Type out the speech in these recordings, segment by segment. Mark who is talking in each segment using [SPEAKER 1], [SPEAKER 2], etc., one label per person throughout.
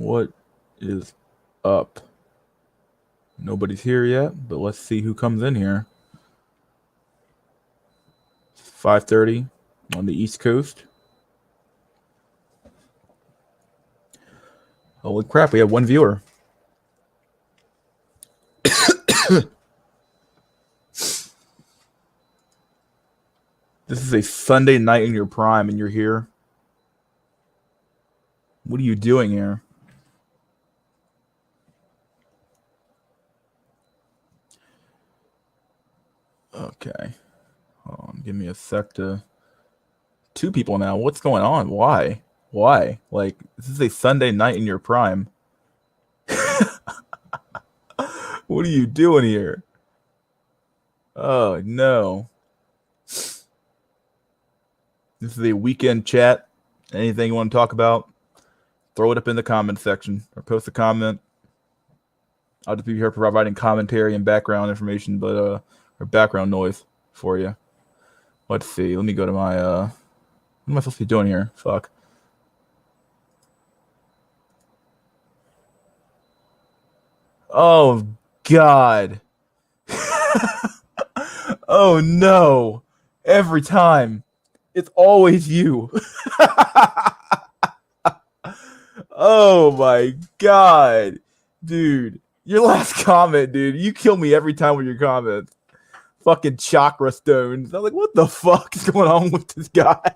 [SPEAKER 1] What is up? Nobody's here yet, but let's see who comes in here. 5:30 on the East Coast. Holy crap, we have one viewer. This is a Sunday night in your prime and you're here. What are you doing here? Okay. Hold on, give me a sec to... Two people now. What's going on? Why? Why? Like, this is a Sunday night in your prime. What are you doing here? Oh, no. This is a weekend chat. Anything you want to talk about, throw it up in the comment section or post a comment. I'll just be here providing commentary and background information, but or background noise for you. Let's see. Let me go to my what am I supposed to be doing here? Fuck. Oh God. Oh no. Every time. It's always you. Oh my God. Dude. Your last comment, dude. You kill me every time with your comments. Fucking chakra stones. I'm like, what the fuck is going on with this guy?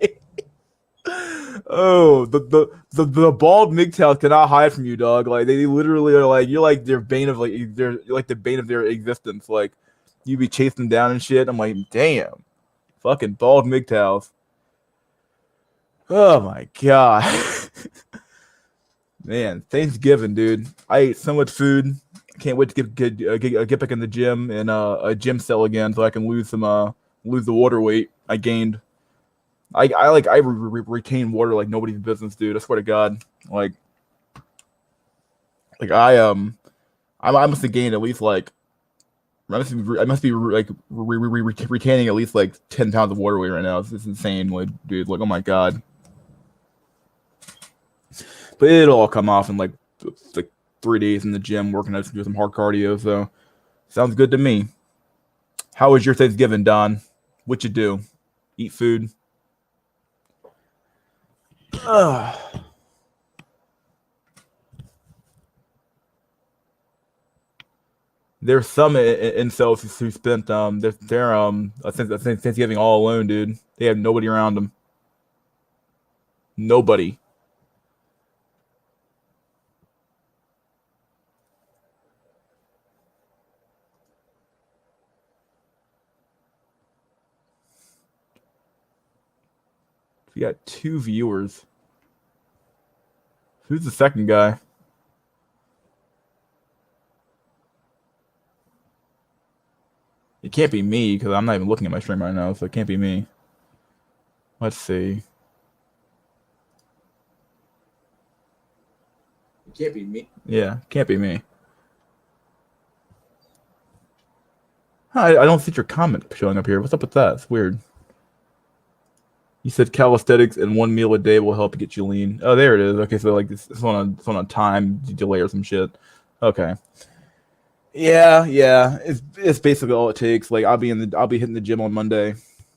[SPEAKER 1] Oh, the bald MGTOWs cannot hide from you, dog. Like they literally are like you're like their bane of you're like the bane of their existence. Like you be chasing them down and shit. I'm like, damn, fucking bald MGTOWs. Oh my God. Man, Thanksgiving, dude. I ate so much food. Can't wait to get back in the gym and a gym cell again so I can lose the water weight I gained. I retain water like nobody's business, dude. I swear to God, like I must have gained at least like I must be like retaining at least like 10 pounds of water weight right now. It's insane, like dude. Like oh my God, but it'll all come off in like 3 days in the gym working out, do some hard cardio. So sounds good to me. How was your Thanksgiving, Don? What you do? Eat food? There's some incels who spent their I think Thanksgiving all alone, dude. They have nobody around them. Nobody. We got two viewers. Who's the second guy? It can't be me because I'm not even looking at my stream right now, so it can't be me. Let's see. It can't be me. Yeah, can't be me. I don't see your comment showing up here. What's up with that? It's weird. You said calisthenics and 1 meal a day will help get you lean. Oh, there it is. Okay, so like this on a time delay or some shit. Okay. Yeah. It's basically all it takes. Like I'll be hitting the gym on Monday,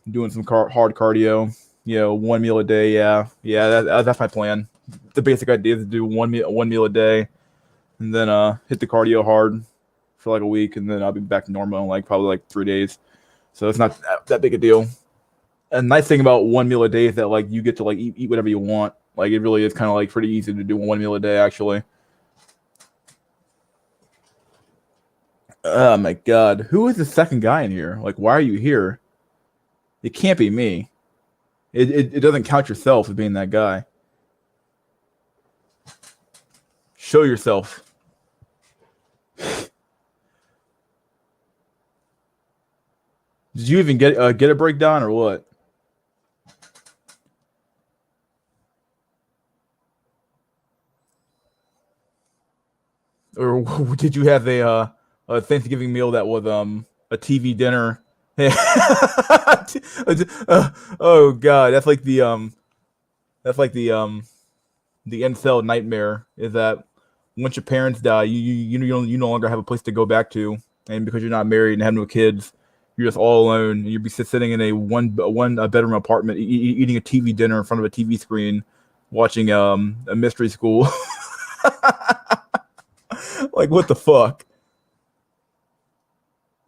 [SPEAKER 1] doing some hard cardio. 1 meal a day. Yeah. That's my plan. The basic idea is to do one meal a day, and then hit the cardio hard for like a week, and then I'll be back to normal in like probably like 3 days. So it's not that big a deal. A nice thing about 1 meal a day is that like you get to like eat whatever you want. Like it really is kind of like pretty easy to do 1 meal a day actually. Oh my God, who is the second guy in here? Like, why are you here? It can't be me. It doesn't count yourself as being that guy. Show yourself. Did you even get a breakdown or what? Or did you have a Thanksgiving meal that was a TV dinner? Oh God, that's like the incel nightmare. Is that once your parents die, you no longer have a place to go back to, and because you're not married and have no kids, you're just all alone. And you'll be sitting in a one bedroom apartment, eating a TV dinner in front of a TV screen, watching a Mystery School. Like, what the fuck?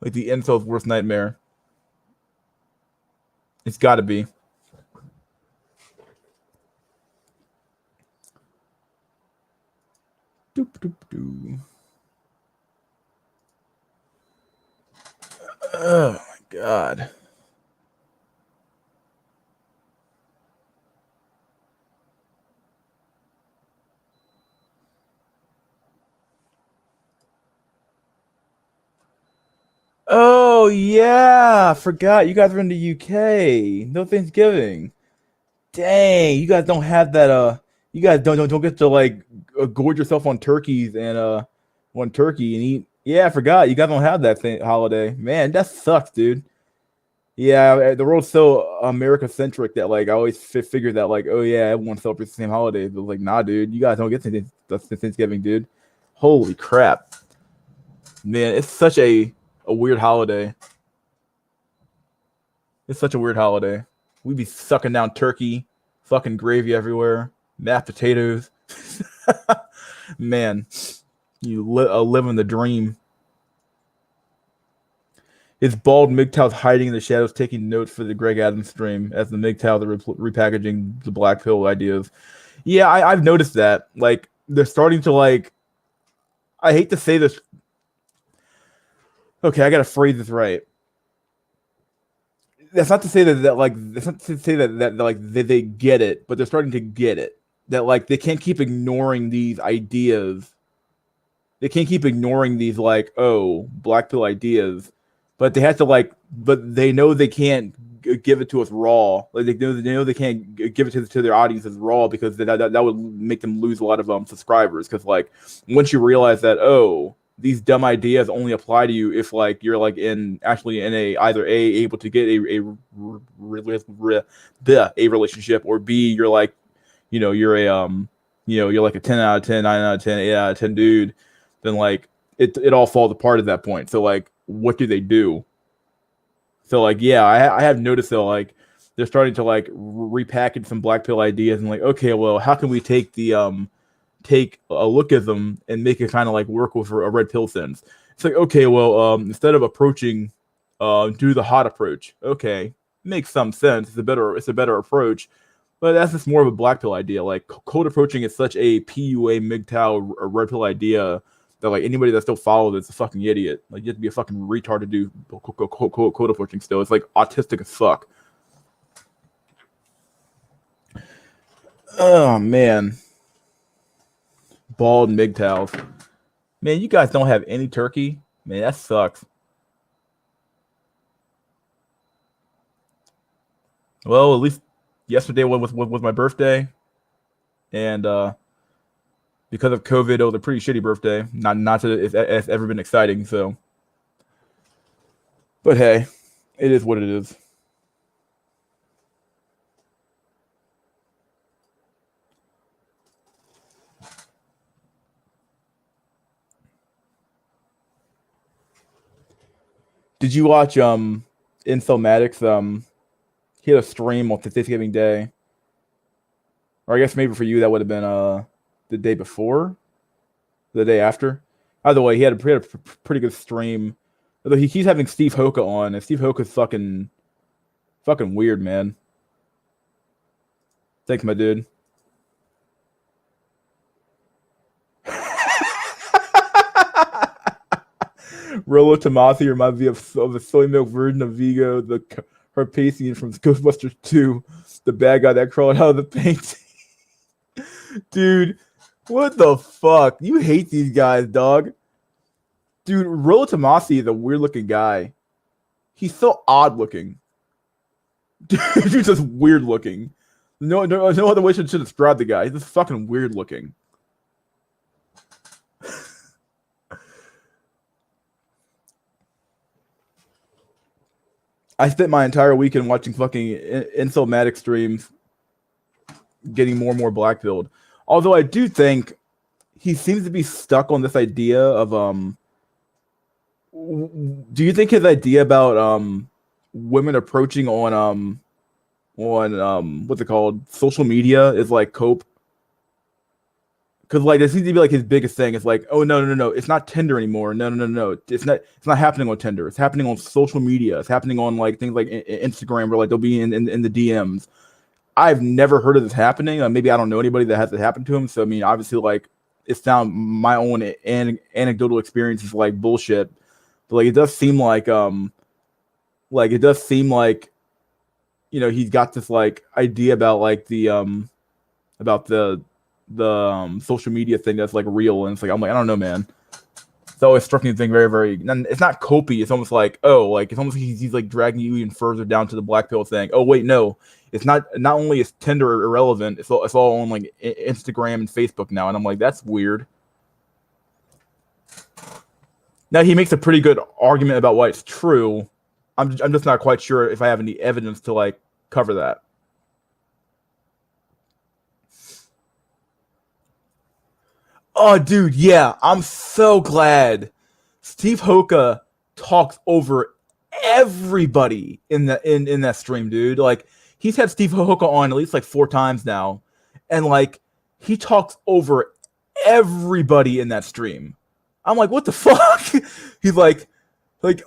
[SPEAKER 1] Like the incel's worst nightmare. It's got to be. Doop, doop, doo. Oh my god. Oh yeah, I forgot you guys are in the UK. No Thanksgiving. Dang, you guys don't have that. You guys don't get to like gorge yourself on turkeys and on turkey and eat. Yeah, I forgot you guys don't have that thing holiday. Man, that sucks, dude. Yeah, the world's so America centric that like I always figured that like, oh yeah, everyone celebrates the same holidays, but like nah, dude, you guys don't get Thanksgiving, dude. Holy crap, man, it's such a weird holiday. It's such a weird holiday. We be sucking down turkey, fucking gravy everywhere, mashed potatoes. Man, you living the dream. His bald MGTOWs hiding in the shadows, taking notes for the Greg Adams stream as the MGTOWs are repackaging the Black Pill ideas. Yeah, I've noticed that. Like, they're starting to, like, I hate to say this. Okay, I gotta phrase this right. That's not to say that like, that's not to say that like they get it, but they're starting to get it. That like they can't keep ignoring these ideas. They can't keep ignoring these like, oh, Black Pill ideas, but they have to like, but they know they can't give it to us raw. Like they know they can't give it to their audiences raw because that would make them lose a lot of subscribers. Because like once you realize that, oh, these dumb ideas only apply to you if like you're like in actually in a either a able to get a relationship, or B, you're like, you're a you're like a 10 out of 10, 9 out of 10, 8 out of 10 dude, then like it all falls apart at that point. So like what do they do? So like yeah, I have noticed that like they're starting to like repackage some Black Pill ideas and like, okay, well, how can we take the take a look at them and make it kind of like work with a red pill sense? It's like, okay, well, instead of approaching do the hot approach. Okay, makes some sense. It's a better approach. But that's just more of a Black Pill idea. Like cold approaching is such a PUA MGTOW red pill idea that like anybody that still follows it's a fucking idiot. Like you have to be a fucking retard to do cold approaching still. It's like autistic as fuck. Oh man. Bald MGTOWs. Man, you guys don't have any turkey? Man, that sucks. Well, at least yesterday was my birthday. And because of COVID, it was a pretty shitty birthday. Not that it's ever been exciting, so. But hey, it is what it is. Did you watch Incelmatics? He had a stream on Thanksgiving Day. Or I guess maybe for you that would have been the day before, the day after. Either way, he had a pretty good stream. Although he keeps having Steve Hoka on, and Steve Hoka's fucking weird, man. Thanks, my dude. Rolo Tomasi reminds me of a soy milk version of Vigo, the Carpathian from Ghostbusters 2, the bad guy that crawled out of the paint. Dude, what the fuck? You hate these guys, dog. Dude, Rolo Tomasi is a weird looking guy. He's so odd looking. Dude, he's just weird looking. No other way to describe the guy. He's just fucking weird looking. I spent my entire weekend watching fucking Incelmatic streams, getting more and more black pilled. Although I do think he seems to be stuck on this idea of do you think his idea about women approaching on what's it called, social media is like cope? Because like this seems to be like his biggest thing. It's like, oh no, it's not Tinder anymore. No, it's not happening on Tinder. It's happening on social media. It's happening on like things like Instagram, where like they'll be in the DMs. I've never heard of this happening. Maybe I don't know anybody that has it happen to him. So I mean, obviously, like it's not my own anecdotal experience is like bullshit. But like it does seem like it does seem like he's got this like idea about like about the social media thing that's like real, and it's like I'm like I don't know, man. It's always struck me as being very, very. It's not copy. It's almost like it's almost like he's like dragging you even further down to the black pill thing. Oh wait, no, it's not. Not only is Tinder irrelevant, it's all on like Instagram and Facebook now, and I'm like that's weird. Now he makes a pretty good argument about why it's true. I'm just not quite sure if I have any evidence to like cover that. Oh, dude, yeah, I'm so glad Steve Hoka talks over everybody in that stream, dude. Like he's had Steve Hoka on at least like 4 times now, and like he talks over everybody in that stream. I'm like, what the fuck? He's like, like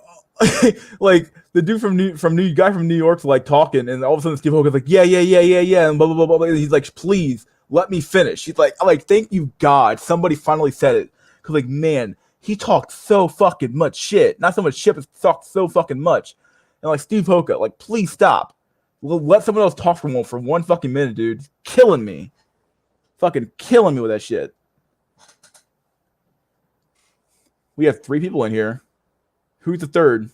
[SPEAKER 1] the dude from New York's like talking, and all of a sudden Steve Hogan's like, yeah, and blah blah blah blah. He's like, please let me finish. He's like, thank you God, somebody finally said it, because like, man, he talked so fucking much shit. Not so much shit, but talked so fucking much. And like Steve Hoka, like, please stop. Let someone else talk for one fucking minute, dude. It's killing me, fucking killing me with that shit. We have 3 people in here. Who's the third?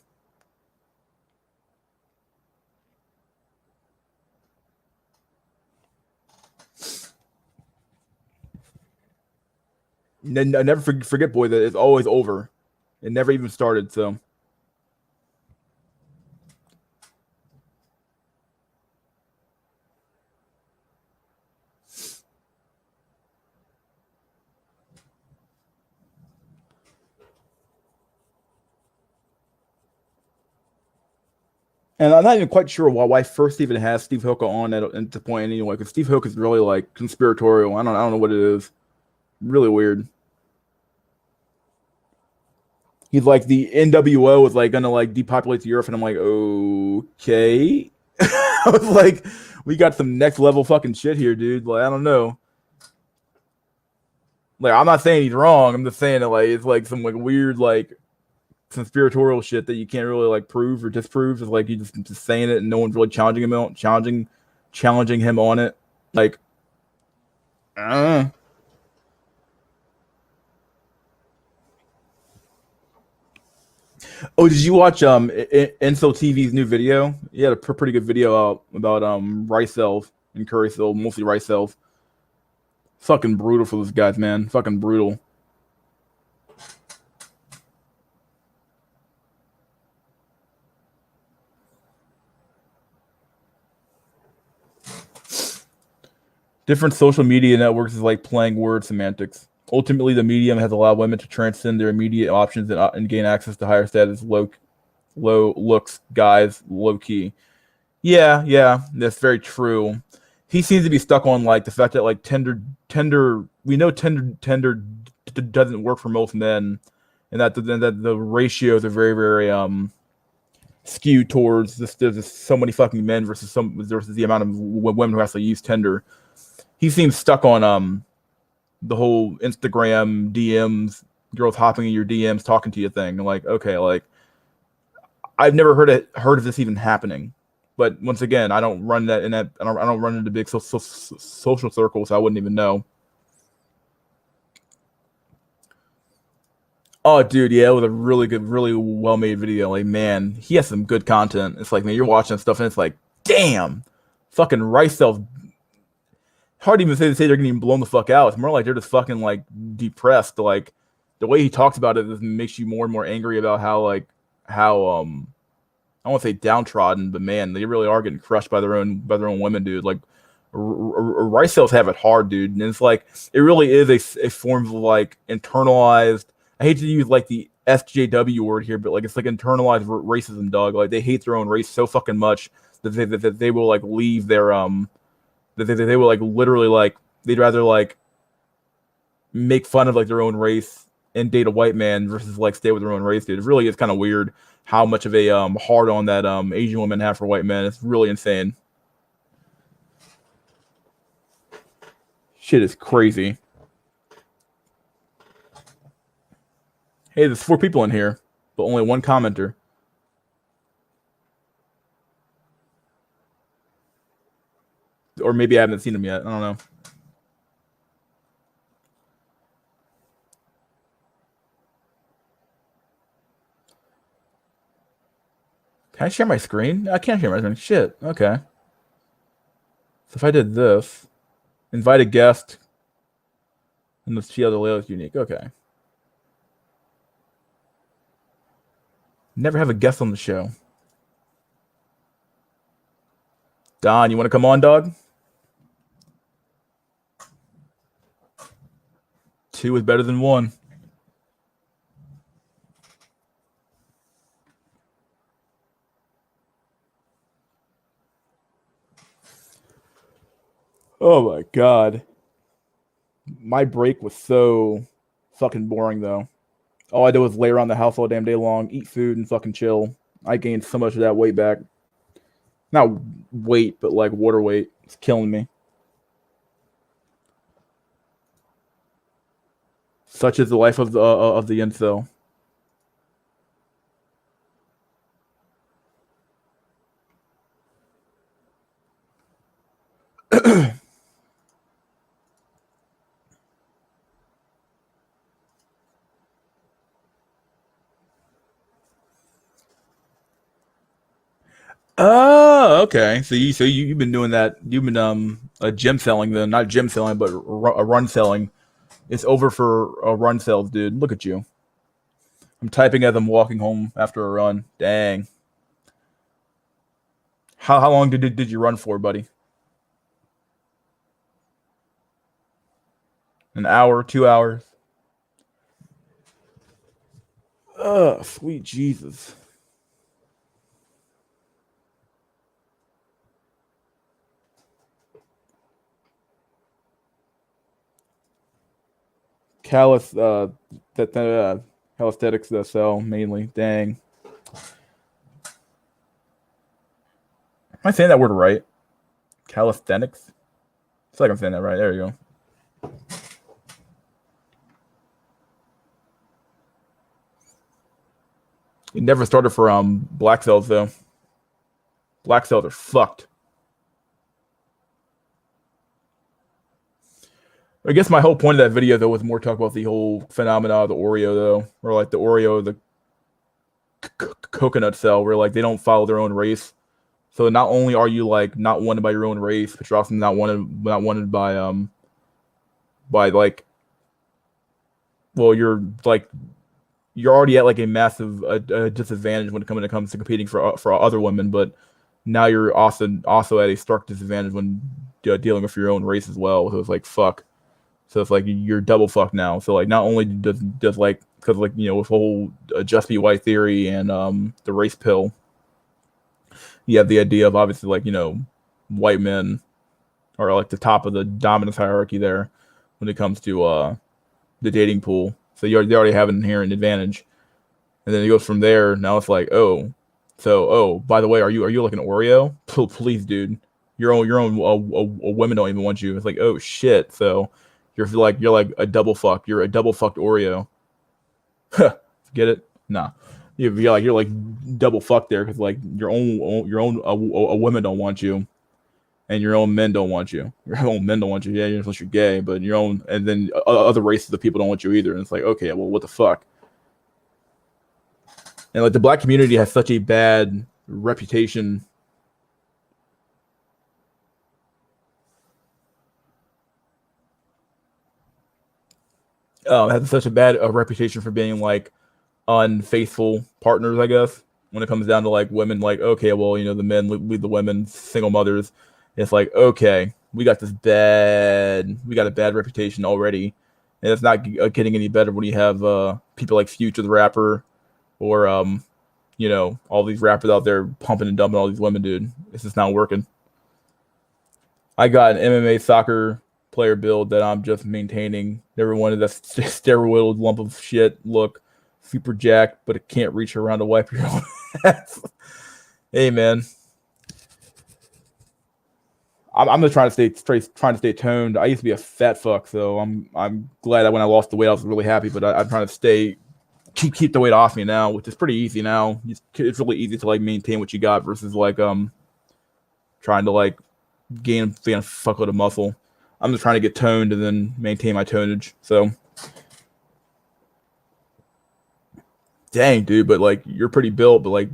[SPEAKER 1] I never forget, boy, that it's always over. It never even started, so. And I'm not even quite sure why I first even has Steve Hoka on at the point anyway, because Steve Hoka is really like conspiratorial. I don't know what it is. Really weird. He's like the NWO is like gonna like depopulate the earth, and I'm like, okay. I was like, we got some next level fucking shit here, dude. Like, I don't know. Like, I'm not saying he's wrong. I'm just saying that like it's like some like weird like conspiratorial shit that you can't really like prove or disprove. It's like you just saying it and no one's really challenging him on it. Like, Oh, did you watch Incel TV's new video? He had a pretty good video out about rice self and curry self, mostly rice self. Fucking brutal for those guys, man. Fucking brutal. Different social media networks is like playing word semantics. Ultimately, the medium has allowed women to transcend their immediate options and gain access to higher status, low looks guys, low key. Yeah, that's very true. He seems to be stuck on like the fact that like Tinder. We know Tinder doesn't work for most men, and that the ratios are very, very skewed towards this. There's just so many fucking men versus the amount of women who actually use Tinder. He seems stuck on the whole Instagram DMs, girls hopping in your DMs, talking to you thing. Like, okay, like I've never heard of this even happening. But once again, I don't run that in that. I don't run into big social circles, so I wouldn't even know. Oh, dude, yeah, it was a really good, really well made video. Like, man, he has some good content. It's like, man, you're watching stuff, and it's like, damn, fucking rice self. Hard to even say they're getting blown the fuck out. It's more like they're just fucking like depressed. Like the way he talks about it just makes you more and more angry about how I won't say downtrodden, but man, they really are getting crushed by their own women, dude. Like rice cells have it hard, dude, and it's like it really is a form of like internalized. I hate to use like the SJW word here, but like it's like internalized racism, dog. Like they hate their own race so fucking much that they will like leave their that they will like literally like they'd rather like make fun of like their own race and date a white man versus like stay with their own race, dude. It really is kind of weird how much of a hard on that Asian women have for white men. It's really insane. Shit is crazy. Hey, there's 4 people in here, but only 1 commenter. Or maybe I haven't seen them yet. I don't know. Can I share my screen? I can't share my screen. Shit. Okay. So if I did this, invite a guest, and let's see how the layout is unique. Okay. Never have a guest on the show. Don, you want to come on, dog? 2 is better than 1. Oh my god. My break was so fucking boring though. All I did was lay around the house all damn day long, eat food, and fucking chill. I gained so much of that weight back. Not weight, but like water weight. It's killing me. Such is the life of the incel. Oh, okay. You've been doing that. You've been gym selling then, not gym selling, but a run selling. It's over for run sales, dude. Look at you. I'm typing as I'm walking home after a run. Dang. How long did you run for, buddy? An hour, 2 hours? Oh, sweet Jesus. Callus, calisthenics that sell mainly. Dang. Am I saying that word right? Calisthenics? It's like I'm saying that right. There you go. It never started for black cells though. Black cells are fucked. I guess my whole point of that video though was more talk about the whole phenomena of the Oreo though, or like the Oreo, the coconut cell, where like they don't follow their own race. So not only are you like not wanted by your own race, but you're also not wanted by like, well, you're already at like a massive disadvantage when it comes to competing for other women, but now you're also at a stark disadvantage when dealing with your own race as well. So it's like fuck. So it's like you're double fucked now. So like not only does like, because like with whole just be white theory and the race pill, you have the idea of obviously like white men are like the top of the dominance hierarchy there when it comes to the dating pool. So they already have an inherent advantage, and then it goes from there. Now it's like, by the way, are you like an Oreo? Please, dude, your own women don't even want you. It's like, oh shit. So you're like a double fuck. You're a double fucked Oreo. Get it? Nah. You're like double fucked there because like your own women don't want you, and your own men don't want you. Your own men don't want you. Yeah, unless you're gay, but your own, and then other races of people don't want you either. And it's like, okay, well, what the fuck? And like the black community has such a bad reputation. Has such a bad reputation for being like unfaithful partners, I guess. When it comes down to like women, like okay, well, the men lead the women, single mothers. It's like okay, we got a bad reputation already, and it's not getting any better when you have people like Future the rapper, or all these rappers out there pumping and dumping all these women, dude. It's just not working. I got an MMA soccer player build that I'm just maintaining. Never wanted that steroidal lump of shit. Look, super jacked, but it can't reach around to wipe your own ass. Hey, man. I'm just trying to stay toned. I used to be a fat fuck, so I'm glad that when I lost the weight, I was really happy. But I'm trying to keep the weight off me now, which is pretty easy now. It's really easy to like maintain what you got versus like trying to like gain a fuckload of muscle. I'm just trying to get toned and then maintain my tonnage. So, dang, dude, but like you're pretty built, but like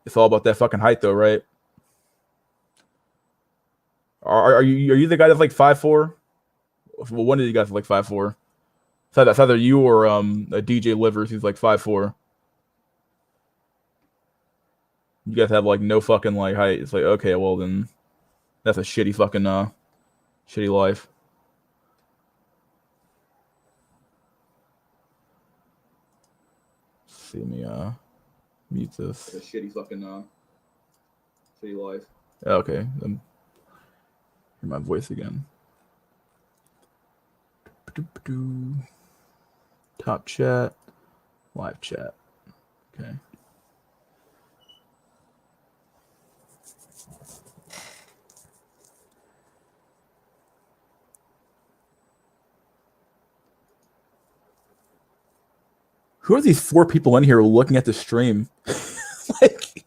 [SPEAKER 1] it's all about that fucking height, though, right? Are you the guy that's like 5'4"? Well, one of you guys is like 5'4". So that's either you or a DJ Livers who's like 5'4". You guys have like no fucking like height. It's like, okay, well then that's a shitty fucking shitty life. Let's see me mute this. A shitty fucking shitty life. Okay. Hear my voice again. Top chat, live chat. Okay. Who are these 4 people in here looking at the stream? Like,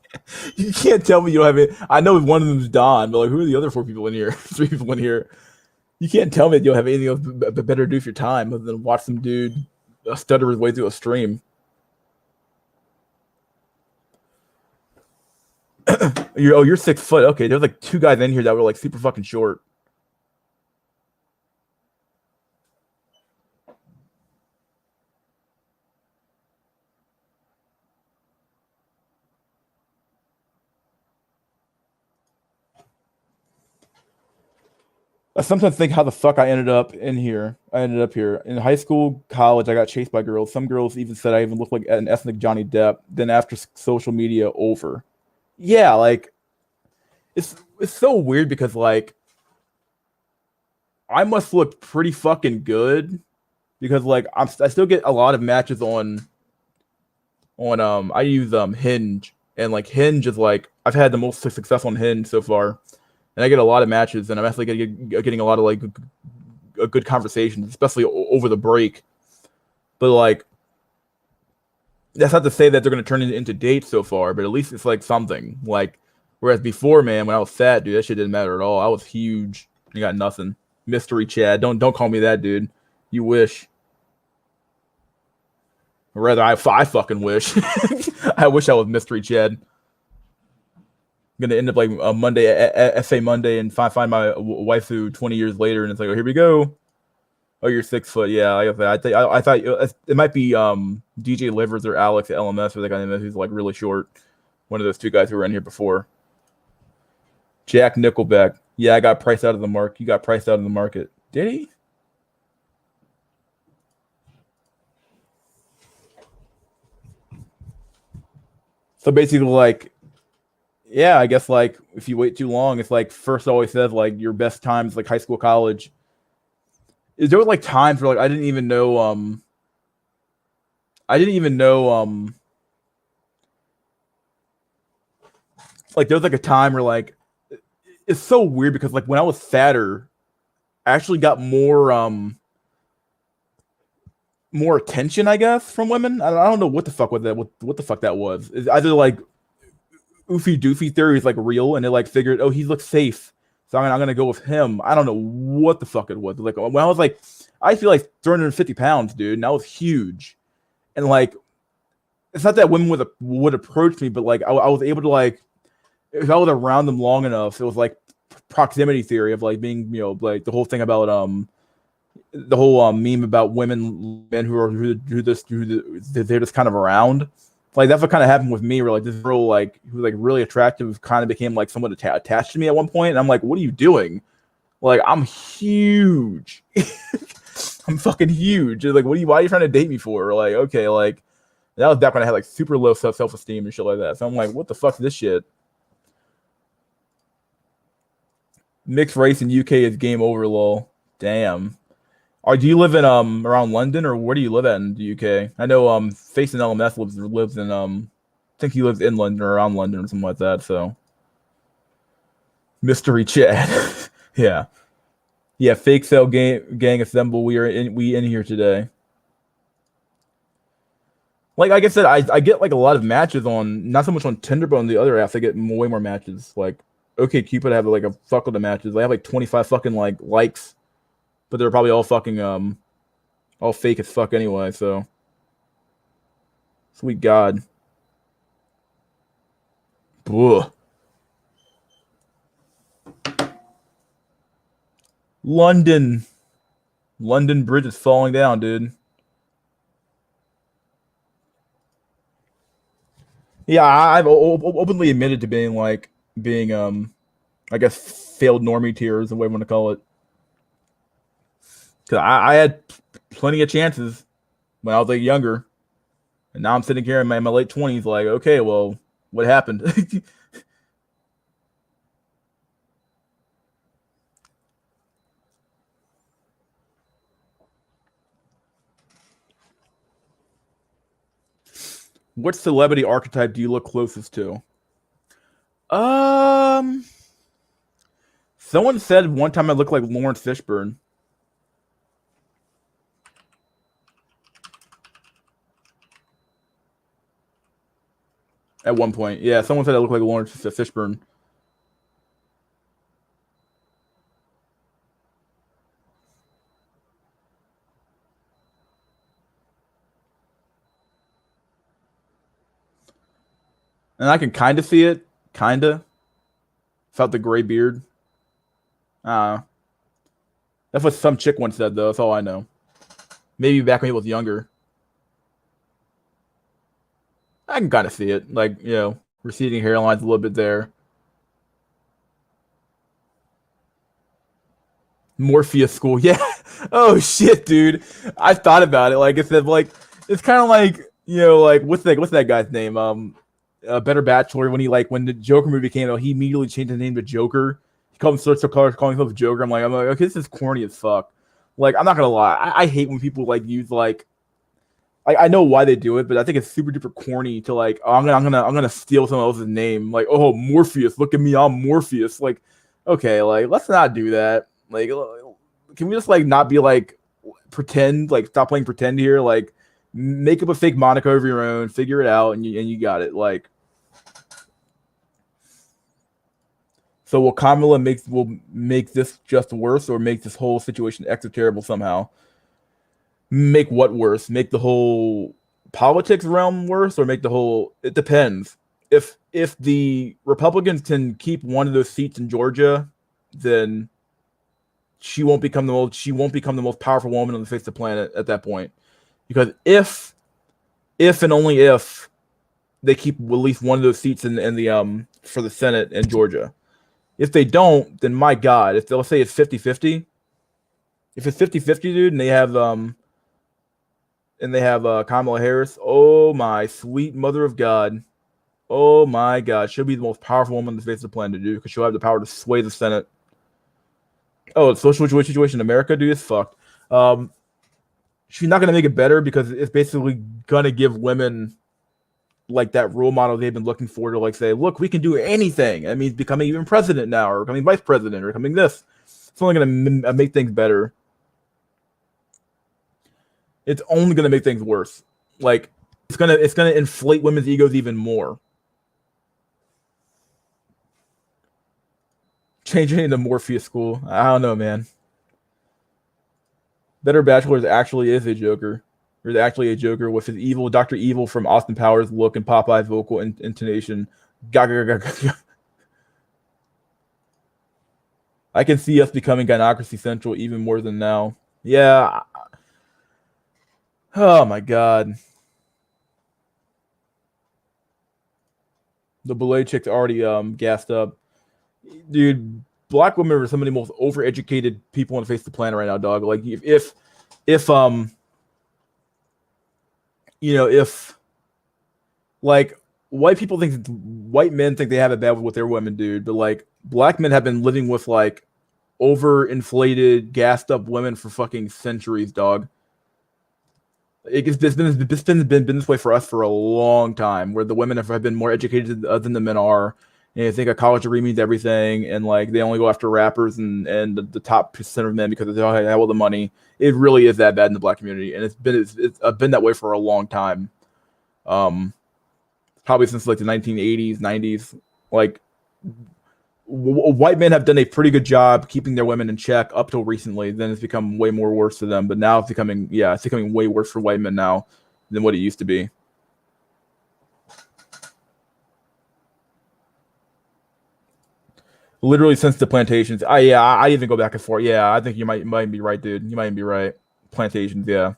[SPEAKER 1] you can't tell me you don't have it. I know one of them is Don, but like, who are the other 4 people in here? 3 people in here. You can't tell me that you don't have anything else better to do with your time other than watch some dude stutter his way through a stream. You're 6 foot. Okay, there's like 2 guys in here that were like super fucking short. I sometimes think how the fuck I ended up in here. I ended up here. In high school, college, I got chased by girls. Some girls even said I even looked like an ethnic Johnny Depp. Then after social media, over. Yeah, like it's so weird because like I must look pretty fucking good because like I still get a lot of matches on I use Hinge, and like Hinge is like I've had the most success on Hinge so far. And I get a lot of matches, and I'm actually getting a lot of like a good conversations, especially over the break. But like, that's not to say that they're going to turn it into dates so far, but at least it's like something. Like, whereas before, man, when I was fat, dude, that shit didn't matter at all. I was huge. You got nothing. Mystery Chad. Don't call me that, dude. You wish. Or rather, I fucking wish. I wish I was Mystery Chad. I'm gonna end up like a Monday, FA Monday, and find my waifu 20 years later, and it's like, oh, here we go. Oh, you're 6 foot, yeah. I thought it might be DJ Livers or Alex at LMS, or that guy who's like really short. One of those 2 guys who were in here before. Jack Nickelback, yeah, I got priced out of the market. You got priced out of the market, did he? So basically, like. Yeah, I guess like if you wait too long, it's like first always says like your best times like high school, college. Is there like times where like I didn't even know like there was like a time where like it's so weird because like when I was fatter, I actually got more attention, I guess, from women. I don't know what the fuck what the fuck that was. It's either like oofy doofy theory is like real, and they like figured, oh, he looks safe, so I'm gonna go with him. I don't know what the fuck it was. Like when I was like, I feel like 350 pounds, dude, and I was huge, and like, it's not that women would approach me, but like I was able to like, if I was around them long enough, it was like proximity theory of like being, like the whole thing about the whole meme about men who they're just kind of around. Like that's what kind of happened with me. Where like this girl, like who was like really attractive, kind of became like somewhat attached to me at one point. And I'm like, what are you doing? Like, I'm huge. I'm fucking huge. Like, why are you trying to date me for? Like, okay, like, that was back when I had like super low self-esteem and shit like that. So I'm like, what the fuck's this shit? Mixed race in UK is game over, lol. Damn. Do you live in around London, or where do you live at in the UK? I know Facing LMS lives in I think he lives in London or around London or something like that. So mystery chat. Yeah. Yeah, fake cell gang assemble. We in here today. Like I said, I get like a lot of matches on not so much on Tinder, but on the other apps. I get way more matches. Like okay, Cupid I have like a fuckload of matches. I have like 25 fucking like likes, but they're probably all fucking all fake as fuck anyway. So sweet God. Ugh. London. London Bridge is falling down, dude. Yeah, I've openly admitted to being I guess failed normie tiers, the way I want to call it. Cause I had plenty of chances when I was like younger, and now I'm sitting here in my late 20s, like, okay, well, what happened? What celebrity archetype do you look closest to? Um, Someone said one time I look like Lawrence Fishburne at one point. Yeah, someone said I look like Lawrence Fishburne. And I can kind of see it, kind of. Without the gray beard. Uh, that's what some chick once said, though. That's all I know. Maybe back when he was younger. I can kind of see it. Like, receding hairline's a little bit there. Morpheus school. Yeah. Oh, shit, dude. I thought about it. Like, it's kind of like, like, what's that guy's name? Better Bachelor, when the Joker movie came out, he immediately changed his name to Joker. He called himself calling himself Joker. I'm like, okay, this is corny as fuck. Like, I'm not gonna lie, I hate when people like use like I know why they do it, but I think it's super duper corny to like, oh, I'm gonna steal someone else's name. Like, oh, Morpheus, look at me, I'm Morpheus. Like, okay, like let's not do that. Like, can we just like not be like pretend? Like, stop playing pretend here. Like, make up a fake moniker of your own, figure it out, and you got it. Like, so will make this just worse, or make this whole situation extra terrible somehow? Make what worse? Make the whole politics realm worse, or make the whole? It depends. If the Republicans can keep one of those seats in Georgia, then she won't become the most powerful woman on the face of the planet at that point. Because if and only if they keep at least one of those seats in the for the Senate in Georgia. If they don't, then my God, if they'll say it's 50-50, if it's 50-50, dude, and they have Kamala Harris, oh my sweet mother of God. Oh my God, she'll be the most powerful woman on the face of the planet, dude, because she'll have the power to sway the Senate. Oh, the social situation in America, dude, is fucked. Um, she's not gonna make it better because it's basically gonna give women like that role model they've been looking for to like say, look, we can do anything. That means becoming even president now, or becoming vice president, or becoming this. It's only gonna make things better. It's only gonna make things worse. Like it's gonna inflate women's egos even more. Changing into Morpheus school. I don't know, man. Better Bachelor actually is a Joker. There's actually a Joker with his evil Doctor Evil from Austin Powers look and Popeye's vocal intonation. I can see us becoming Gynocracy Central even more than now. Yeah. Oh my God. The Belay chick's already gassed up. Dude, black women are some of the most overeducated people on the face of the planet right now, dog. Like if if like white men think they have it bad with their women, dude, but like black men have been living with like overinflated, gassed up women for fucking centuries, dog. It's been this way for us for a long time, where the women have been more educated than the men are. And I think a college degree means everything, and like they only go after rappers and the top percent of men because they all have all the money. It really is that bad in the black community, and it's been that way for a long time. Probably since like the 1980s, 90s. Like white men have done a pretty good job keeping their women in check up till recently. Then it's become way more worse for them. But now it's becoming way worse for white men now than what it used to be. Literally since the plantations. I even go back and forth. Yeah, I think you might be right, dude. You might be right. Plantations, yeah,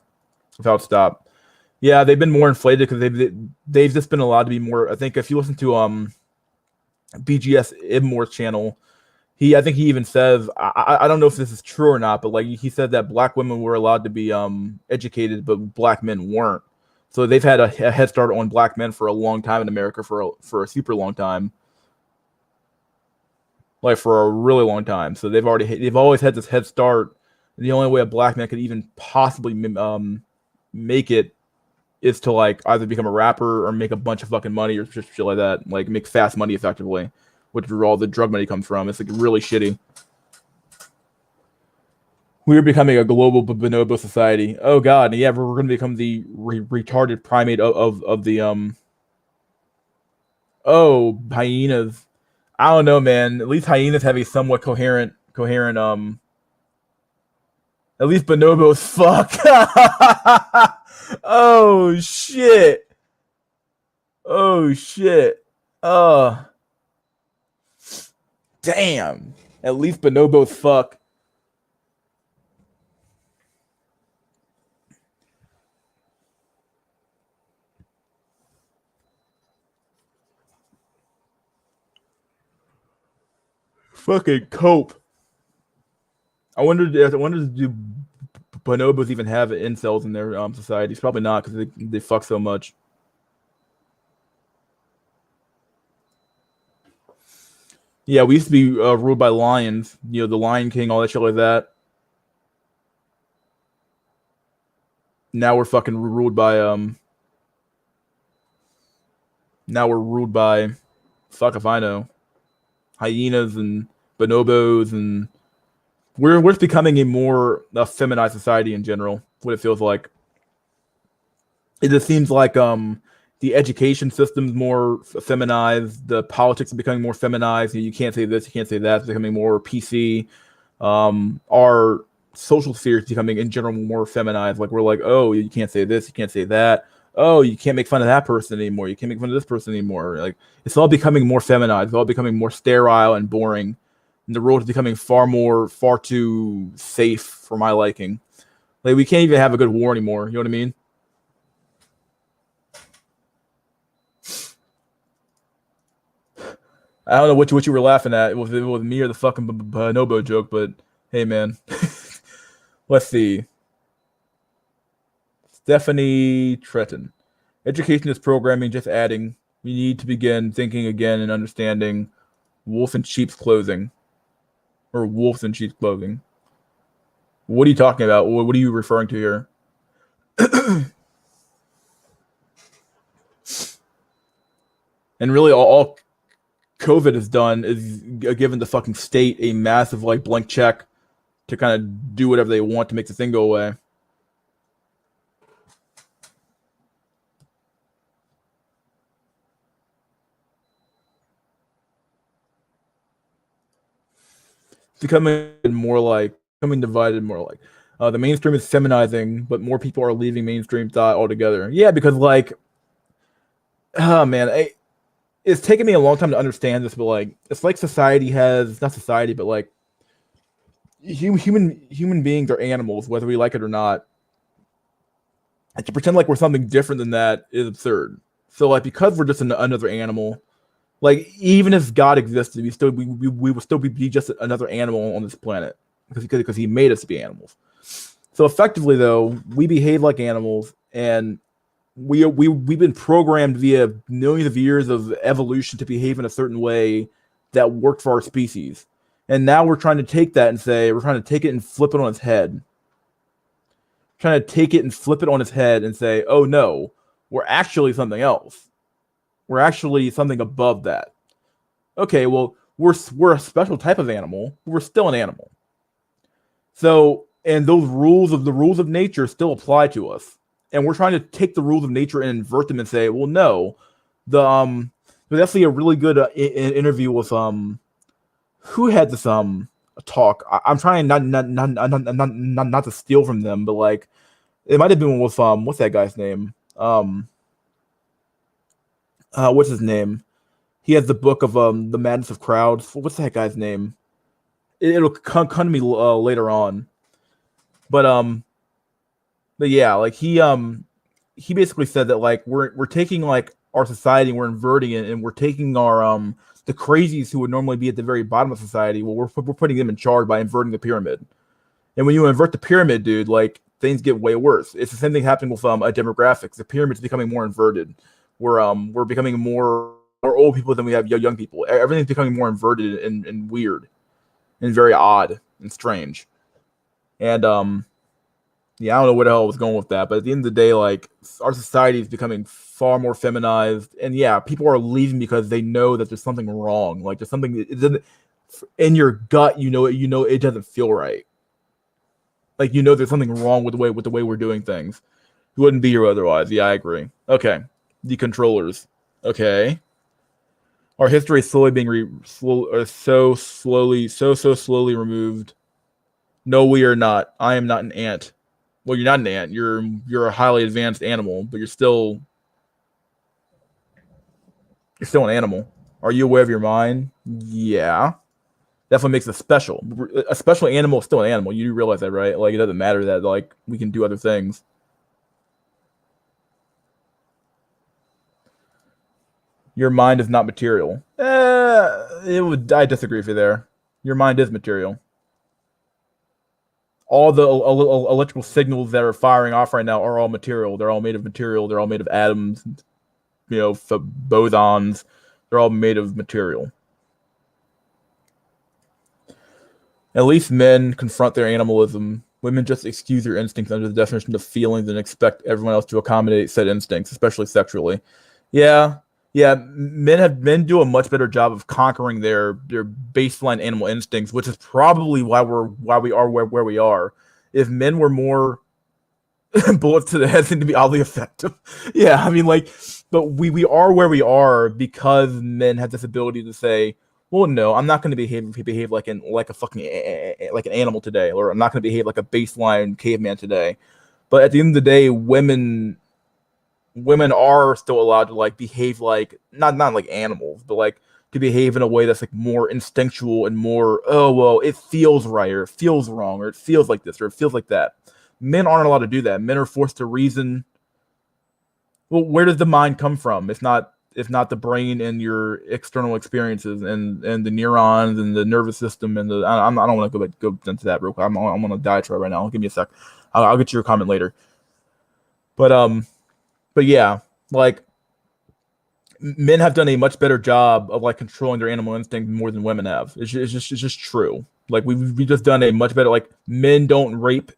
[SPEAKER 1] without stop. Yeah, they've been more inflated because they've just been allowed to be more. I think if you listen to BGS Ibmore's channel, I think he even says, I don't know if this is true or not, but like he said that black women were allowed to be educated, but black men weren't. So they've had a head start on black men for a long time in America, for a super long time, like for a really long time. So they've always had this head start. And the only way a black man could even possibly make it is to like either become a rapper or make a bunch of fucking money or just shit like that, like make fast money effectively, which is where all the drug money comes from. It's like really shitty. We're becoming a global bonobo society. Oh god, yeah, we're going to become the retarded primate of the hyenas. I don't know, man. At least hyenas have a somewhat coherent. At least bonobos fuck. Oh shit. Oh shit. Damn. At least bonobos fuck. Fucking cope. I wonder do bonobos even have incels in their societies? Probably not, because they fuck so much. Yeah, we used to be ruled by lions. You know, the Lion King, all that shit like that. Now we're fucking ruled by Now we're ruled by, fuck if I know, hyenas and bonobos, and we're becoming a more feminized society in general. What it feels like. It just seems like the education system's more feminized. The politics are becoming more feminized. You can't say this, you can't say that. It's becoming more PC. Our social sphere is becoming in general more feminized. Like we're like, oh, you can't say this, you can't say that. Oh, you can't make fun of that person anymore. You can't make fun of this person anymore. Like it's all becoming more feminized. It's all becoming more sterile and boring. And the world is becoming far too safe for my liking. Like we can't even have a good war anymore. You know what I mean? I don't know what you were laughing at. It was me or the fucking bonobo joke, but hey, man. Let's see. Stephanie Tretton. Education is programming, just adding. We need to begin thinking again and understanding wolf in sheep's clothing. Or wolves in sheep's clothing. What are you talking about? What are you referring to here? And really, all COVID has done is given the fucking state a massive like blank check to kind of do whatever they want to make the thing go away. It's becoming divided more like the mainstream is feminizing, but more people are leaving mainstream thought altogether. Yeah, because like, oh man, it's taken me a long time to understand this, but like, it's like society has not society, but like human beings are animals, whether we like it or not. And to pretend like we're something different than that is absurd. So like, because we're just another animal, Like even if God existed, we would still be just another animal on this planet because he made us to be animals. So effectively, though, we behave like animals, and we've been programmed via millions of years of evolution to behave in a certain way that worked for our species. And now we're trying to take that and say we're trying to take it and flip it on its head. Trying to take it and flip it on its head and say, "Oh no, we're actually something else. We're actually something above that." Okay, well, we're a special type of animal. But we're still an animal. So, and those rules of nature still apply to us. And we're trying to take the rules of nature and invert them and say, well, no, the there's actually a really good interview with who had this talk. I'm trying not to steal from them, but like it might have been with what's that guy's name? What's his name? He has the book of the Madness of Crowds. What's that guy's name? It'll come to me later on. But yeah, like he basically said that like we're taking like our society and we're inverting it, and we're taking our the crazies who would normally be at the very bottom of society. Well, we're putting them in charge by inverting the pyramid. And when you invert the pyramid, dude, like things get way worse. It's the same thing happening with demographics. The pyramid's becoming more inverted. We're becoming more old people than we have young people. Everything's becoming more inverted and weird and very odd and strange. And yeah, I don't know where the hell I was going with that, but at the end of the day, like our society is becoming far more feminized, and yeah, people are leaving because they know that there's something wrong. Like there's something it doesn't in your gut, you know it doesn't feel right. Like you know there's something wrong with the way we're doing things. You wouldn't be here otherwise. Yeah, I agree. Okay, the controllers. Okay, our history is slowly being so slowly removed. No, we are not. I am not an ant. Well, you're not an ant. You're a highly advanced animal, but you're still an animal. Are you aware of your mind? Yeah. Definitely makes us special. A special animal is still an animal. You do realize that, right? Like it doesn't matter that like we can do other things. Your mind is not material. I disagree with you there. Your mind is material. All the electrical signals that are firing off right now are all material. They're all made of material. They're all made of atoms, bosons. They're all made of material. At least men confront their animalism. Women just excuse their instincts under the definition of feelings and expect everyone else to accommodate said instincts, especially sexually. Yeah, yeah. Men do a much better job of conquering their baseline animal instincts, which is probably why we are where we are. If men were more bullets to the head seem to be oddly effective. Yeah, I mean, like, but we are where we are because men have this ability to say, well, no, I'm not going to behave like a fucking like an animal today, or I'm not going to behave like a baseline caveman today. But at the end of the day, women are still allowed to like behave like not like animals, but like to behave in a way that's like more instinctual and more, oh well, it feels right or it feels wrong or it feels like this or it feels like that. Men aren't allowed to do that. Men are forced to reason. Well, where does the mind come from? It's not the brain and your external experiences and the neurons and the nervous system and I don't want to go into that real quick. I'm on a diatribe right now. Give me a sec. I'll get to your comment later. But but yeah, like men have done a much better job of like controlling their animal instinct more than women have. It's just true. Like we just done a much better. Like men don't rape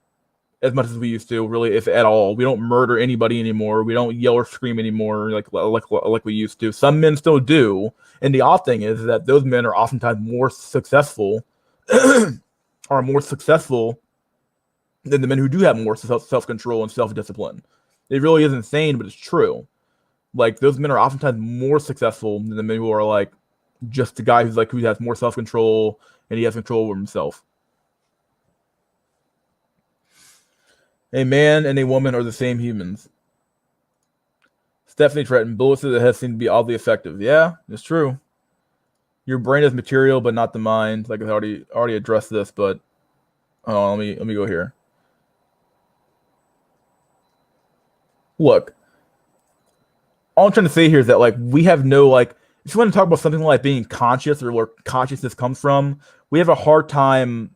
[SPEAKER 1] as much as we used to, really, if at all. We don't murder anybody anymore. We don't yell or scream anymore like we used to. Some men still do, and the odd thing is that those men are oftentimes more successful, are more successful than the men who do have more self control and self discipline. It really is insane, but it's true. Like those men are oftentimes more successful than the men who are like just the guy who has more self control and he has control over himself. A man and a woman are the same humans. Stephanie Tretton, bullets to the head seem to be oddly effective. Yeah, it's true. Your brain is material, but not the mind. Like I already addressed this, but let me go here. Look, all I'm trying to say here is that like we have no like if you want to talk about something like being conscious or where consciousness comes from, we have a hard time.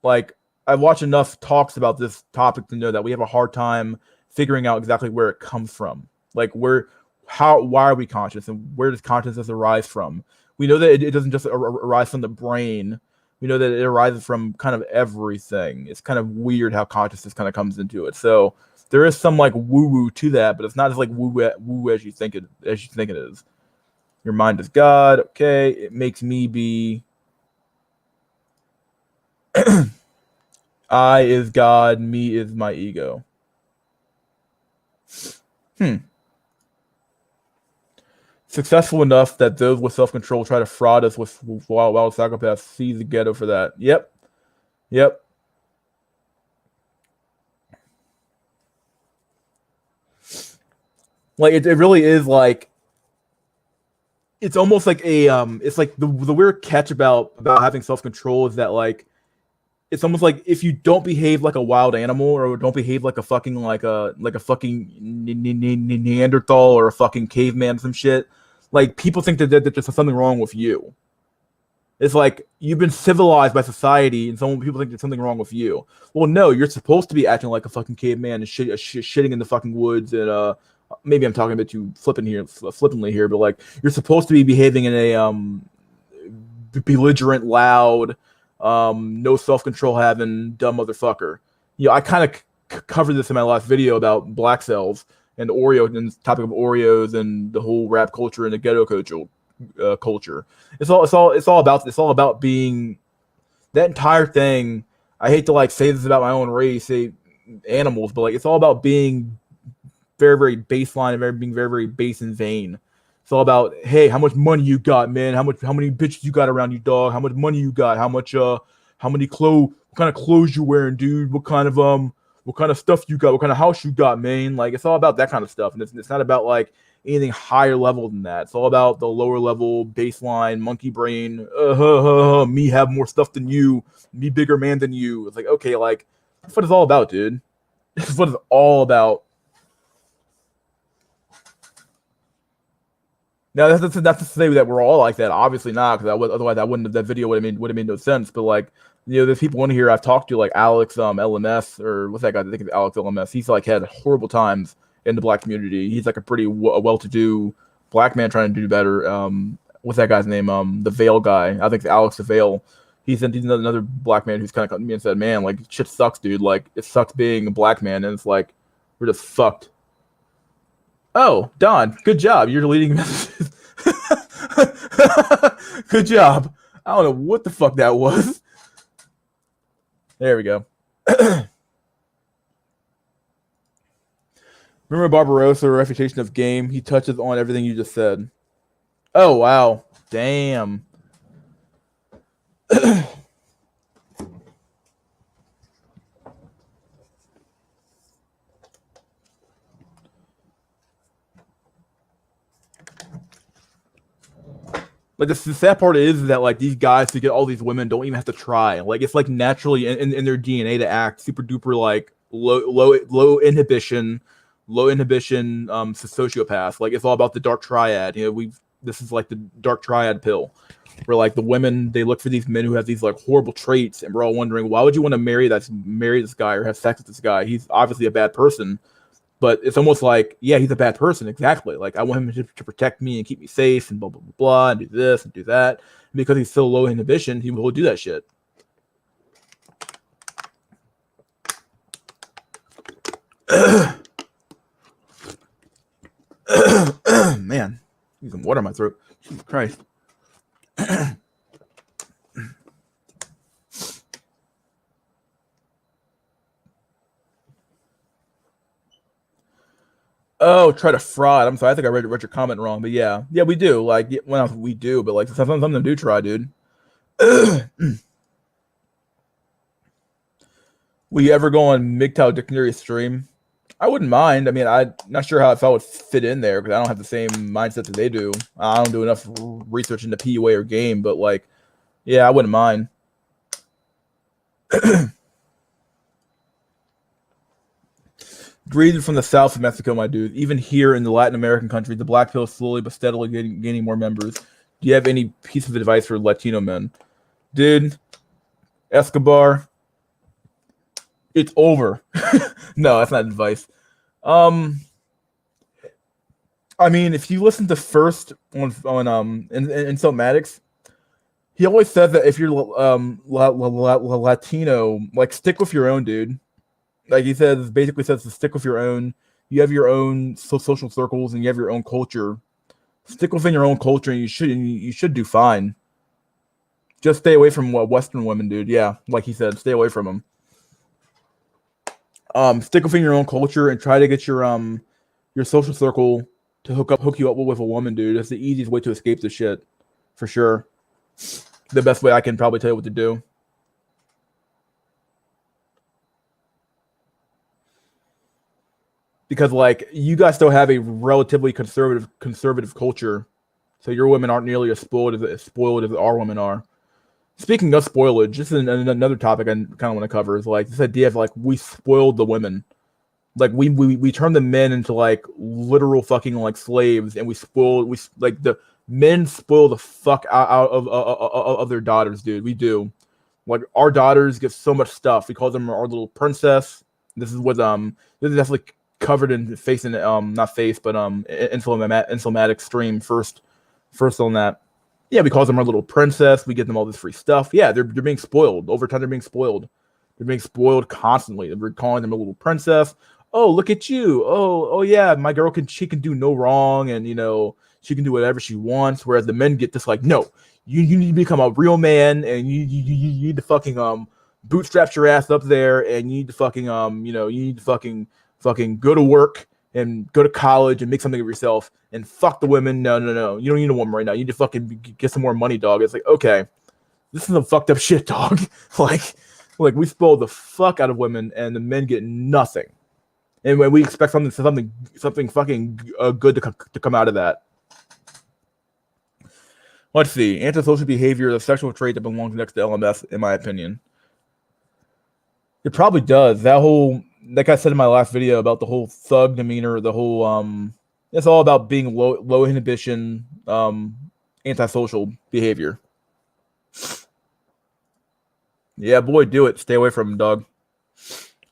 [SPEAKER 1] Like, I've watched enough talks about this topic to know that we have a hard time figuring out exactly where it comes from. Like, why are we conscious, and where does consciousness arise from? We know that it doesn't just arise from the brain. We know that it arises from kind of everything. It's kind of weird how consciousness kind of comes into it. So there is some like woo woo to that, but it's not as like woo as you think it is. Your mind is God. Okay, it makes me be. I is God. Me is my ego. Successful enough that those with self-control try to fraud us with wild psychopaths see the ghetto for that. Yep. Like it really is like it's almost like a it's like the weird catch about having self-control is that like it's almost like if you don't behave like a wild animal or don't behave like a fucking like a fucking Neanderthal or a fucking caveman or some shit, like people think that there's something wrong with you. It's like you've been civilized by society, and some people think there's something wrong with you. Well, no, you're supposed to be acting like a fucking caveman and shitting in the fucking woods. And maybe I'm talking a bit too flippantly here, but like you're supposed to be behaving in a belligerent, loud, no self control having dumb motherfucker. You know, I kind of covered this in my last video about black cells and Oreo and the topic of Oreos and the whole rap culture and the ghetto culture. It's all about being that entire thing. I hate to like say this about my own race, say animals, but like it's all about being very very baseline and being very very base and vain. It's all about, hey, how much money you got, man? How many bitches you got around you, dog? How much money you got? How many clothes? What kind of clothes you wearing, dude? What kind of stuff you got? What kind of house you got, man? Like it's all about that kind of stuff, and it's not about like anything higher level than that. It's all about the lower level baseline monkey brain. Me have more stuff than you. Me bigger man than you. It's like okay, like that's what it's all about, dude. That's what it's all about. Now that's not to say that we're all like that. Obviously not, because otherwise that video would have made no sense. But like there's people in here I've talked to like Alex LMS or what's that guy? I think it's Alex LMS. He's like had horrible times in the black community. He's like a pretty well-to-do black man trying to do better. What's that guy's name? The Veil guy. I think it's Alex the Veil. He's another black man who's kind of come to me and said, "Man, like shit sucks, dude. Like it sucks being a black man, and it's like we're just fucked." Oh, Don, good job. You're deleting messages. Good job. I don't know what the fuck that was. There we go. Remember Barbarossa, Refutation of Game? He touches on everything you just said. Oh, wow. Damn. Like the sad part is that like these guys to get all these women don't even have to try. Like it's like naturally in their DNA to act super duper like low inhibition, sociopath. Like it's all about the dark triad. You know, this is like the dark triad pill, where like the women they look for these men who have these like horrible traits, and we're all wondering why would you want to marry this guy or have sex with this guy? He's obviously a bad person. But it's almost like, yeah, he's a bad person. Exactly. Like I want him to protect me and keep me safe and blah, blah, blah, blah, and do this and do that. And because he's so low inhibition, he will do that shit. Man, need some water in my throat. Jesus Christ. Oh, try to fraud. I'm sorry. I think I read your comment wrong, but yeah, we do. Like, well, we do, but like some of them do try, dude. Will you ever go on MGTOW Dictionary stream? I wouldn't mind. I mean, I'm not sure how if I would fit in there because I don't have the same mindset that they do. I don't do enough research into PUA or game, but like, yeah, I wouldn't mind. Breathing from the south of Mexico, my dude. Even here in the Latin American countries, the black pill is slowly but steadily gaining more members. Do you have any piece of advice for Latino men? Dude, Escobar, it's over. No, that's not advice. I mean, if you listen to First on in Maddox, he always says that if you're Latino, like stick with your own, dude. Like he says, basically says to stick with your own. You have your own social circles and you have your own culture. Stick within your own culture, and you should do fine. Just stay away from Western women, dude. Yeah, like he said, stay away from them. Stick within your own culture and try to get your social circle to hook you up with a woman, dude. That's the easiest way to escape this shit, for sure. The best way I can probably tell you what to do. Because like you guys still have a relatively conservative culture, so your women aren't nearly as spoiled as our women are. Speaking of spoilage, this is another topic I kind of want to cover. Is like this idea of like we spoiled the women, like we turned the men into like literal fucking like slaves, and we like the men spoil the fuck out of their daughters, dude. We do. Like our daughters get so much stuff. We call them our little princess. This is definitely covered in face and not face but Infomatic stream first on that. Yeah, we call them our little princess. We give them all this free stuff. Yeah, they're being spoiled. Over time they're being spoiled. They're being spoiled constantly. We're calling them a little princess. Oh, look at you. Oh yeah, my girl can do no wrong, and she can do whatever she wants. Whereas the men get this like, no, you need to become a real man, and you need to fucking bootstrap your ass up there, and you need to fucking you need to fucking go to work and go to college and make something of yourself and fuck the women. No. You don't need a woman right now. You need to fucking get some more money, dog. It's like, okay, this is some fucked up shit, dog. like we spoil the fuck out of women and the men get nothing. And when we expect something fucking good to come out of that. Let's see. Antisocial behavior is a sexual trait that belongs next to LMS, in my opinion. It probably does. That whole, like I said in my last video about the whole thug demeanor, the whole it's all about being low inhibition, antisocial behavior. Yeah, boy, do it. Stay away from him, dog.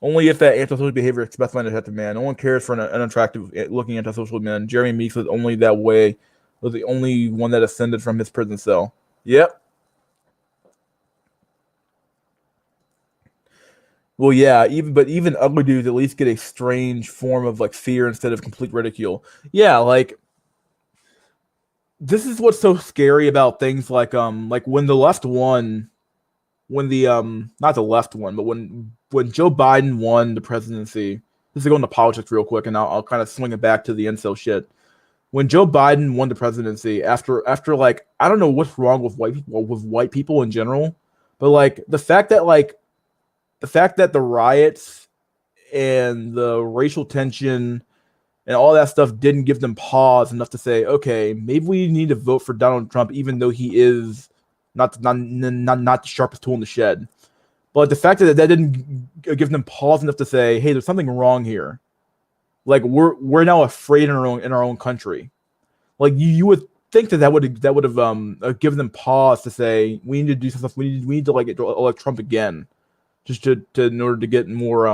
[SPEAKER 1] Only if that antisocial behavior is specified as a man. No one cares for an unattractive looking antisocial man. Jeremy Meeks was only that way. Was the only one that ascended from his prison cell. Yep. Well, yeah, even ugly dudes at least get a strange form of like fear instead of complete ridicule. Yeah, like this is what's so scary about things like when the left won, when the not the left won, but when Joe Biden won the presidency. This is going to politics real quick, and I'll kind of swing it back to the incel shit. When Joe Biden won the presidency, after like I don't know what's wrong with white people in general, but like the fact that the riots and the racial tension and all that stuff didn't give them pause enough to say, okay, maybe we need to vote for Donald Trump, even though he is not the sharpest tool in the shed. But the fact that didn't give them pause enough to say, hey, there's something wrong here. Like we're now afraid in our own country. Like you would think that would have given them pause to say we need to do something. We need to like elect Trump again. Just to in order to get more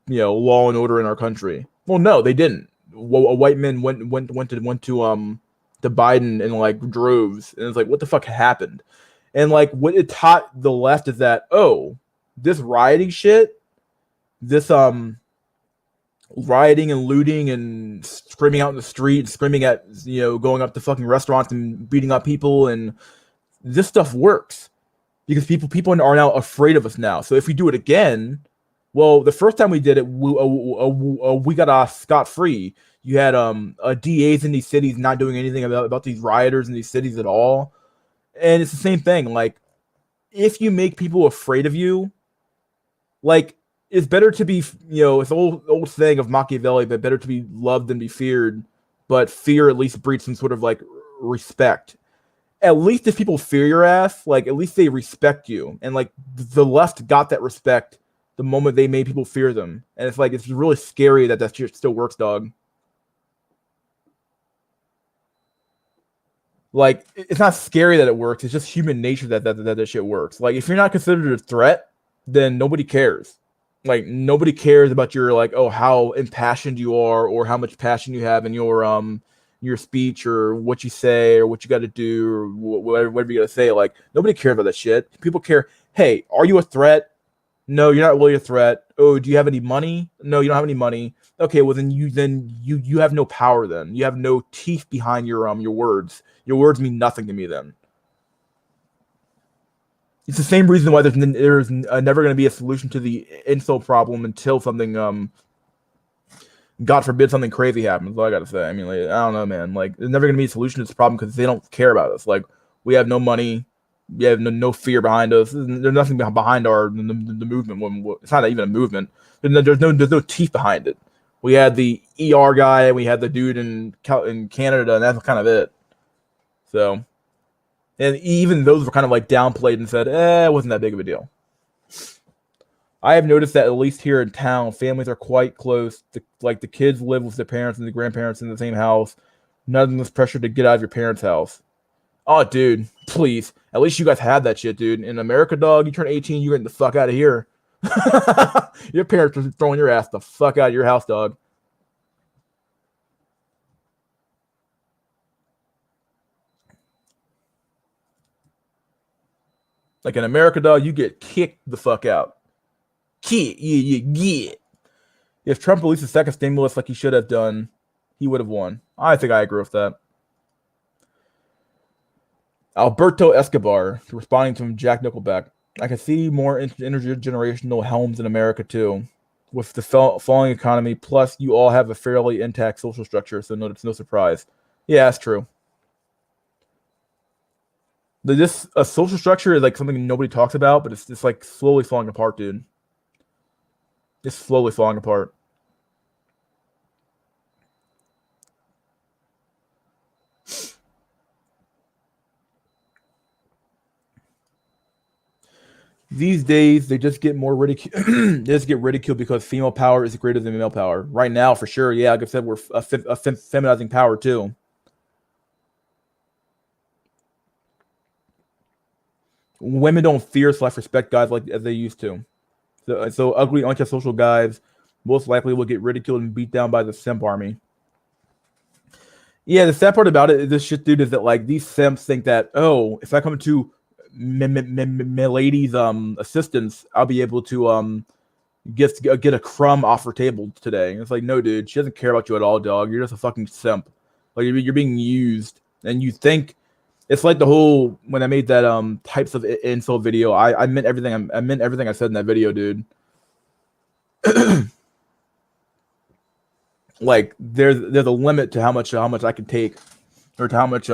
[SPEAKER 1] law and order in our country. Well, no, they didn't. White men went to Biden in like droves, and it's like, what the fuck happened? And like what it taught the left is that this rioting shit, this rioting and looting and screaming out in the street, screaming at going up to fucking restaurants and beating up people, and this stuff works. Because people are now afraid of us now. So if we do it again, well, the first time we did it, we got off scot-free. You had DAs in these cities not doing anything about these rioters in these cities at all. And it's the same thing. Like, if you make people afraid of you, like, it's better to be, it's old saying of Machiavelli, but better to be loved than be feared. But fear at least breeds some sort of, like, respect. At least if people fear your ass, like at least they respect you, and like the left got that respect the moment they made people fear them. And it's like, it's really scary that that shit still works, dog. Like, it's not scary that it works. It's just human nature that shit works. Like, if you're not considered a threat, then nobody cares. Like, nobody cares about your, like, oh, how impassioned you are or how much passion you have in your speech or what you say or what you got to do or whatever you got to say. Like, nobody cares about that shit. People care, hey, are you a threat? No, you're not really a threat. Oh, do you have any money? No, you don't have any money. Okay, well then you have no power then. You have no teeth behind your words. Your words mean nothing to me then. It's the same reason why there's never going to be a solution to the insult problem until something God forbid something crazy happens. That's all I got to say. I mean, like, I don't know, man. Like, there's never going to be a solution to this problem because they don't care about us. Like, we have no money. We have no fear behind us. There's nothing behind the movement. It's not even a movement. There's no teeth behind it. We had the ER guy, and we had the dude in Canada, and that's kind of it. So, and even those were kind of like downplayed and said, it wasn't that big of a deal. I have noticed that at least here in town, families are quite close. Like the kids live with their parents and the grandparents in the same house. None of them is pressure to get out of your parents' house. Oh, dude, please. At least you guys had that shit, dude. In America, dog, you turn 18, you're getting the fuck out of here. Your parents are throwing your ass the fuck out of your house, dog. Like in America, dog, you get kicked the fuck out. Yeah. If Trump released a second stimulus like he should have done, he would have won. I think I agree with that. Alberto Escobar, responding to Jack Nickelback. I can see more intergenerational helms in America too. With the falling economy, plus you all have a fairly intact social structure, so it's no surprise. Yeah, that's true. This a social structure is like something nobody talks about, but it's like slowly falling apart, dude. It's slowly falling apart. These days, they just get more ridiculed. They just get ridiculed because female power is greater than male power. Right now, for sure, yeah. Like I said, we're feminizing power too. Women don't fear / respect guys like as they used to. So ugly, antisocial guys most likely will get ridiculed and beat down by the simp army. Yeah, the sad part about it, this shit, dude, is that like these simps think that, oh, if I come to Milady's assistance, I'll be able to get a crumb off her table today. And it's like, no, dude, she doesn't care about you at all, dog. You're just a fucking simp. Like you're being used, and you think it's like the whole when I made that types of insult video. I meant everything. I meant everything I said in that video, dude. Like there's a limit to how much I can take, or to how much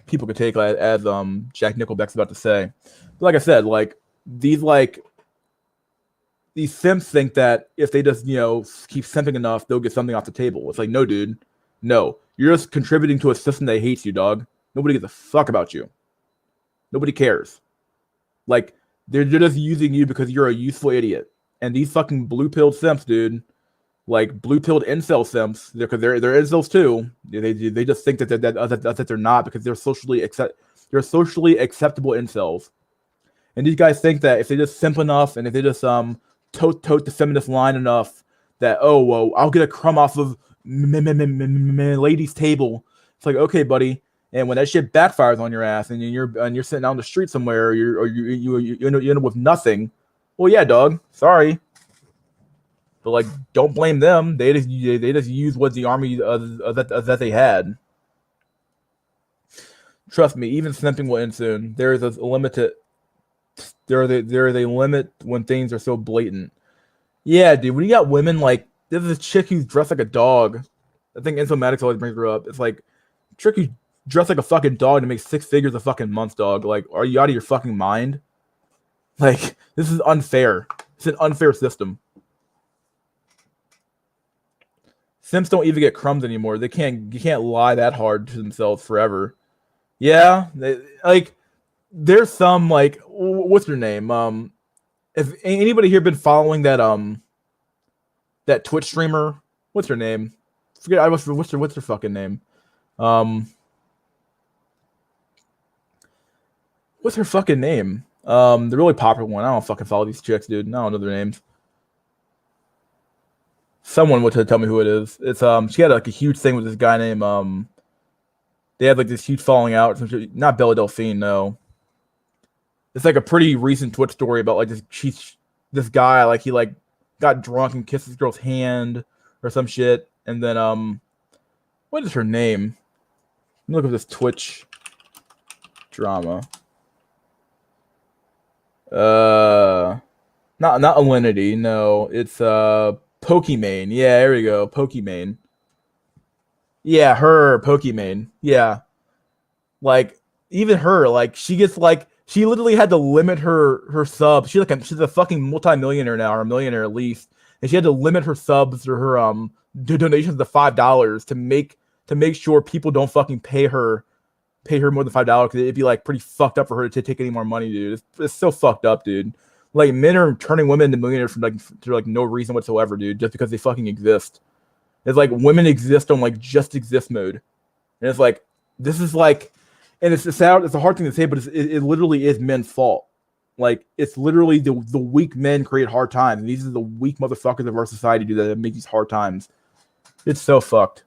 [SPEAKER 1] people can take, as Jack Nickelback's about to say. But like I said, like these simps think that if they just keep simping enough, they'll get something off the table. It's like, no, dude, no, you're just contributing to a system that hates you, dog. Nobody gives a fuck about you. Nobody cares. Like they're just using you because you're a useful idiot. And these fucking blue-pilled simps, dude. Like blue-pilled incel simps, because they're incels too. They just think that they're not because they're socially acceptable incels. And these guys think that if they just simp enough and if they just tote the feminist line enough, that oh well, I'll get a crumb off of lady's table. It's like, okay, buddy. And when that shit backfires on your ass and you're sitting out on the street somewhere, you end up with nothing. Well, yeah, dog. Sorry. But like, don't blame them. They just used what the army that they had. Trust me, even simping will end soon. There is a limited. There is a limit when things are so blatant. Yeah, dude. When you got women like there's this chick who's dressed like a dog. I think Enzo Maddox always brings her up. It's like chick who's dressed like a fucking dog to make 6 figures a fucking month, dog. Like, are you out of your fucking mind? Like, this is unfair. It's an unfair system. Simps don't even get crumbs anymore. You can't lie that hard to themselves forever. Yeah, there's some like what's her name? Has anybody here been following that Twitch streamer? What's her name? Forget. What's her fucking name? Um, what's her fucking name? The really popular one. I don't fucking follow these chicks, dude. I don't know their names. Someone would tell me who it is. It's she had like a huge thing with this guy named they had like this huge falling out. Not Bella Delphine, no. It's like a pretty recent Twitch story about like this guy like he like got drunk and kissed this girl's hand or some shit, and then what is her name? Let me look at this Twitch drama. Not Alinity, no. It's Pokimane. Yeah, there we go. Pokimane. Yeah, her Pokimane. Yeah. Like even her, like she gets like she literally had to limit her subs. She's a fucking multimillionaire now, or a millionaire at least, and she had to limit her subs or her donations to $5 to make sure people don't fucking pay her more than $5 because it'd be like pretty fucked up for her to take any more money, dude. It's so fucked up, dude. Like men are turning women into millionaires for like no reason whatsoever, dude, just because they fucking exist. It's like women exist on like just exist mode, and it's like this is like, and it's sad. It's a hard thing to say, but it literally is men's fault. Like it's literally the weak men create hard times. And these are the weak motherfuckers of our society, dude, that make these hard times. It's so fucked.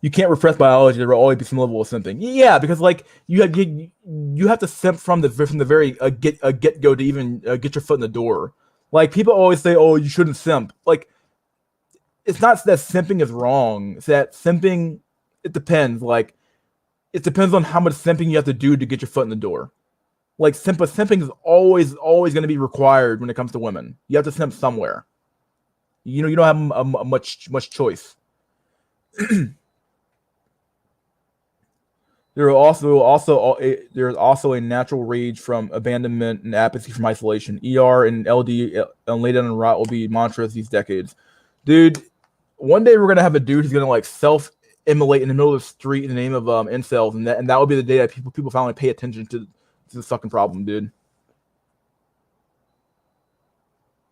[SPEAKER 1] You can't repress biology. There will always be some level of simping. Yeah, because like you have to simp from the very get go to even get your foot in the door. Like people always say, oh, you shouldn't simp. Like it's not that simping is wrong. It's that simping. It depends. Like it depends on how much simping you have to do to get your foot in the door. Like simping is always going to be required when it comes to women. You have to simp somewhere. You know you don't have a much choice. There's also a natural rage from abandonment and apathy from isolation. ER and LD and lay down and rot will be mantras these decades. Dude, one day we're gonna have a dude who's gonna like self-immolate in the middle of the street in the name of incels, and that will be the day that people finally pay attention to this fucking problem, dude.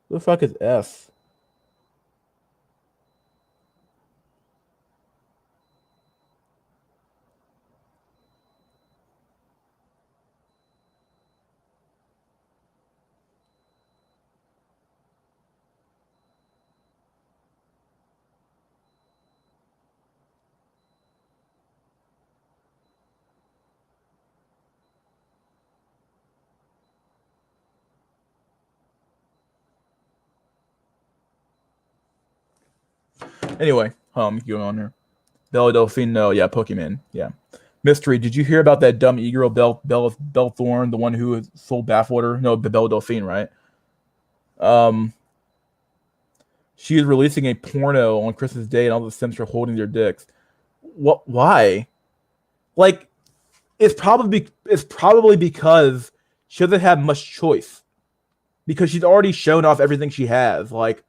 [SPEAKER 1] Who the fuck is S? Anyway, going on here. Bella Delphine, no, yeah, Pokemon, yeah. Mystery, did you hear about that dumb e-girl Belle Thorne, the one who sold bathwater? No, Belle Delphine, right? Um, she is releasing a porno on Christmas Day, and all the Sims are holding their dicks. What? Why? Like, it's probably because she doesn't have much choice because she's already shown off everything she has. Like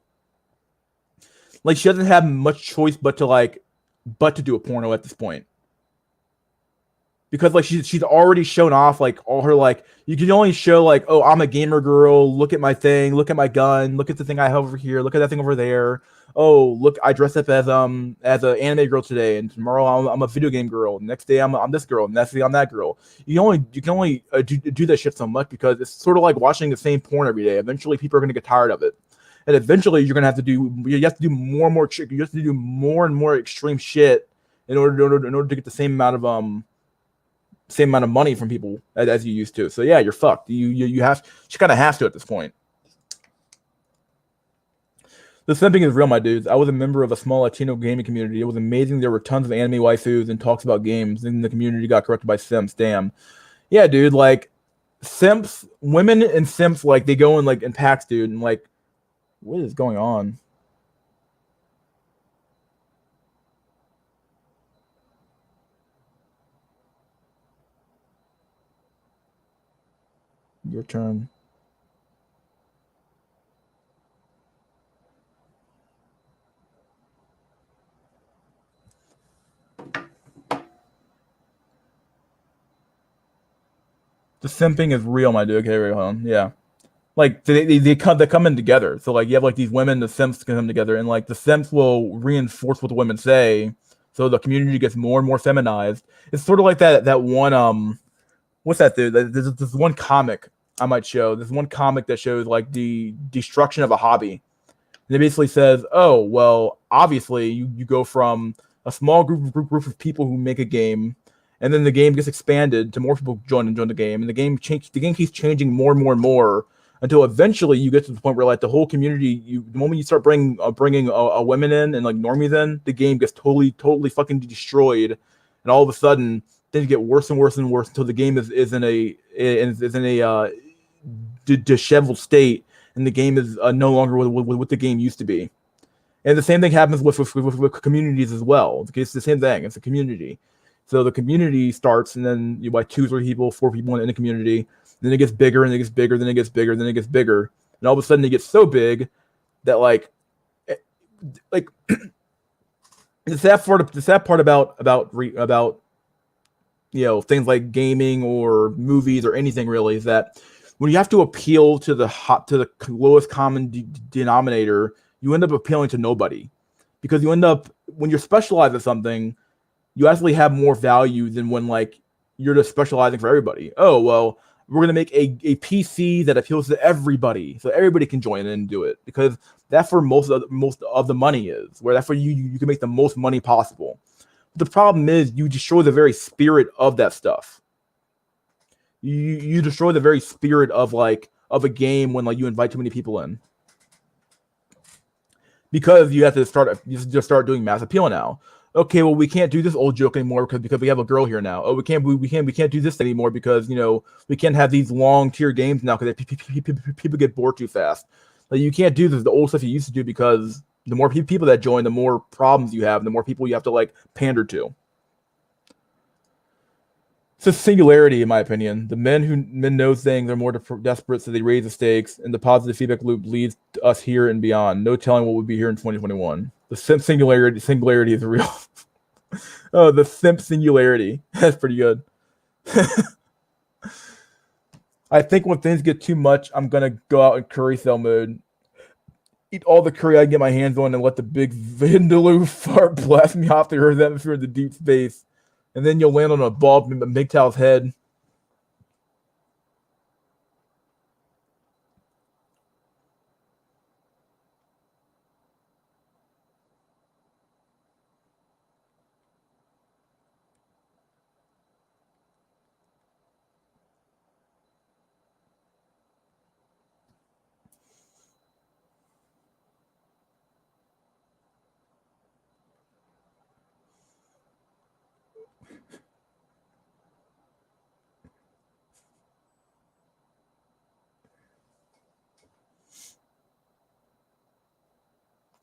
[SPEAKER 1] she doesn't have much choice but to do a porno at this point. Because like she's already shown off like all her like you can only show like, oh, I'm a gamer girl, look at my thing, look at my gun, look at the thing I have over here, look at that thing over there. Oh, look, I dressed up as an anime girl today, and tomorrow I'm a video game girl. Next day I'm this girl, and next day I'm that girl. You can only do that shit so much because it's sort of like watching the same porn every day. Eventually, people are gonna get tired of it, and eventually you're gonna have to do more and more you have to do more and more extreme shit in order to get the same amount of money from people as you used to. So yeah, you're fucked. You have she kind of has to at this point. The simping is real, my dudes. I was a member of a small Latino gaming community. It was amazing. There were tons of anime waifus and talks about games, and the community got corrupted by simps. Damn. Yeah, dude. Like simps, women and simps, like they go in like in packs, dude. And like, what is going on? Your turn. The simping is real, my dude. Okay, wait, hold on. Yeah. Like they come in together. So like you have like these women, the simps can come together, and like the simps will reinforce what the women say, so the community gets more and more feminized. It's sort of like that one what's that dude? There's this one comic I might show. There's one comic that shows like the destruction of a hobby. And it basically says, oh well, obviously you go from a small group of people who make a game, and then the game gets expanded to more people join the game, and the game keeps changing more and more and more until eventually you get to the point where like the whole community, the moment you start bringing a women in and like normies in, the game gets totally fucking destroyed, and all of a sudden things get worse and worse and worse until the game is in a disheveled state, and the game is no longer what the game used to be. And the same thing happens with communities as well. It's the same thing. It's a community. So the community starts, and then you like 2, 3 people, 4 people in the community. Then it gets bigger, and it gets bigger, then it gets bigger, then it gets bigger, and all of a sudden it gets so big that like the sad part about things like gaming or movies or anything really is that when you have to appeal to the lowest common denominator, you end up appealing to nobody, because you end up, when you're specialized at something, you actually have more value than when like you're just specializing for everybody. Oh well, we're gonna make a PC that appeals to everybody, so everybody can join in and do it, because that's where most of the money is. Where that's where you can make the most money possible. The problem is you destroy the very spirit of that stuff. You destroy the very spirit of a game when like you invite too many people in, because you have to start doing mass appeal now. Okay, well we can't do this old joke anymore because we have a girl here now. Oh, we can't do this anymore because we can't have these long tier games now because people get bored too fast. Like you can't do the old stuff you used to do, because the more people that join, the more problems you have, the more people you have to like pander to. It's a singularity, in my opinion. The men know things are more desperate, so they raise the stakes, and the positive feedback loop leads us here and beyond. No telling what we'll be here in 2021. The simp singularity is real. Oh, the simp singularity. That's pretty good. I think when things get too much, I'm gonna go out in curry cell mode, eat all the curry I can get my hands on, and let the big Vindaloo fart blast me off the Earth's atmosphere into deep space. And then you'll land on a bald MGTOW's head.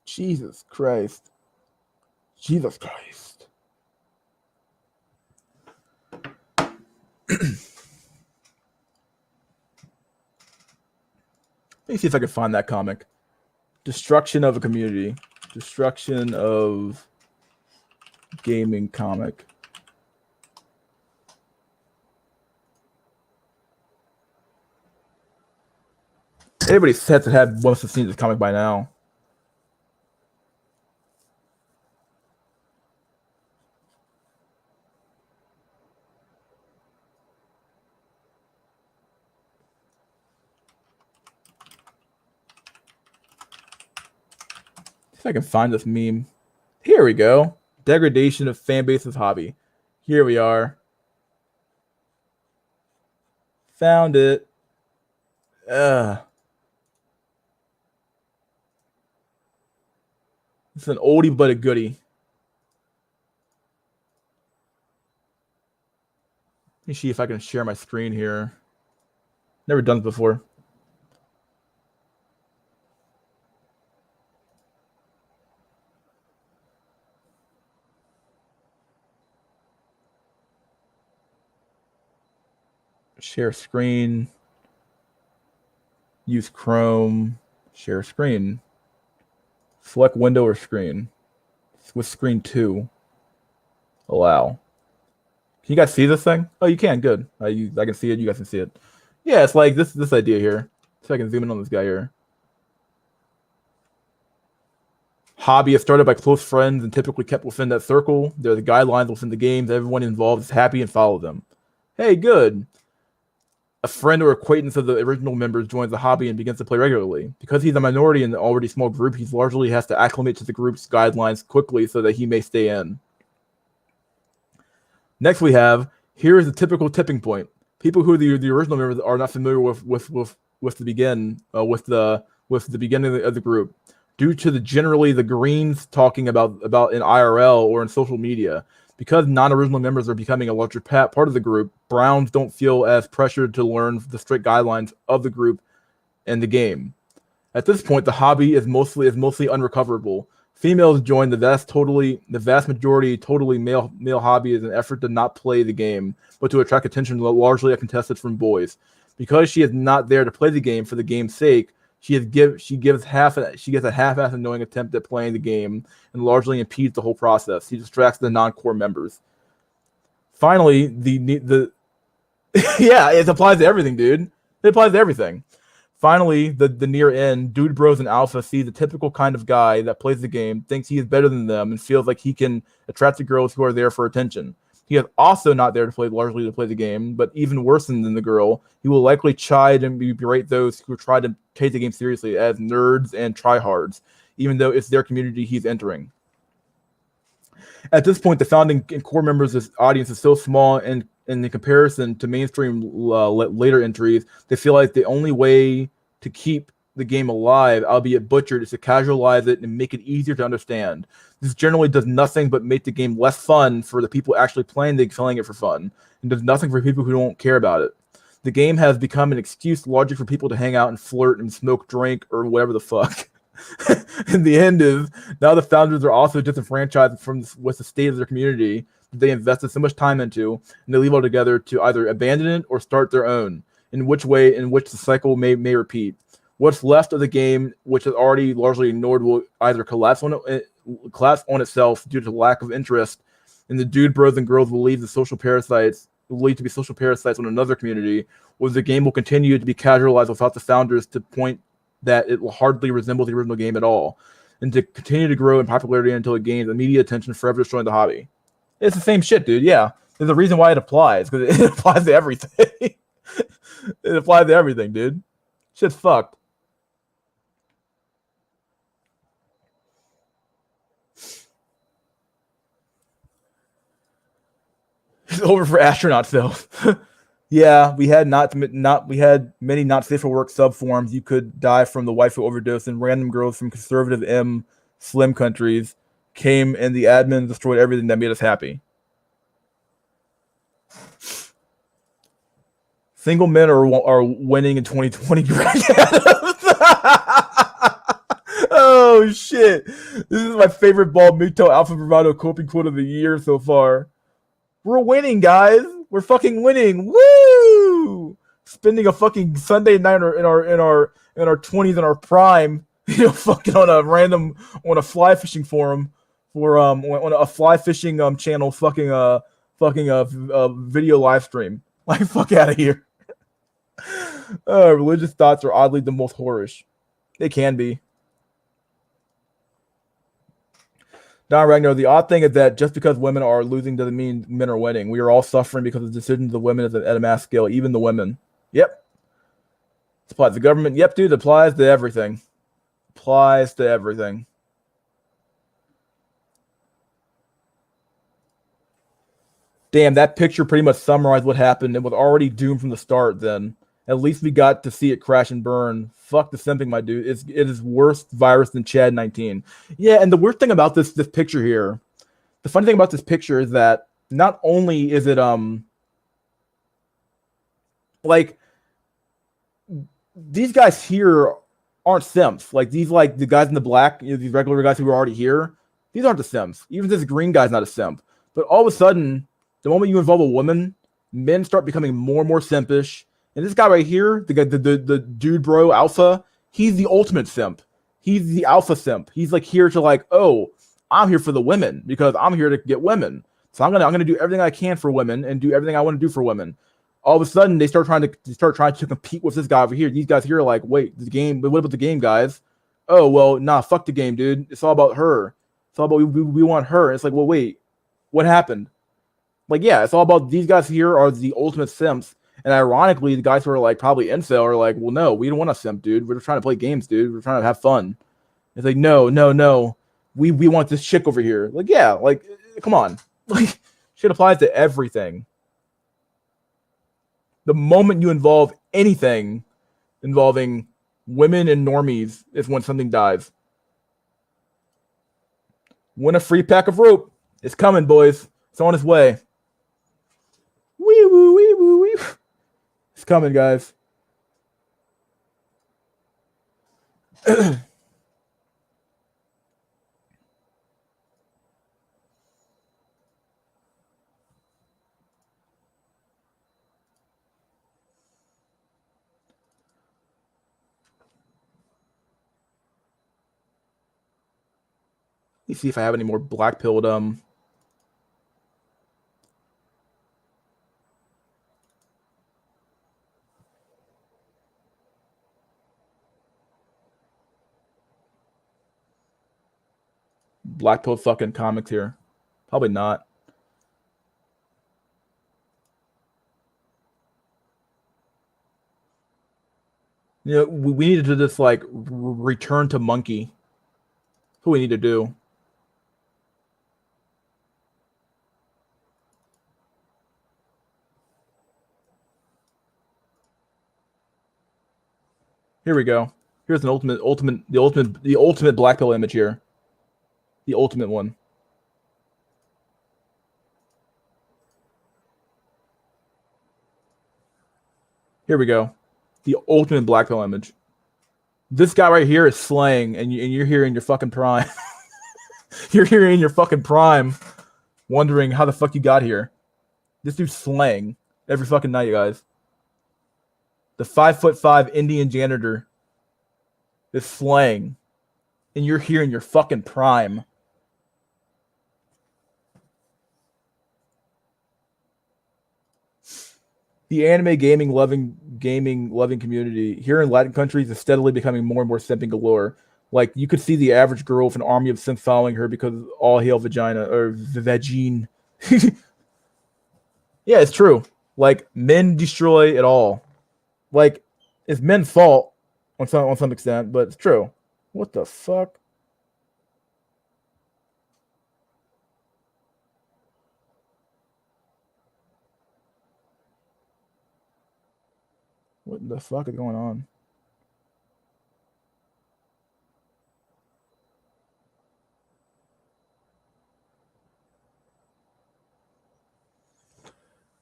[SPEAKER 1] Jesus Christ. Jesus Christ. Let me see if I can find that comic. Destruction of a community. Destruction of gaming comic. Everybody said to have must have seen this comic by now. See if I can find this meme. Here we go. Degradation of fan base's hobby. Here we are. Found it. It's an oldie but a goodie. Let me see if I can share my screen here. Never done it before. Share screen. Use Chrome. Share screen. Select window or screen. With screen 2. Allow. Can you guys see this thing? Oh, you can. Good. I can see it. You guys can see it. Yeah, it's like this idea here. So I can zoom in on this guy here. Hobby is started by close friends and typically kept within that circle. There are the guidelines within the games. Everyone involved is happy and follow them. Hey, good. A friend or acquaintance of the original members joins the hobby and begins to play regularly. Because he's a minority in the already small group, he largely has to acclimate to the group's guidelines quickly so that he may stay in. Next we have, here is the typical tipping point. People who are the original members are not familiar with the beginning of the group. Due to generally the Greens talking about in IRL or in social media. Because non-original members are becoming a larger part of the group, Browns don't feel as pressured to learn the strict guidelines of the group and the game. At this point, the hobby is mostly unrecoverable. Females join the vast majority totally male hobby as an effort to not play the game, but to attract attention largely contested from boys. Because she is not there to play the game for the game's sake, she gets a half-assed annoying attempt at playing the game and largely impedes the whole process. She distracts the non-core members. Finally, the yeah, it applies to everything, dude. It applies to everything. Finally, the near end, Dude Bros and Alpha see the typical kind of guy that plays the game, thinks he is better than them, and feels like he can attract the girls who are there for attention. He is also not there to play the game, but even worse than the girl, he will likely chide and berate those who try to take the game seriously as nerds and tryhards, even though it's their community he's entering. At this point, the founding and core members of this audience is so small, and in comparison to mainstream later entries, they feel like the only way to keep the game alive, albeit butchered, is to casualize it and make it easier to understand. This generally does nothing but make the game less fun for the people actually playing it for fun, and does nothing for people who don't care about it. The game has become an excuse largely for people to hang out and flirt and smoke, drink, or whatever the fuck. And the end is, now the founders are also disenfranchised with the state of their community that they invested so much time into, and they leave altogether to either abandon it or start their own, in which the cycle may repeat. What's left of the game, which is already largely ignored, will either collapse on itself due to lack of interest, and the dude bros and girls will lead to be social parasites on another community, or the game will continue to be casualized without the founders to point that it will hardly resemble the original game at all, and to continue to grow in popularity until it gains immediate attention, forever destroying the hobby. It's the same shit, dude. Yeah, there's a reason why it applies, because it applies to everything. It applies to everything, dude. Shit's fucked. It's over for astronauts, though. Yeah, we had many not safe for work subforms. You could die from the waifu overdose, and random girls from conservative slim countries came, and the admin destroyed everything that made us happy. Single men are winning in 2020. Oh shit! This is my favorite Ball Mito Alpha Bravado coping quote of the year so far. We're winning, guys. We're fucking winning. Woo! Spending a fucking Sunday night in our 20s in our prime, fucking on a fly fishing forum for on a fly fishing channel, fucking video live stream. Like, fuck out of here. Religious thoughts are oddly the most whorish. They can be. Don Ragnar, the odd thing is that just because women are losing doesn't mean men are winning. We are all suffering because of the decisions of women at a mass scale, even the women. Yep. It applies to the government. Yep, dude, it applies to everything. Applies to everything. Damn, that picture pretty much summarized what happened. It was already doomed from the start then. At least we got to see it crash and burn. Fuck the simping, my dude. It is worse virus than Chad 19. Yeah, and the weird thing about this picture here, the funny thing about this picture is that not only is it like these guys here aren't simps. Like these, like the guys in the black, these regular guys who were already here, these aren't the simps. Even this green guy's not a simp. But all of a sudden, the moment you involve a woman, men start becoming more and more simpish. And this guy right here, the dude bro alpha, he's the ultimate simp. He's the alpha simp. He's like here to like, oh, I'm here for the women because I'm here to get women. So I'm gonna do everything I can for women and do everything I want to do for women. All of a sudden, they start trying to compete with this guy over here. These guys here are like, wait, the game. But what about the game, guys? Oh well, nah, fuck the game, dude. It's all about her. It's all about we want her. It's like, well, wait, what happened? Like, yeah, it's all about these guys here are the ultimate simps. And ironically, the guys who are like probably incel are like, well, no, we don't want to simp, dude. We're just trying to play games, dude. We're trying to have fun. It's like, no, no, no. We want this chick over here. Like, yeah, like, come on. Like, shit applies to everything. The moment you involve anything involving women and normies is when something dies. Win a free pack of rope. It's coming, boys. It's on its way. Wee woo, wee woo, wee. It's coming, guys. Let me see if I have any more black pilled black pill fucking comics here. Probably not. You know, we needed to just like return to monkey. That's what we need to do. Here we go. Here's an the ultimate black pill image here. The ultimate one. Here we go. The ultimate black pill image. This guy right here is slaying, and you're here in your fucking prime. You're here in your fucking prime, wondering how the fuck you got here. This dude's slaying every fucking night, guys. The 5'5" Indian janitor is slaying, and you're here in your fucking prime. The anime gaming loving community here in Latin countries is steadily becoming more and more simping galore. Like, you could see the average girl with an army of simps following her because all hail vagina or vagine. Yeah, it's true. Like, men destroy it all. Like, it's men's fault on some extent, but it's true. What the fuck? What the fuck is going on?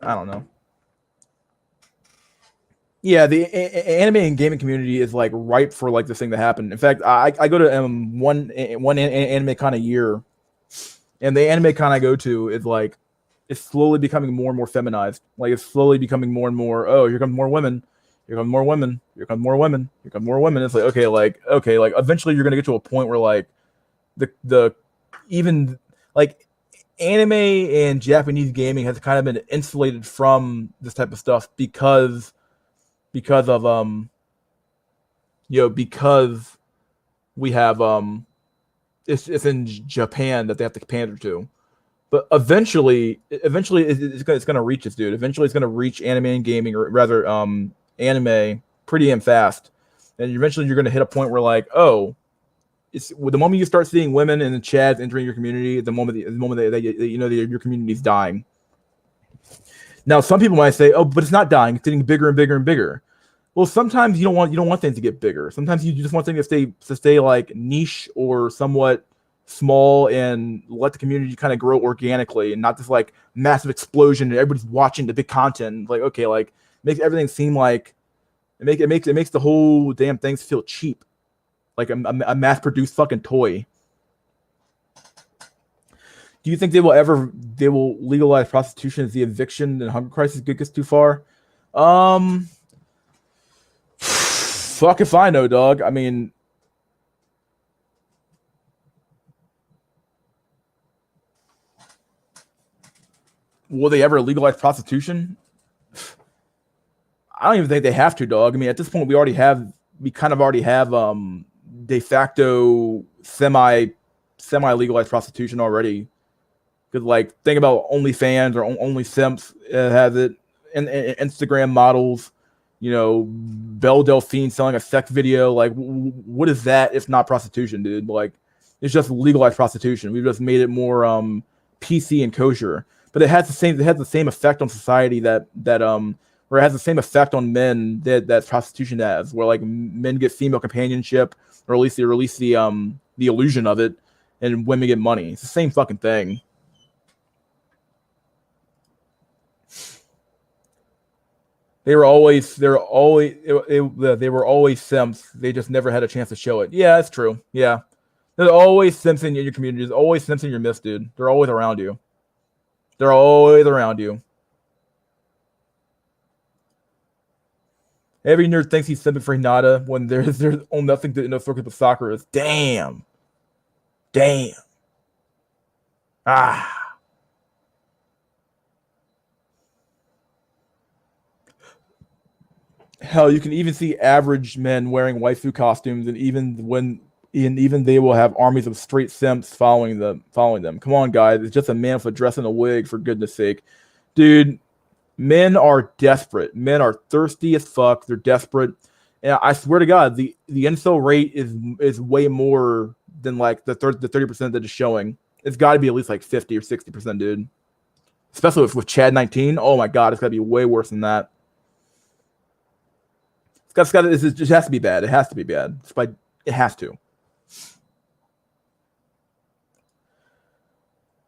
[SPEAKER 1] I don't know. Yeah, the anime and gaming community is like ripe for like this thing to happen. In fact, I go to one anime con a year, and the anime con I go to is like it's slowly becoming more and more feminized. Like, it's slowly becoming more and more. Oh, here comes more women. Here come more women. Here come more women. Here come more women. It's like okay, like eventually you're gonna get to a point where like the even like anime and Japanese gaming has kind of been insulated from this type of stuff because of because we have it's in Japan that they have to pander to. But eventually it's going to reach this dude. Eventually it's going to reach anime and gaming, or rather anime, pretty damn fast. And eventually you're going to hit a point where like, oh, it's the moment you start seeing women and chads entering your community, the moment that you know that your community is dying. Now, some people might say, "Oh, but it's not dying; it's getting bigger and bigger and bigger." Well, sometimes you don't want things to get bigger. Sometimes you just want things to stay like niche or somewhat small, and let the community kind of grow organically, and not this like massive explosion and everybody's watching the big content. Like, okay, like makes everything seem like it makes the whole damn things feel cheap, like a mass produced fucking toy. Do you think they will legalize prostitution as the eviction and hunger crisis gets too far? Fuck if I know, dog. I mean, will they ever legalize prostitution? I don't even think they have to, dog. I mean, at this point, we kind of already have de facto semi legalized prostitution already. Because like, think about OnlyFans or Only Simps has it, and Instagram models. You know, Belle Delphine selling a sex video. Like, what is that if not prostitution, dude? Like, it's just legalized prostitution. We've just made it more PC and kosher. But it has the same effect on society that where it has the same effect on men that prostitution has, where like men get female companionship, or at least they release the illusion of it, and women get money. It's the same fucking thing. They were always simps. They just never had a chance to show it. Yeah, it's true. Yeah, there's always simps in your community. There's always simps in your midst, dude. They're always around you. They're always around you. Every nerd thinks he's simping for Hinata when there's nothing to focus with soccer is. Damn. Ah. Hell, you can even see average men wearing waifu costumes, and even they will have armies of straight simps following them. Come on, guys, it's just a man with a dress and a wig, for goodness sake, dude. Men are desperate. Men are thirsty as fuck. They're desperate, and I swear to God, the incel rate is way more than like the 30% that is showing. It's got to be at least like 50 or 60%, dude. Especially with Chad 19. Oh my God, it's got to be way worse than that. It just has to be bad. It has to be bad. It has to.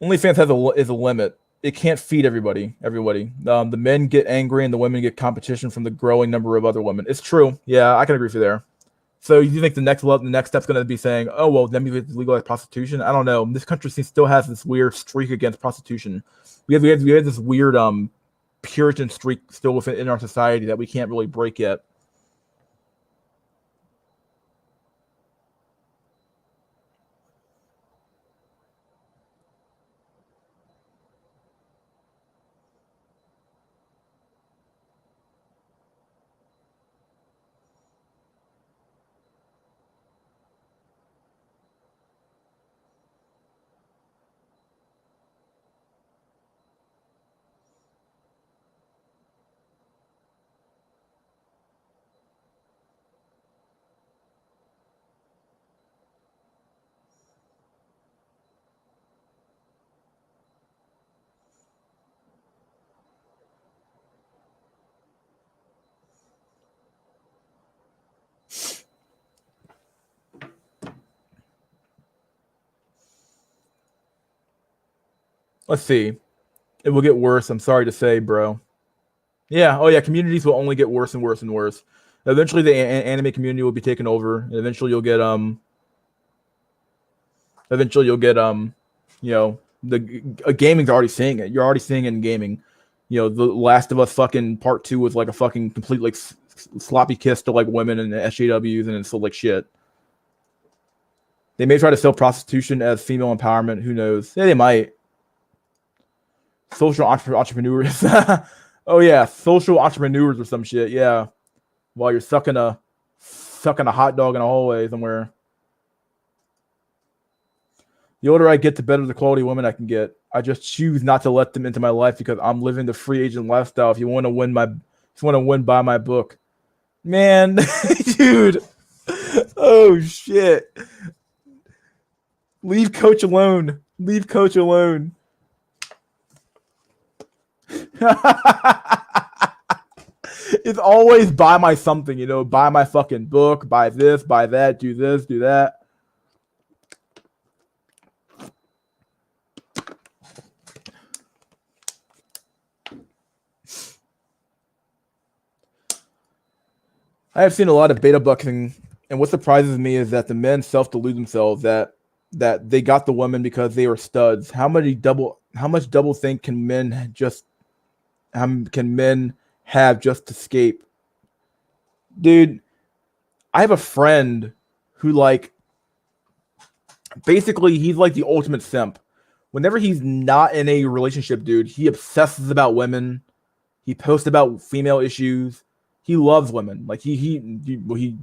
[SPEAKER 1] OnlyFans is a limit. It can't feed everybody. The men get angry and the women get competition from the growing number of other women. It's true. Yeah, I can agree with you there. So you think the next step's going to be saying, oh, well, then we legalize prostitution? I don't know. This country still has this weird streak against prostitution. We have this weird Puritan streak still within our society that we can't really break yet. Let's see. It will get worse. I'm sorry to say, bro. Yeah. Oh, yeah. Communities will only get worse and worse and worse. Eventually, the anime community will be taken over, and eventually you'll get gaming's already seeing it. You're already seeing it in gaming. You know, The Last of Us fucking part 2 was like a fucking complete like sloppy kiss to like women and SJWs, and it's still like shit. They may try to sell prostitution as female empowerment. Who knows? Yeah, they might. Social entrepreneurs. Oh yeah, social entrepreneurs or some shit. Yeah, while you're sucking a hot dog in a hallway somewhere. The older I get, the better the quality of women I can get. I just choose not to let them into my life because I'm living the free agent lifestyle. If you want to win, buy my book, man, dude. Oh shit. Leave Coach alone. It's always buy my something, buy my fucking book, buy this, buy that, do this, do that. I have seen a lot of beta bucking, and what surprises me is that the men self-delude themselves that they got the woman because they were studs. How much double think can men have just to escape? Dude, I have a friend who, like, basically he's like the ultimate simp, whenever he's not in a relationship, dude, he obsesses about women. He posts about female issues. He loves women. Like he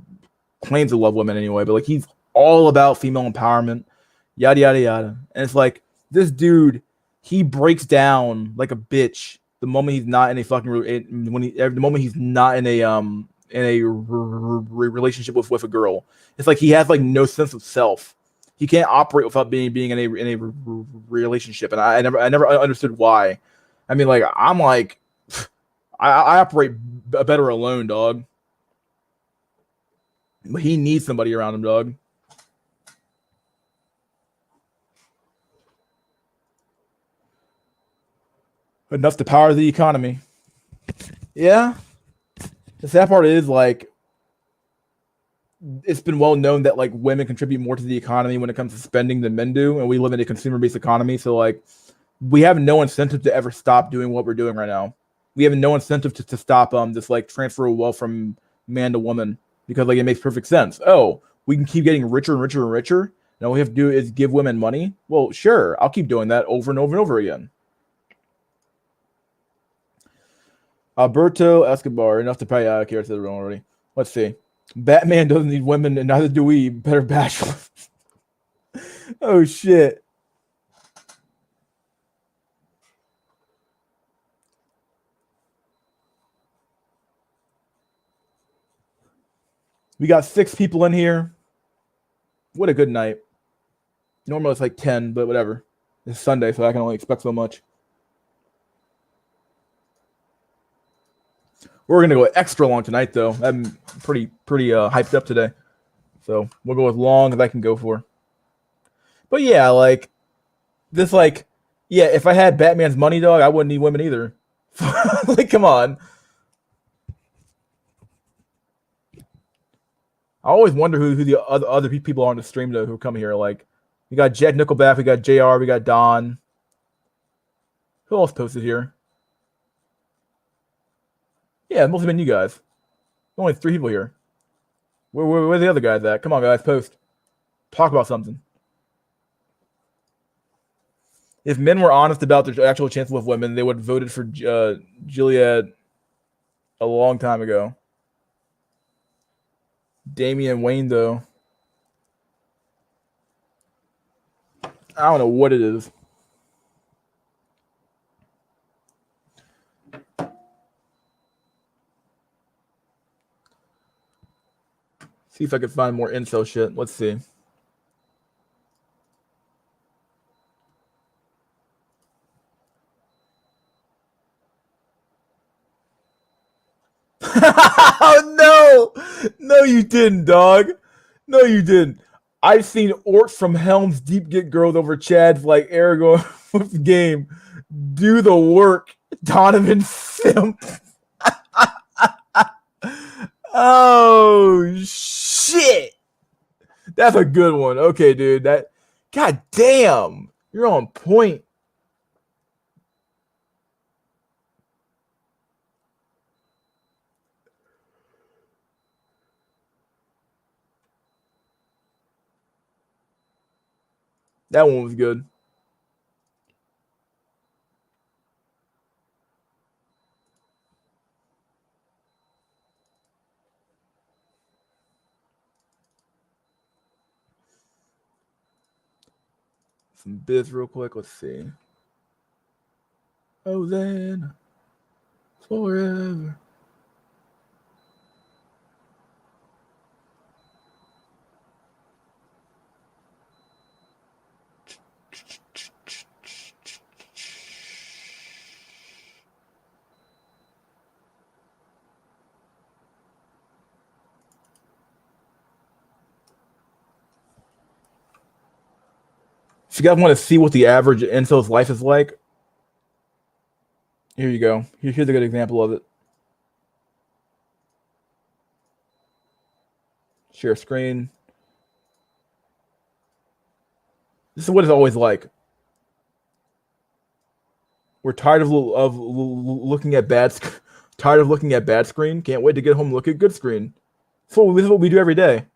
[SPEAKER 1] claims to love women anyway, but like he's all about female empowerment, yada yada yada. And it's like this dude, he breaks down like a bitch the moment he's not in a fucking the moment he's not in a relationship with a girl. It's like he has like no sense of self. He can't operate without being in a relationship, and I never understood why. I mean, like I'm like I operate better alone, dog. But he needs somebody around him, dog. Enough to power the economy. Yeah. The sad part is like it's been well known that like women contribute more to the economy when it comes to spending than men do, and we live in a consumer-based economy. So like we have no incentive to ever stop doing what we're doing right now. We have no incentive to stop this like transfer of wealth from man to woman because like it makes perfect sense. Oh, we can keep getting richer and richer and richer. And all we have to do is give women money. Well, sure, I'll keep doing that over and over and over again. Alberto Escobar, enough to pay out here to the room already. Let's see. Batman doesn't need women, and neither do we. Better bachelor. Oh shit. We got 6 people in here. What a good night. Normally it's like 10, but whatever. It's Sunday, so I can only expect so much. We're gonna go extra long tonight, though. I'm pretty hyped up today, so we'll go as long as I can go for. But yeah, like this, like yeah, if I had Batman's money, dog, I wouldn't need women either. Like, come on. I always wonder who the other people are on the stream though who come here. Like, we got Jack Nickelback, we got JR, we got Don. Who else posted here? Yeah, it must have been you guys. Only 3 people here. Where the other guys at? Come on, guys, post. Talk about something. If men were honest about their actual chances with women, they would have voted for Gilead a long time ago. Damian Wayne, though. I don't know what it is. See if I can find more info shit. Let's see. Oh no! No, you didn't, dog. No, you didn't. I've seen Ort from Helm's Deep get girls over Chad's like Aragorn with the game. Do the work, Donovan Simp. Oh shit. That's a good one. Okay, dude. That God damn. You're on point. That one was good. Some bits real quick. Let's see. Oh, then forever. If you guys want to see what the average incel's life is like, here you go. Here's a good example of it. Share screen. This is what it's always like. We're tired of looking at tired of looking at bad screen. Can't wait to get home and look at good screen. So this is what we do every day.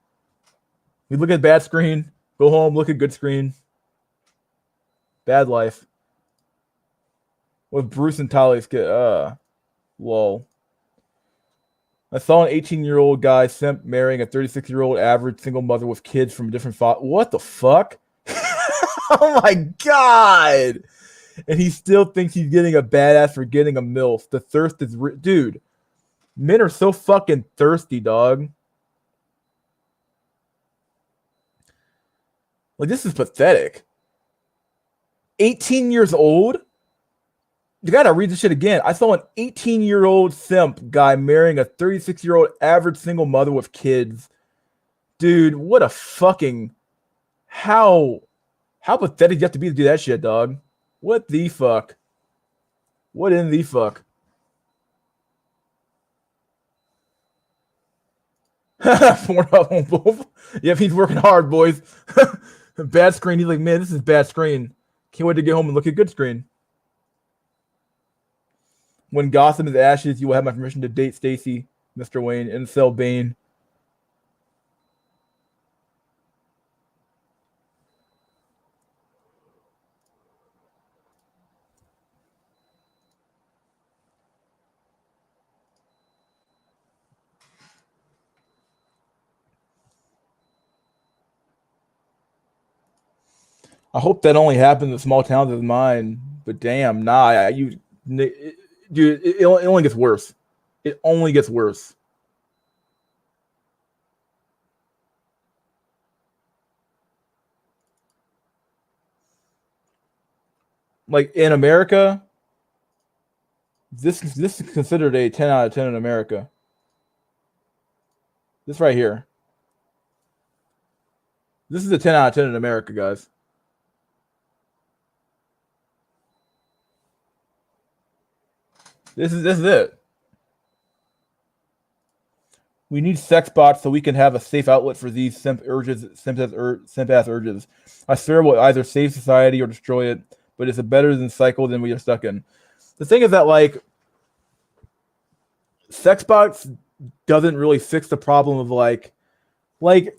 [SPEAKER 1] We look at bad screen, go home, look at good screen. Bad Life. With Bruce and Tally's kid. Lol. I saw an 18-year-old guy simp marrying a 36-year-old average single mother with kids from different What the fuck? Oh my god! And he still thinks he's getting a badass for getting a MILF. The thirst is dude. Men are so fucking thirsty, dog. Like, this is pathetic. 18 years old? You gotta read this shit again. I saw an 18-year-old simp guy marrying a 36-year-old average single mother with kids. Dude, what a fucking... How pathetic you have to be to do that shit, dog? What the fuck? What in the fuck? Pornhub on both. Yep, he's working hard, boys. Bad screen. He's like, man, this is bad screen. Can't wait to get home and look at good screen. When Gotham is ashes, you will have my permission to date Stacy, Mr. Wayne, Incel Bane. I hope that only happens in small towns as mine, but damn, nah, dude, it only gets worse. It only gets worse. Like in America, this is considered a 10 out of 10 in America. This right here. This is a 10 out of 10 in America, guys. This is it. We need sex bots so we can have a safe outlet for these simp ass urges. I swear we'll either save society or destroy it, but it's a better than cycle than we are stuck in. The thing is that, like, sex bots doesn't really fix the problem of like when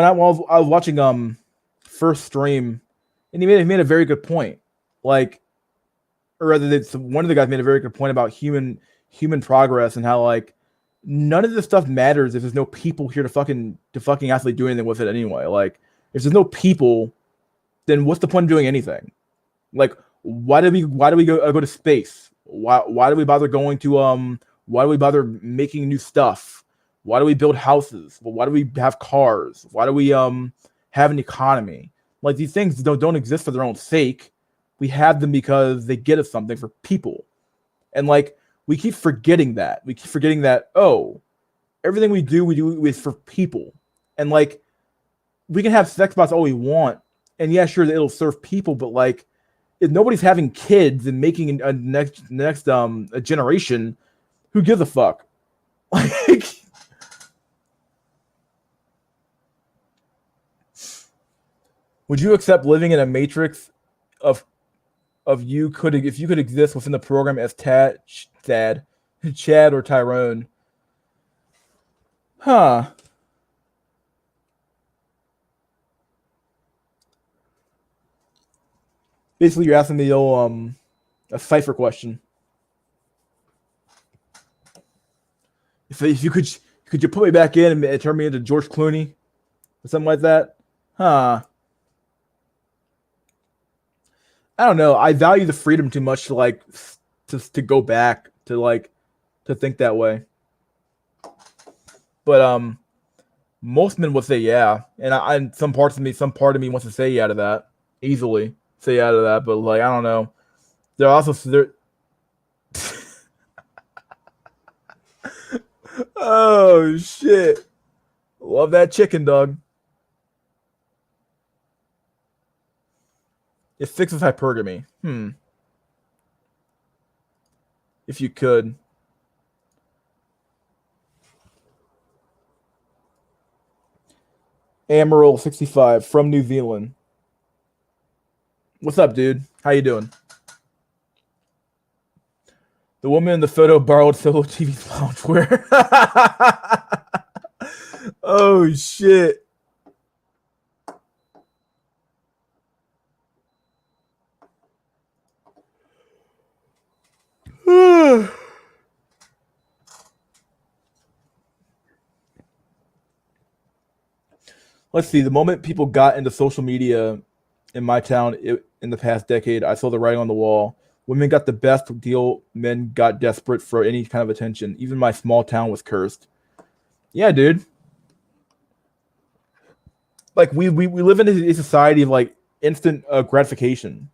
[SPEAKER 1] I was watching first stream, and he made a very good point. Like, or rather, one of the guys made a very good point about human progress and how, like, none of this stuff matters if there's no people here to fucking actually do anything with it anyway. Like, if there's no people, then what's the point of doing anything? Like, why do we go to space? Why do we bother going to why do we bother making new stuff? Why do we build houses? Well, why do we have cars? Why do we have an economy? Like, these things don't exist for their own sake. We have them because they get us something for people. And, like, we keep forgetting that. We keep forgetting that, oh, everything we do is for people. And, like, we can have sex bots all we want. And yeah, sure, it'll serve people, but, like, if nobody's having kids and making a next a generation, who gives a fuck? Like, would you accept living in a matrix of if you could exist within the program as Chad or Tyrone? Huh. Basically, you're asking me a cipher question. If you could you put me back in and turn me into George Clooney or something like that? Huh. I don't know. I value the freedom too much to, like, to go back to, like, to think that way. But most men would say yeah, and some part of me wants to say yeah to that easily. Say yeah to that, but, like, I don't know. They're also oh shit! Love that chicken, dog. It fixes hypergamy. If you could. Amaral 65 from New Zealand. What's up, dude? How you doing? The woman in the photo borrowed Solo TV's loungewear. Oh shit. Let's see. The moment people got into social media in my town in the past decade, I saw the writing on the wall. Women got the best deal. Men got desperate for any kind of attention. Even my small town was cursed. Yeah, dude. Like we live in a society of like instant gratification,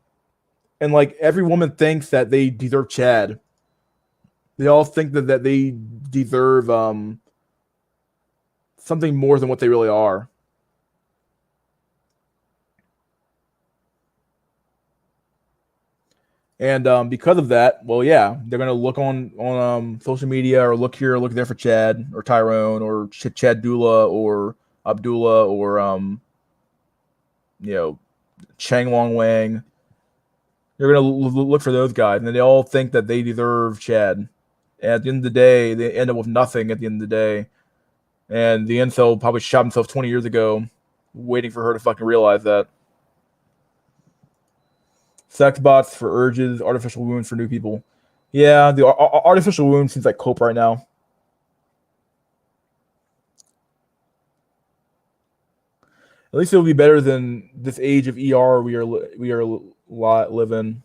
[SPEAKER 1] and like every woman thinks that they deserve Chad. They all think that they deserve something more than what they really are. And because of that, well, yeah, they're gonna look on social media or look here, or look there for Chad or Tyrone or Chad Dula or Abdullah or you know, Chang Wong Wang. They're gonna look for those guys, and then they all think that they deserve Chad. And at the end of the day, they end up with nothing. At the end of the day, and the incel probably shot himself 20 years ago, waiting for her to fucking realize that. Sex bots for urges, artificial wounds for new people. Yeah, the artificial wound seems like cope right now. At least it'll be better than this age of ER we are living.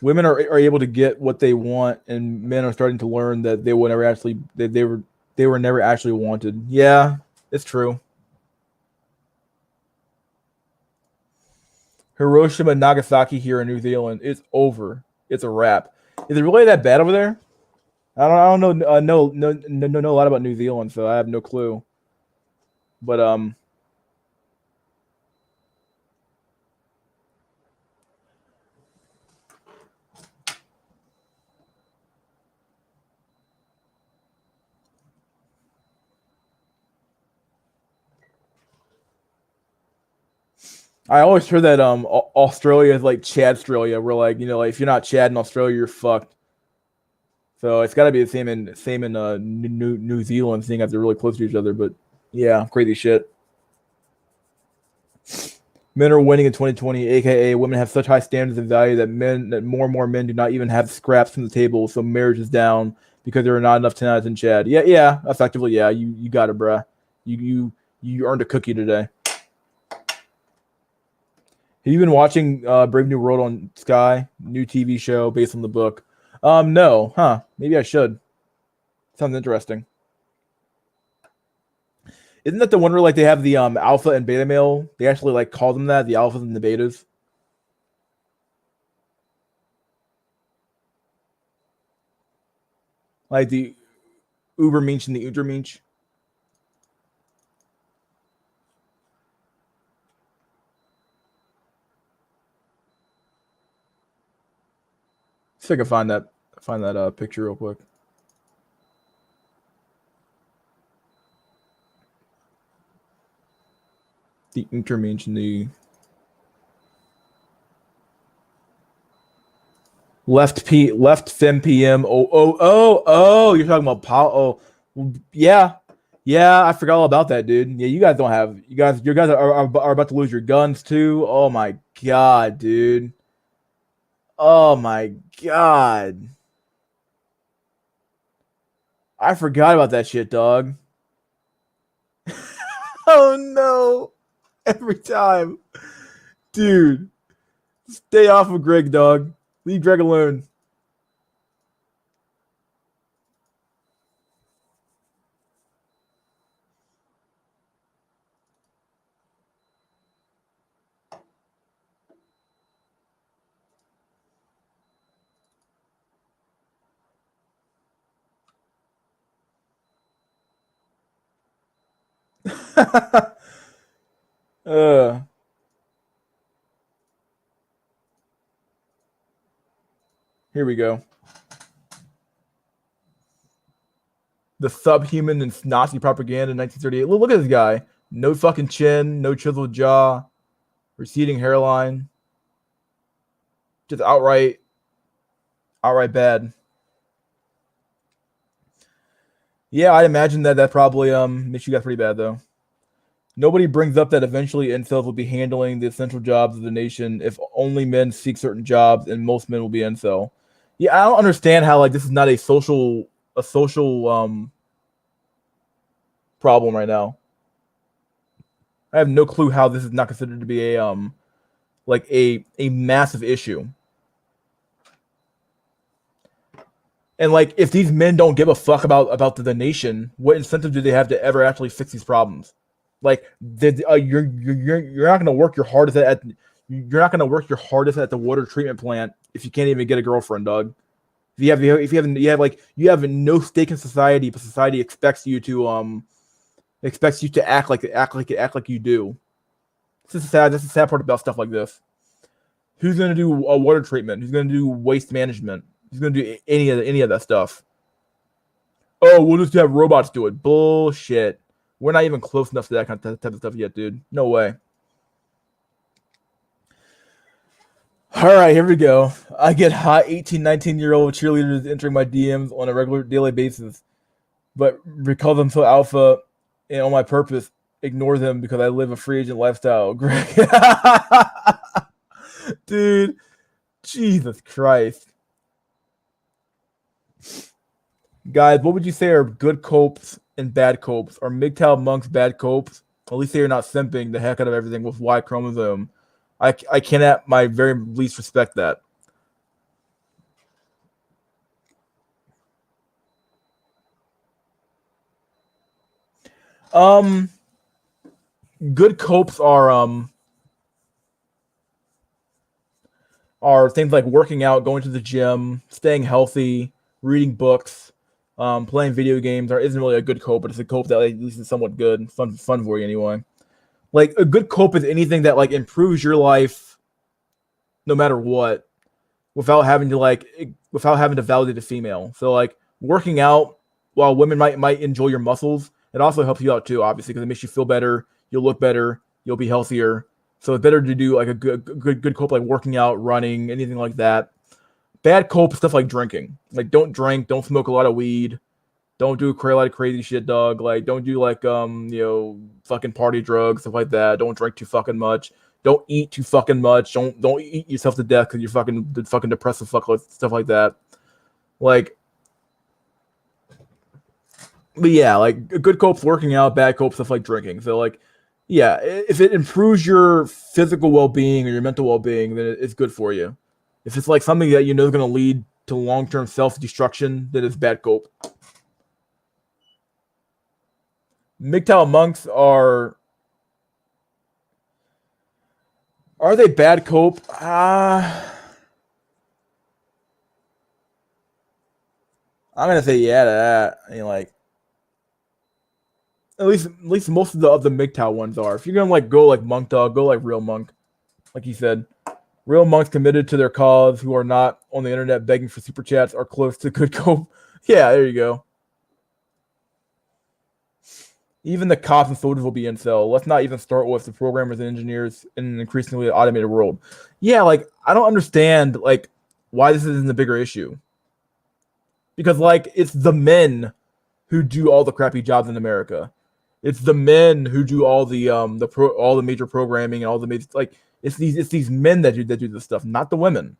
[SPEAKER 1] Women are able to get what they want, and men are starting to learn that they were never actually they were never actually wanted. Yeah, it's true. Hiroshima, Nagasaki here in New Zealand. It's over. It's a wrap. Is it really that bad over there? I don't know know a lot about New Zealand, so I have no clue. But I always heard that Australia is like Chad Australia. We're like, like if you're not Chad in Australia, you're fucked. So it's got to be the same in New Zealand, seeing as they're really close to each other. But yeah, crazy shit. Men are winning in 2020, aka women have such high standards of value that more and more men do not even have scraps from the table. So marriage is down because there are not enough 10 out of 10 Chad. Yeah, effectively, yeah. You got it, bruh. You earned a cookie today. Have you been watching Brave New World on Sky? New TV show based on the book. No, huh? Maybe I should. Sounds interesting. Isn't that the one where like they have the alpha and beta male? They actually like call them that, the alphas and the betas. Like the Ubermensch and the Untermensch. See if I can find that picture real quick. The Untermensch and the left fem PM. Oh, you're talking about Paul. Oh, yeah. Yeah, I forgot all about that, dude. Yeah, you guys are about to lose your guns too. Oh my god, dude. Oh my god. I forgot about that shit, dog. Oh no. Every time. Dude. Stay off of Greg, dog. Leave Greg alone. uh Here we go. The subhuman and Nazi propaganda in 1938. Look at this guy. No fucking chin, no chiseled jaw, receding hairline. Just outright bad. Yeah, I imagine that probably makes you guys pretty bad though. Nobody brings up that eventually incels will be handling the essential jobs of the nation if only men seek certain jobs, and most men will be incel. Yeah, I don't understand how like this is not a social problem right now. I have no clue how this is not considered to be a like a massive issue. And like, if these men don't give a fuck about the nation, what incentive do they have to ever actually fix these problems? Like, you're not gonna work your hardest you're not gonna work your hardest at the water treatment plant if you can't even get a girlfriend, dog. If you have no stake in society, but society expects you to act like you do. That's the sad part about stuff like this. Who's gonna do a water treatment? Who's gonna do waste management? Who's gonna do any of that stuff? Oh, we'll just have robots do it. Bullshit. We're not even close enough to that kind of type of stuff yet, dude. No way. All right, here we go. I get hot 18, 19-year-old cheerleaders entering my DMs on a regular daily basis, but recall them so alpha and on my purpose, ignore them because I live a free agent lifestyle. Greg. Dude, Jesus Christ. Guys, what would you say are good copes and bad copes? Are MGTOW monks bad copes? At least they're not simping the heck out of everything with Y chromosome. I can at my very least respect that. Good copes are things like working out, going to the gym, staying healthy, reading books, playing video games. Isn't really a good cope, but it's a cope that at least is somewhat good, fun for you anyway. Like, a good cope is anything that like improves your life, no matter what, without having to validate a female. So like, working out, while women might enjoy your muscles, it also helps you out too, obviously, because it makes you feel better. You'll look better. You'll be healthier. So it's better to do like a good cope, like working out, running, anything like that. Bad cope stuff like drinking. Like, don't drink, don't smoke a lot of weed, don't do a lot of crazy shit, dog. Like, don't do like fucking party drugs, stuff like that. Don't drink too fucking much. Don't eat too fucking much. Don't eat yourself to death because you're fucking depressive, stuff like that. Like, but yeah, like, good cope's working out, bad cope stuff like drinking. So like, yeah, if it improves your physical well-being or your mental well-being, then it's good for you. If it's like something that you know is going to lead to long-term self-destruction, then it's bad cope. MGTOW monks are they bad cope? I'm gonna say yeah to that. I mean, like, at least most of the MGTOW ones are. If you're gonna like go like monk dog, go like real monk, like he said. Real monks committed to their cause who are not on the internet begging for super chats are close to good cope. Yeah, there you go. Even the cops and soldiers will be incel. Let's not even start with the programmers and engineers in an increasingly automated world. Yeah, like, I don't understand like why this isn't a bigger issue. Because like, it's the men who do all the crappy jobs in America. It's the men who do all the all the major programming and all the major, like, it's these men that do this stuff, not the women.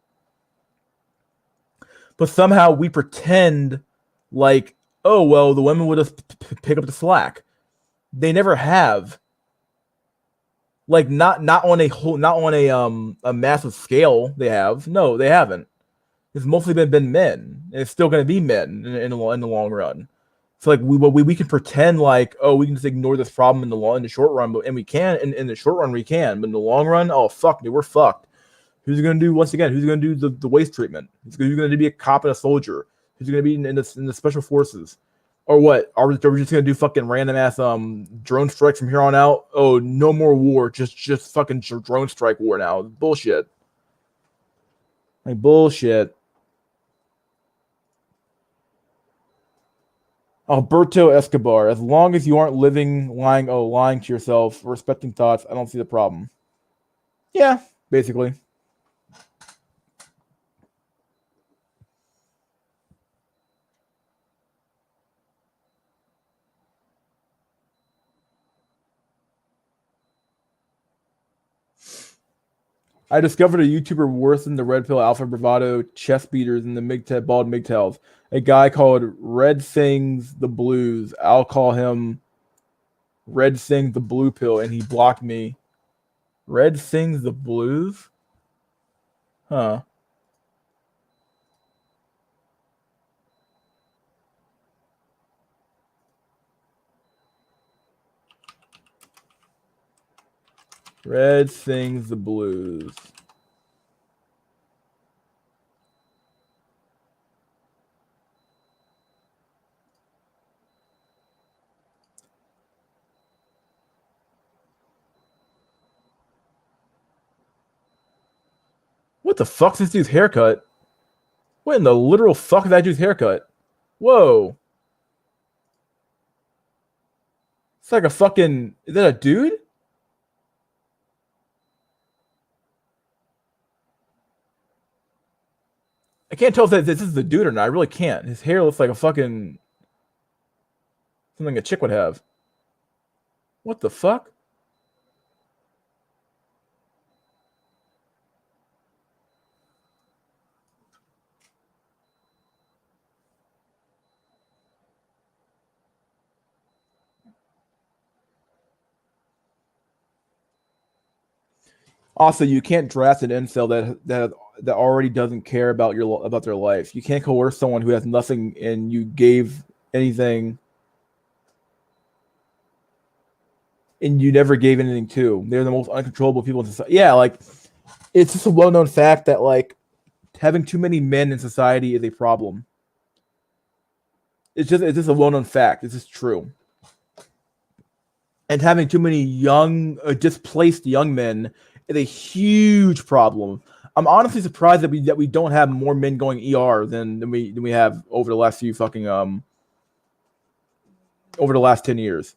[SPEAKER 1] But somehow we pretend like, oh well, the women would just pick up the slack. They never have. Like, not on a massive scale. They have no, they haven't. It's mostly been men, and it's still going to be men in the long run. So like, we can pretend like, oh, we can just ignore this problem in the short run, and we can in the short run we can, but in the long run, oh fuck, dude, we're fucked. Who's going to do, once again? Who's going to do the waste treatment? Who's going to be a cop and a soldier? Who's going to be in the special forces? Or what? Are we just going to do fucking random ass drone strikes from here on out? Oh, no more war. Just fucking drone strike war now. Bullshit. Like, bullshit. Alberto Escobar. As long as you aren't lying to yourself, respecting thoughts, I don't see the problem. Yeah, basically. I discovered a YouTuber worse than the Red Pill Alpha Bravado chest beaters and the bald MGTOWs. A guy called Red Sings the Blues. I'll call him Red sings the blue pill, and he blocked me. Red sings the blues? Huh. Red sings the blues. What the fuck's this dude's haircut? What in the literal fuck is that dude's haircut? Whoa. It's like a fucking... Is that a dude? I can't tell if this is the dude or not. I really can't. His hair looks like a fucking... something a chick would have. What the fuck? Also, you can't draft an incel that already doesn't care about their life. You can't coerce someone who has nothing and you gave anything and you never gave anything to. They're the most uncontrollable people in society. Yeah, like it's just a well-known fact that like having too many men in society is a problem. It's just a well-known fact. It's just true. And having too many young, displaced young men is a huge problem. I'm honestly surprised that we don't have more men going ER than we have over the last few fucking over the last 10 years.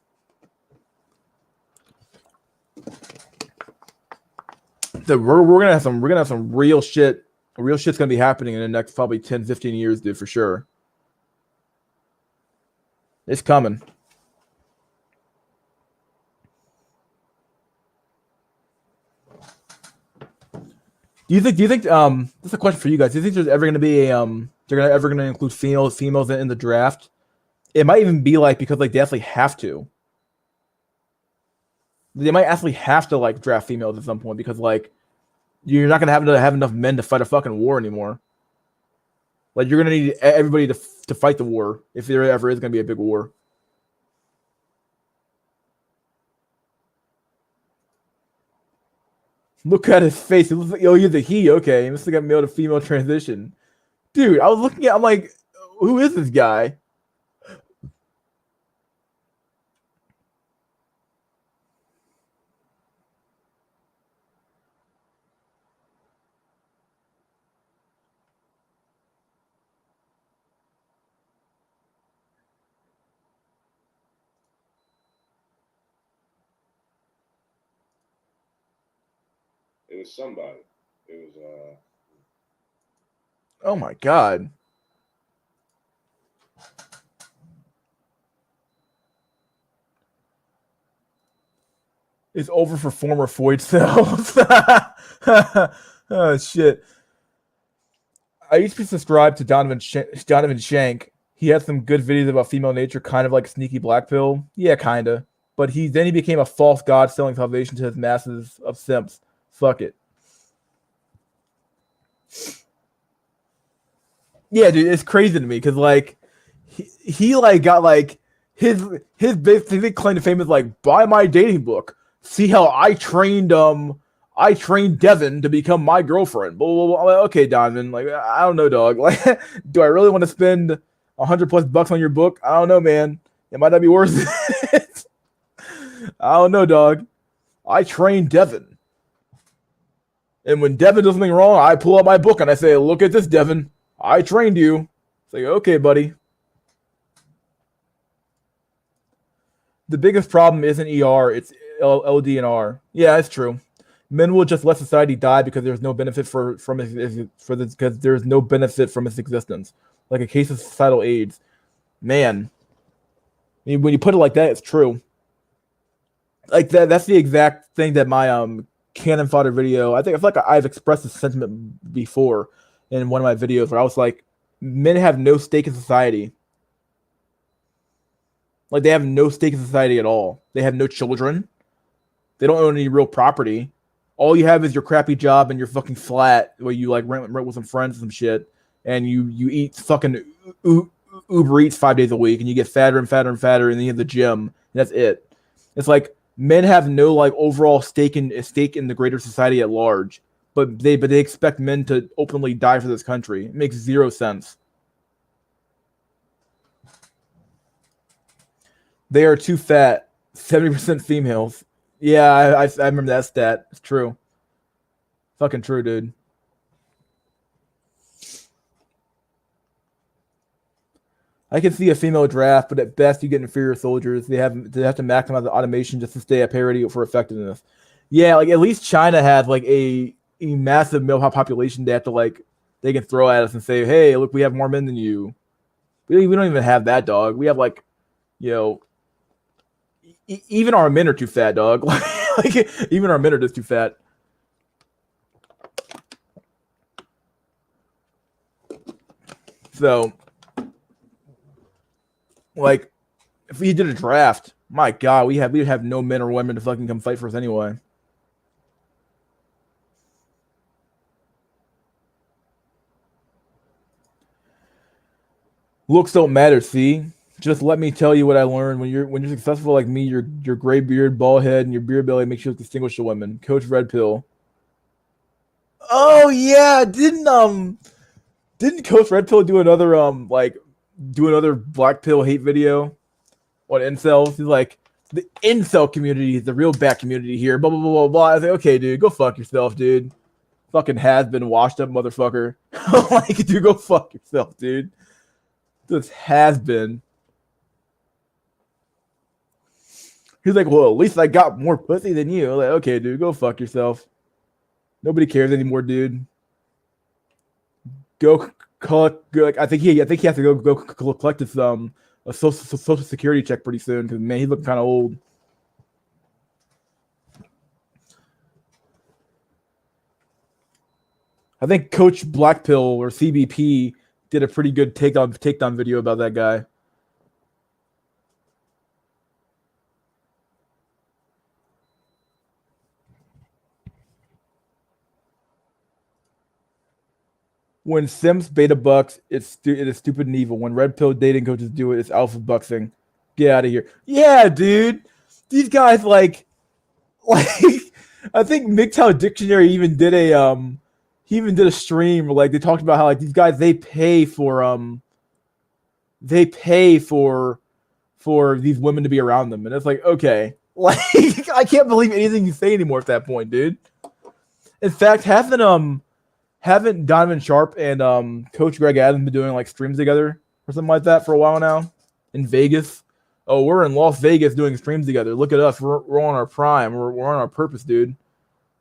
[SPEAKER 1] We're gonna have some real shit. Real shit's gonna be happening in the next probably 10, 15 years, dude, for sure. It's coming. Do you think this is a question for you guys. Do you think there's ever gonna be a they're ever gonna include females in the draft? It might even be like because like they actually have to. They might actually have to like draft females at some point because like you're not gonna have enough men to fight a fucking war anymore. Like you're gonna need everybody to fight the war if there ever is gonna be a big war. Look at his face. It looks like, oh, he's a he. Okay, he must have got male to female transition. Dude, I was looking at. I'm like, who is this guy?
[SPEAKER 2] It was somebody. It was
[SPEAKER 1] Oh my god. It's over for former Floyd cells. Oh shit. I used to be subscribed to Donovan Shank. He had some good videos about female nature, kind of like Sneaky Black Pill. Yeah, kinda. But then he became a false god selling salvation to his masses of simps. Fuck it. Yeah, dude, it's crazy to me because like he like got like his big claim to fame is like buy my dating book. See how I trained Devin to become my girlfriend. Blah, blah, blah. Like, okay, Donovan. Like I don't know, dog. Like, do I really want to spend $100+ on your book? I don't know, man. It might not be worth it. I don't know, dog. I trained Devin. And when Devin does something wrong, I pull out my book and I say, look at this, Devin. I trained you. It's like, okay, buddy. The biggest problem isn't ER, it's LD and R. Yeah, it's true. Men will just let society die because there's no benefit because there's no benefit from its existence. Like a case of societal AIDS. Man. I mean, when you put it like that, it's true. Like that's the exact thing that my cannon fodder video. I feel like I've expressed this sentiment before in one of my videos where I was like, men have no stake in society. Like they have no stake in society at all. They have no children. They don't own any real property. All you have is your crappy job and your fucking flat where you like rent with some friends and some shit, and you eat fucking Uber Eats 5 days a week, and you get fatter and fatter and fatter, and then you have the gym, and that's it. It's like men have no like overall stake in the greater society at large, but they expect men to openly die for this country. It makes zero sense. They are too fat. 70% females. Yeah, I remember that stat. It's true. Fucking true, dude. I can see a female draft, but at best you get inferior soldiers. They have to maximize the automation just to stay at parity for effectiveness. Yeah, like at least China has like a massive male population. They have to like they can throw at us and say, "Hey, look, we have more men than you." We don't even have that, dog. We have like, you know, even our men are too fat, dog. Like even our men are just too fat. So, like, if we did a draft, my God, we'd have no men or women to fucking come fight for us anyway. Looks don't matter. See, just let me tell you what I learned. When you're successful like me, your gray beard, bald head, and your beer belly makes you look distinguished to women. Coach Red Pill. Oh yeah, didn't Coach Red Pill do another black pill hate video on incels? He's like, the incel community is the real bad community here. Blah blah blah blah blah. I was like, okay, dude, go fuck yourself, dude. Fucking has been washed up, motherfucker. Like, dude, go fuck yourself, dude. This has been. He's like, well, at least I got more pussy than you. Like, okay, dude, go fuck yourself. Nobody cares anymore, dude. Go collect. Like, I think he has to go collect his a social security check pretty soon because man, he's looking kind of old. I think Coach Blackpill or CBP did a pretty good takedown video about that guy. When Sims beta bucks, it is stupid and evil. When red pill dating coaches do it, it's alpha buxing. Get out of here. Yeah, dude. These guys like I think MGTOW Dictionary even did a stream where like they talked about how like these guys they pay for these women to be around them, and it's like okay, like I can't believe anything you say anymore at that point, dude. In fact, haven't Donovan Sharp and Coach Greg Adams been doing like streams together or something like that for a while now in Vegas? Oh, we're in Las Vegas doing streams together. Look at us. We're on our prime. We're on our purpose, dude.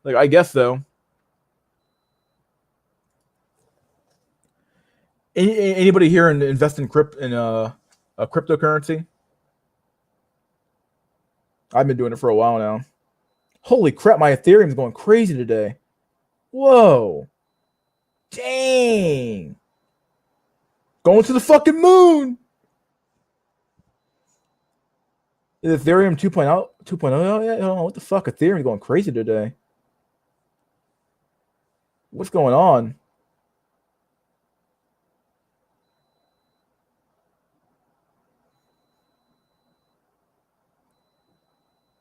[SPEAKER 1] Like, I guess so. Anybody here invest in cryptocurrency? I've been doing it for a while now. Holy crap, my Ethereum's going crazy today. Whoa. Dang. Going to the fucking moon. Is Ethereum 2.0? 2.0 yet? Oh, what the fuck? Ethereum's going crazy today. What's going on?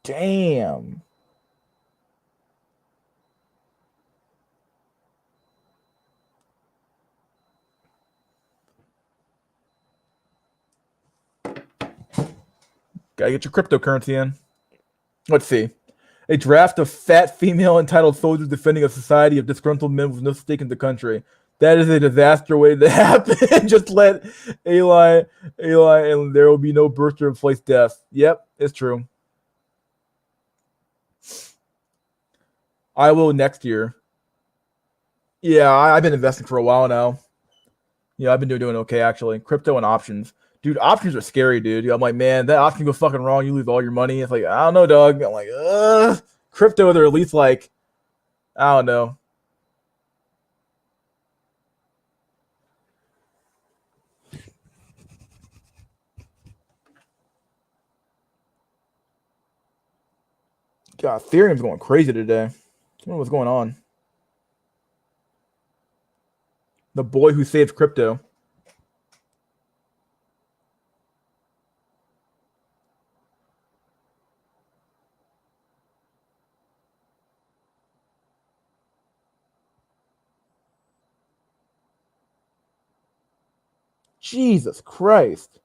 [SPEAKER 1] Damn. Gotta get your cryptocurrency in. Let's see. A draft of fat female entitled soldiers defending a society of disgruntled men with no stake in the country. That is a disaster waiting to happen. Just let Eli, and there will be no birth to replace death. Yep, it's true. I will next year. Yeah, I've been investing for a while now. Yeah, I've been doing okay actually. Crypto and options. Dude, options are scary, dude. I'm like, man, that option goes fucking wrong. You lose all your money. It's like, I don't know, dog. I'm like, crypto, they're at least like, I don't know. God, Ethereum's going crazy today. I don't know what's going on. The boy who saved crypto. Jesus Christ.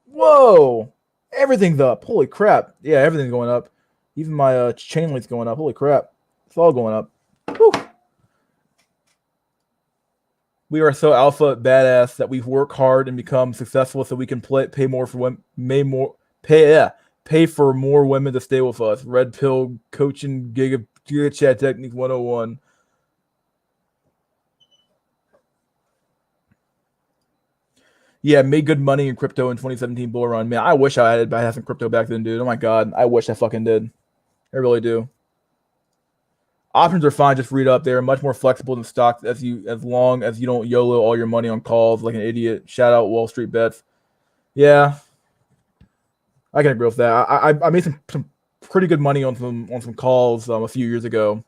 [SPEAKER 1] Whoa. Everything's up. Holy crap. Yeah, everything's going up. Even my chain link's going up. Holy crap. It's all going up. Whew. We are so alpha badass that we work hard and become successful so we can pay more for women, pay for more women to stay with us. Red pill coaching giga chat technique 101. Yeah, made good money in crypto in 2017 bull run. Man, I wish I had some crypto back then, dude. Oh my god, I wish I fucking did. I really do. Options are fine, just read up. They're much more flexible than stocks as long as you don't YOLO all your money on calls like an idiot. Shout out Wall Street Bets. Yeah, I can agree with that. I made some pretty good money on some calls a few years ago.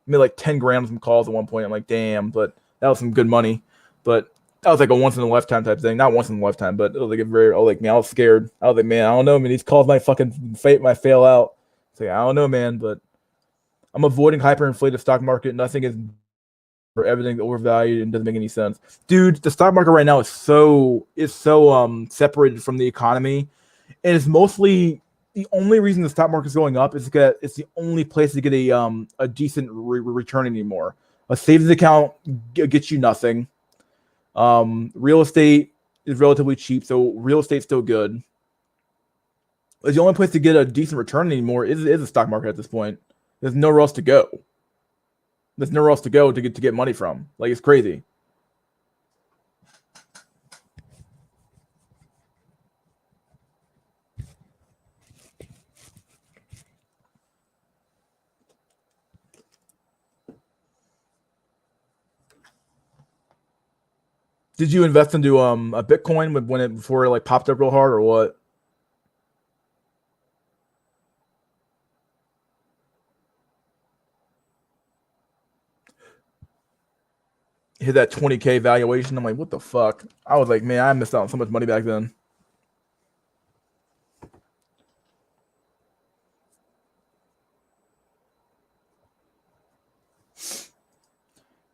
[SPEAKER 1] I made like 10 grand on some calls at one point. I'm like, damn, but that was some good money. But that was like a once in a lifetime type thing. Not once in a lifetime, but it was like a very. I was like, man, I was scared. I was like, man, I don't know, man. These calls might fucking might fail out. So yeah, I don't know, man, but I'm avoiding hyperinflated stock market. Nothing is for everything's overvalued and doesn't make any sense. Dude, the stock market right now is so separated from the economy. And it's mostly the only reason the stock market is going up is because it's the only place to get a decent return anymore. A savings account gets you nothing. Real estate is relatively cheap, so real estate's still good. But the only place to get a decent return anymore is the stock market at this point. There's nowhere else to go. There's nowhere else to go to get money from. Like, it's crazy. Did you invest into a Bitcoin before it like popped up real hard or what? Hit that 20K valuation. I'm like, what the fuck? I was like, man, I missed out on so much money back then.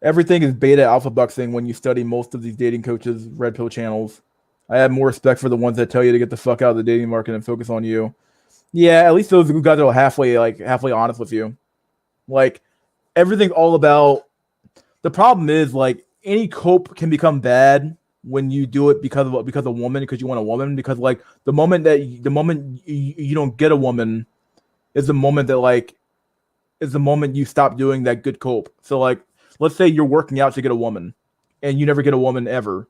[SPEAKER 1] Everything is beta alpha buxing when you study most of these dating coaches, red pill channels. I have more respect for the ones that tell you to get the fuck out of the dating market and focus on you. Yeah, at least those guys are halfway honest with you. Like, everything's all about. The problem is like any cope can become bad when you do it because of a woman, because you want a woman, because like the moment you don't get a woman is the moment that like is the moment you stop doing that good cope. So like, let's say you're working out to get a woman and you never get a woman ever.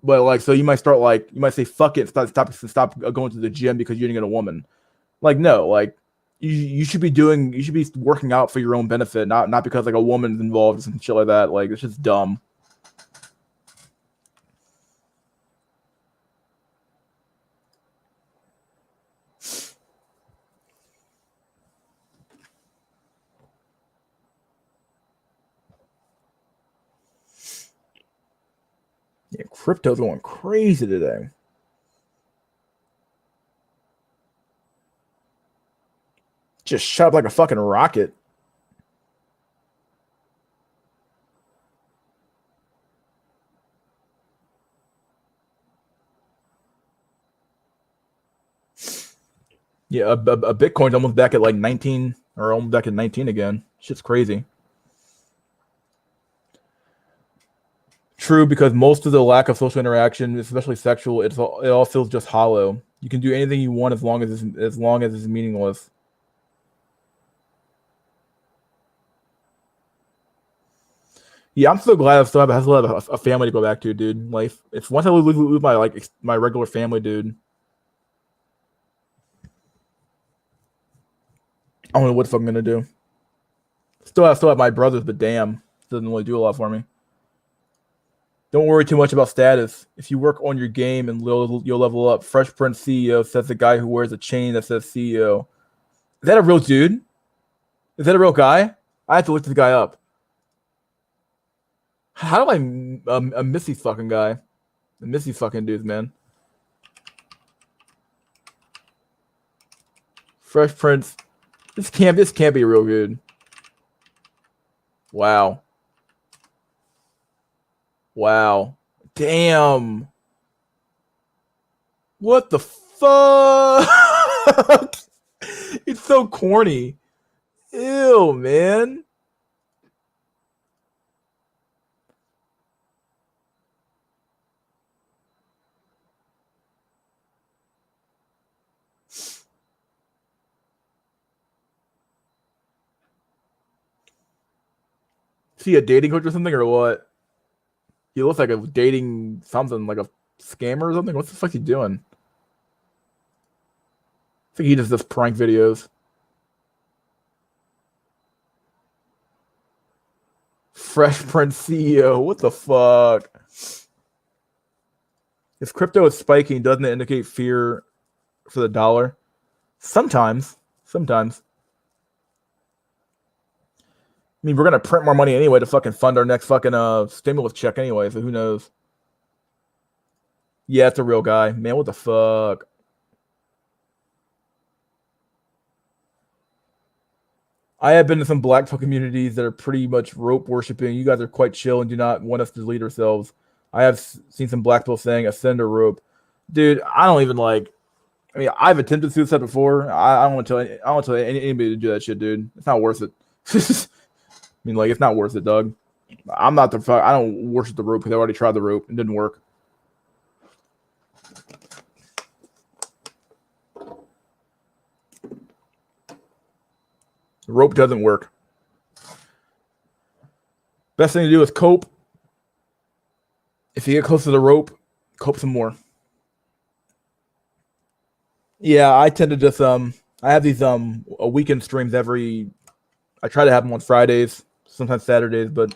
[SPEAKER 1] But like, so you might say, fuck it, stop going to the gym because you didn't get a woman. Like, no, like you should be working out for your own benefit, not because like a woman's involved and shit like that. Like, it's just dumb. Yeah, crypto's going crazy today. Just shut up like a fucking rocket. Yeah, a Bitcoin's almost back at like 19 or almost back at 19 again. Shit's crazy. True, because most of the lack of social interaction, especially sexual, it all feels just hollow. You can do anything you want as long as it's meaningless. Yeah, I'm so glad I still have a family to go back to, dude. Like, if once I lose my regular family, dude, I don't know what the fuck I'm gonna do. Still have my brothers, but damn, doesn't really do a lot for me. Don't worry too much about status. If you work on your game and you'll level up. Fresh Prince CEO says the guy who wears a chain that says CEO. Is that a real dude? Is that a real guy? I have to look this guy up. How do I miss these fucking guy? I miss these fucking dudes, man. Fresh Prince. This can't be real good. Wow. Wow. Damn. What the fuck? It's so corny. Ew, man. Is he a dating coach or something or what? He looks like a dating something, like a scammer or something. What the fuck he doing? I think he just does prank videos. Fresh Prince CEO. What the fuck? If crypto is spiking, doesn't it indicate fear for the dollar? Sometimes. Sometimes. I mean, we're gonna print more money anyway to fucking fund our next fucking stimulus check anyway, so who knows? Yeah, it's a real guy. Man, what the fuck? I have been to some black folk communities that are pretty much rope worshiping. You guys are quite chill and do not want us to lead ourselves. I have seen some black people saying ascend or rope. Dude, I don't even like. I mean, I've attempted suicide before. I don't want to tell. I don't want to tell anybody to do that shit, dude. It's not worth it. I mean, like, it's not worth it, Doug. I'm not the fuck. I don't worship the rope because I already tried the rope. It didn't work. The rope doesn't work. Best thing to do is cope. If you get close to the rope, cope some more. Yeah, I tend to just I have these a weekend streams every. I try to have them on Fridays, sometimes Saturdays, but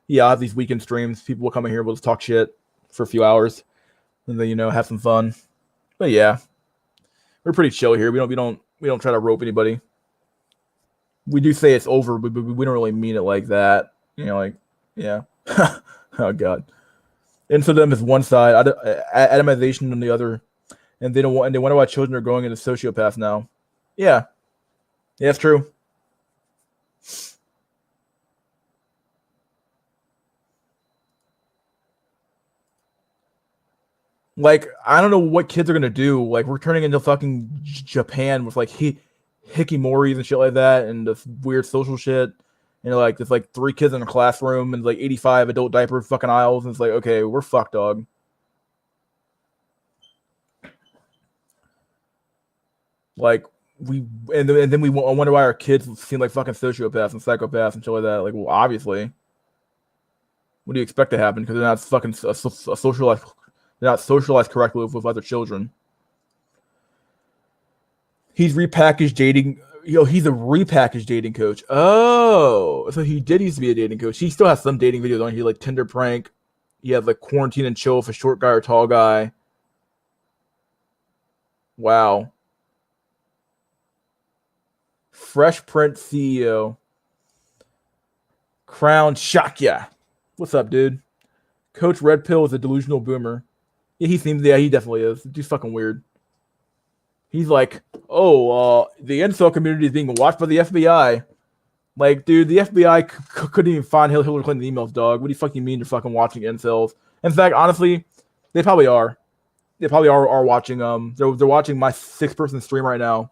[SPEAKER 1] yeah, I have these weekend streams. People will come in here, we'll just talk shit for a few hours, and then have some fun. But yeah, we're pretty chill here. We don't try to rope anybody. We do say it's over, but we don't really mean it like that. Like, yeah. Oh god. Infodem is one side, atomization on the other, and they wonder why children are going into sociopaths now. Yeah, it's true. Like, I don't know what kids are gonna do. Like, we're turning into fucking Japan with like hikimoris and shit like that, and this weird social shit. Like there's like 3 kids in a classroom and like 85 adult diaper fucking aisles, and it's like, okay, we're fucked, dog. Like and then we wonder why our kids seem like fucking sociopaths and psychopaths and shit like that. Like, well, obviously, what do you expect to happen? Because they're not fucking socialized. They're not socialized correctly with other children. He's repackaged dating. He's a repackaged dating coach. Oh, so he did used to be a dating coach. He still has some dating videos on here, like Tinder prank. He has like quarantine and chill with a short guy or tall guy. Wow. Fresh Prince CEO. Crown Shakya. What's up, dude? Coach Red Pill is a delusional boomer. Yeah, he definitely is. Dude's fucking weird. He's like, the incel community is being watched by the FBI. Like, dude, the FBI couldn't even find Hillary Clinton emails, dog. What do you fucking mean you're fucking watching incels? In fact, honestly, they probably are. They probably are watching. They're watching my 6-person stream right now.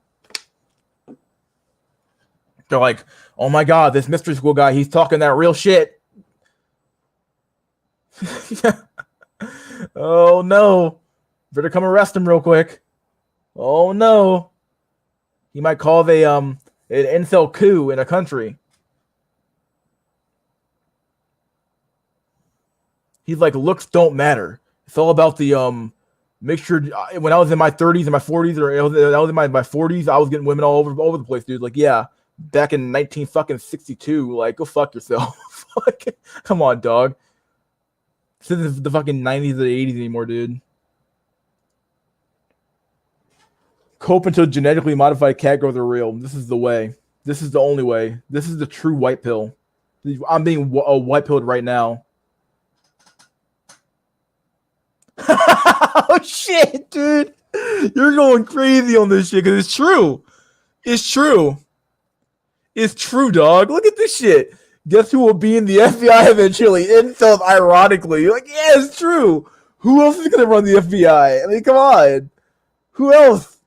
[SPEAKER 1] They're like, oh my god, this mystery school guy, he's talking that real shit. Oh no, better come arrest him real quick. Oh no, he might cause an incel coup in a country. He's like, looks don't matter. It's all about the make sure. When I was in my 30s and my 40s, or I was in my 40s, I was getting women all over the place, dude. Like, yeah, back in 1962, like, go fuck yourself. Come on, dog. Since the fucking 90s or the 80s anymore, dude. Cope until genetically modified cat growth are real. This is the way. This is the only way. This is the true white pill. I'm being white pilled right now. Oh shit, dude. You're going crazy on this shit because it's true. It's true. It's true, dog. Look at this shit. Guess who will be in the FBI eventually? Incels, ironically. Like, yeah, it's true. Who else is gonna run the FBI? I mean, come on. Who else?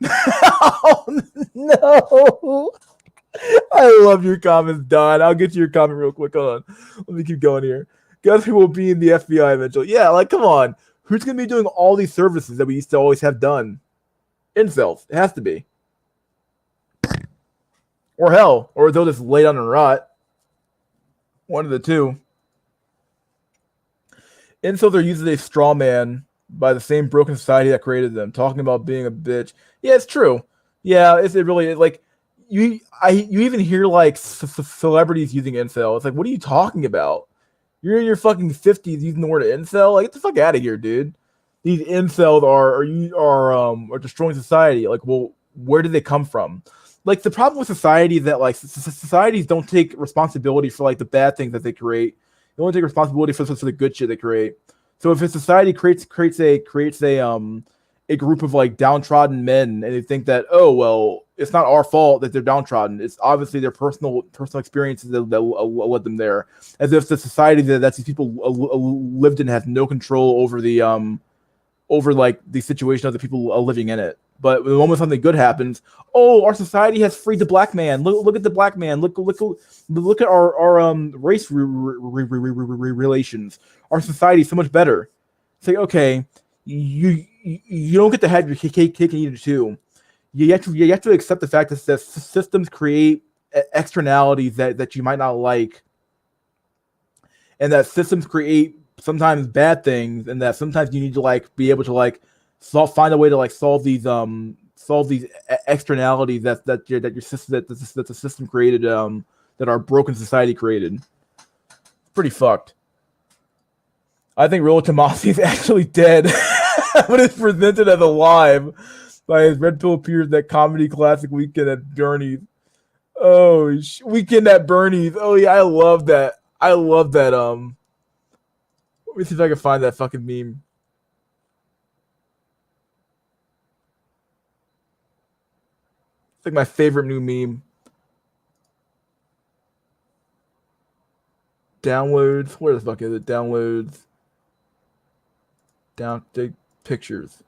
[SPEAKER 1] Oh, no. I love your comments, Don. I'll get to your comment real quick. Hold on. Let me keep going here. Guess who will be in the FBI eventually? Yeah, like, come on. Who's going to be doing all these services that we used to always have done? Incels. It has to be. Or hell. Or they'll just lay down and rot. One of the two. Incels are usually a straw man by the same broken society that created them, talking about being a bitch. Yeah, it's true. Yeah, it really like you even hear like celebrities using incel. It's like, what are you talking about? You're in your fucking 50s using the word incel. Like, get the fuck out of here, dude. These incels are destroying society. Like, well, where did they come from? Like, the problem with society is that like societies don't take responsibility for like the bad things that they create. They only take responsibility for the good shit they create. So if a society creates a group of like downtrodden men, and they think that, oh well, it's not our fault that they're downtrodden. It's obviously their personal experiences that led them there. As if the society that these people lived in has no control over like the situation of the people living in it. But the moment something good happens, oh, our society has freed the black man. Look at the black man. Look at our race relations. Our society is so much better. It's like, okay, you don't get to have your cake and eat it too. You have to accept the fact that systems create externalities that you might not like, and that systems create sometimes bad things, and that sometimes you need to like be able to like find a way to like solve these externalities that the system created, that our broken society created. Pretty fucked. I think Rollo Tomasi is actually dead, but it's presented as alive by his red pill peers at comedy classic Weekend at Bernie's. Oh, Weekend at Bernie's. Oh yeah, I love that. Let me see if I can find that fucking meme. It's like my favorite new meme. Downloads. Where the fuck is it? Downloads. Pictures.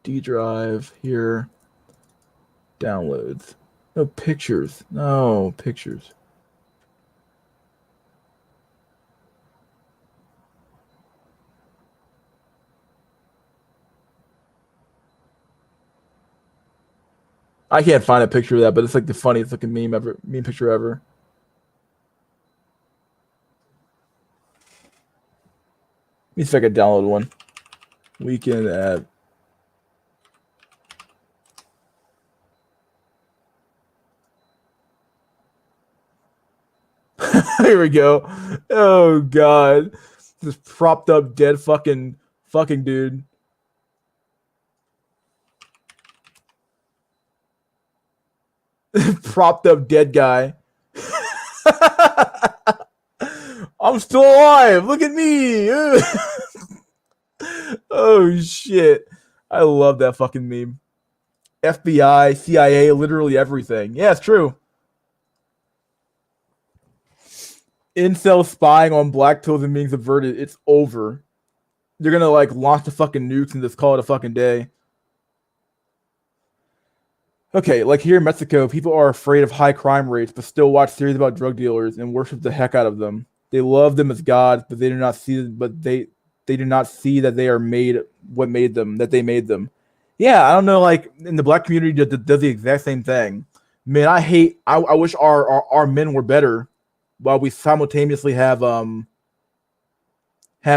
[SPEAKER 1] D drive here. Downloads. No pictures. No pictures. I can't find a picture of that, but it's like the funniest looking meme picture ever. Let me see if I can download one. Weekend at here we go. Oh god. This propped up dead fucking dude. Propped up dead guy. I'm still alive. Look at me. Oh shit. I love that fucking meme. FBI, CIA, literally everything. Yeah, it's true. Incel spying on black pills and being subverted. It's over. They're gonna like launch the fucking nukes and just call it a fucking day. Okay, like here in Mexico, people are afraid of high crime rates, but still watch series about drug dealers and worship the heck out of them. They love them as gods, but they do not see that they are made what made them, that they made them. Yeah, I don't know. Like in the black community, does the exact same thing. Man, I wish our men were better, while we simultaneously have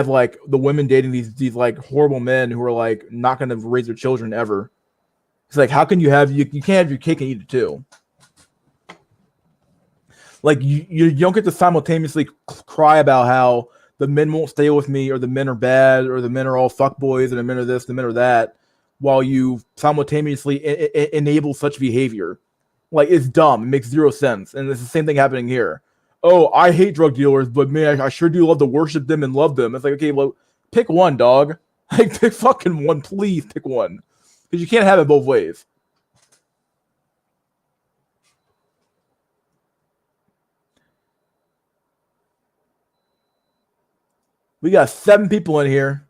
[SPEAKER 1] like the women dating these like horrible men who are like not going to raise their children ever. It's like, how can you can't have your cake and eat it too? Like you don't get to simultaneously cry about how the men won't stay with me, or the men are bad, or the men are all fuckboys, and the men are this, the men are that, while you simultaneously enable such behavior. Like, it's dumb. It makes zero sense. And it's the same thing happening here. Oh, I hate drug dealers, but man, I sure do love to worship them and love them. It's like, okay, well, pick one, dog. Like, pick fucking one, please. Pick one, because you can't have it both ways. We got 7 people in here.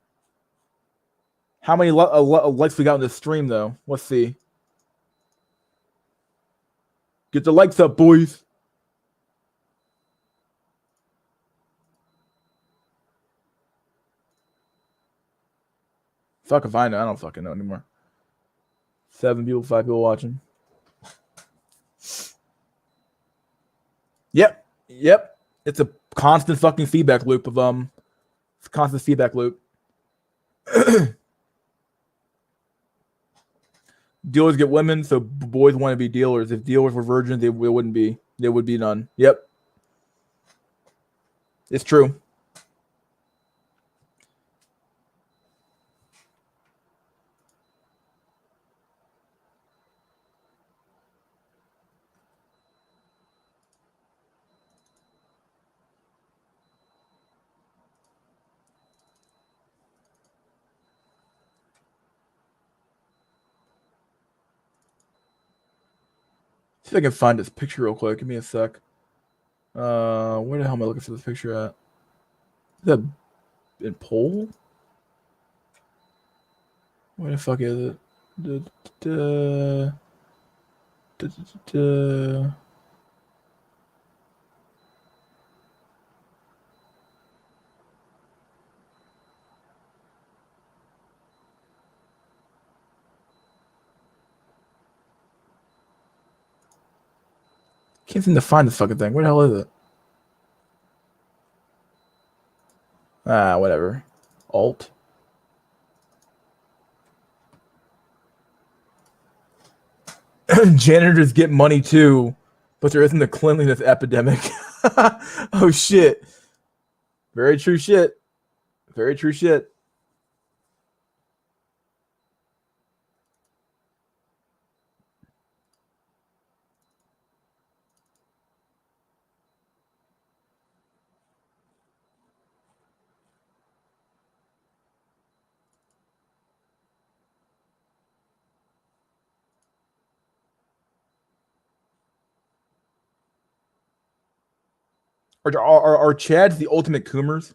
[SPEAKER 1] How many likes we got on this stream, though? Let's see. Get the likes up, boys. Fuck if I know. I don't fucking know anymore. 7 people, 5 people watching. Yep. It's a constant fucking feedback loop of It's a constant feedback loop. Dealers get women, so boys want to be dealers. If dealers were virgins, they wouldn't be. There would be none. Yep. It's true. See if I can find this picture real quick. Give me a sec. Where the hell am I looking for this picture at? Is that in Pole? Where the fuck is it? Can't seem to find this fucking thing. Where the hell is it? Whatever. Alt. Janitors get money too, but there isn't a cleanliness epidemic. Oh shit. Very true shit. Very true shit. Are Chads the ultimate Coomers?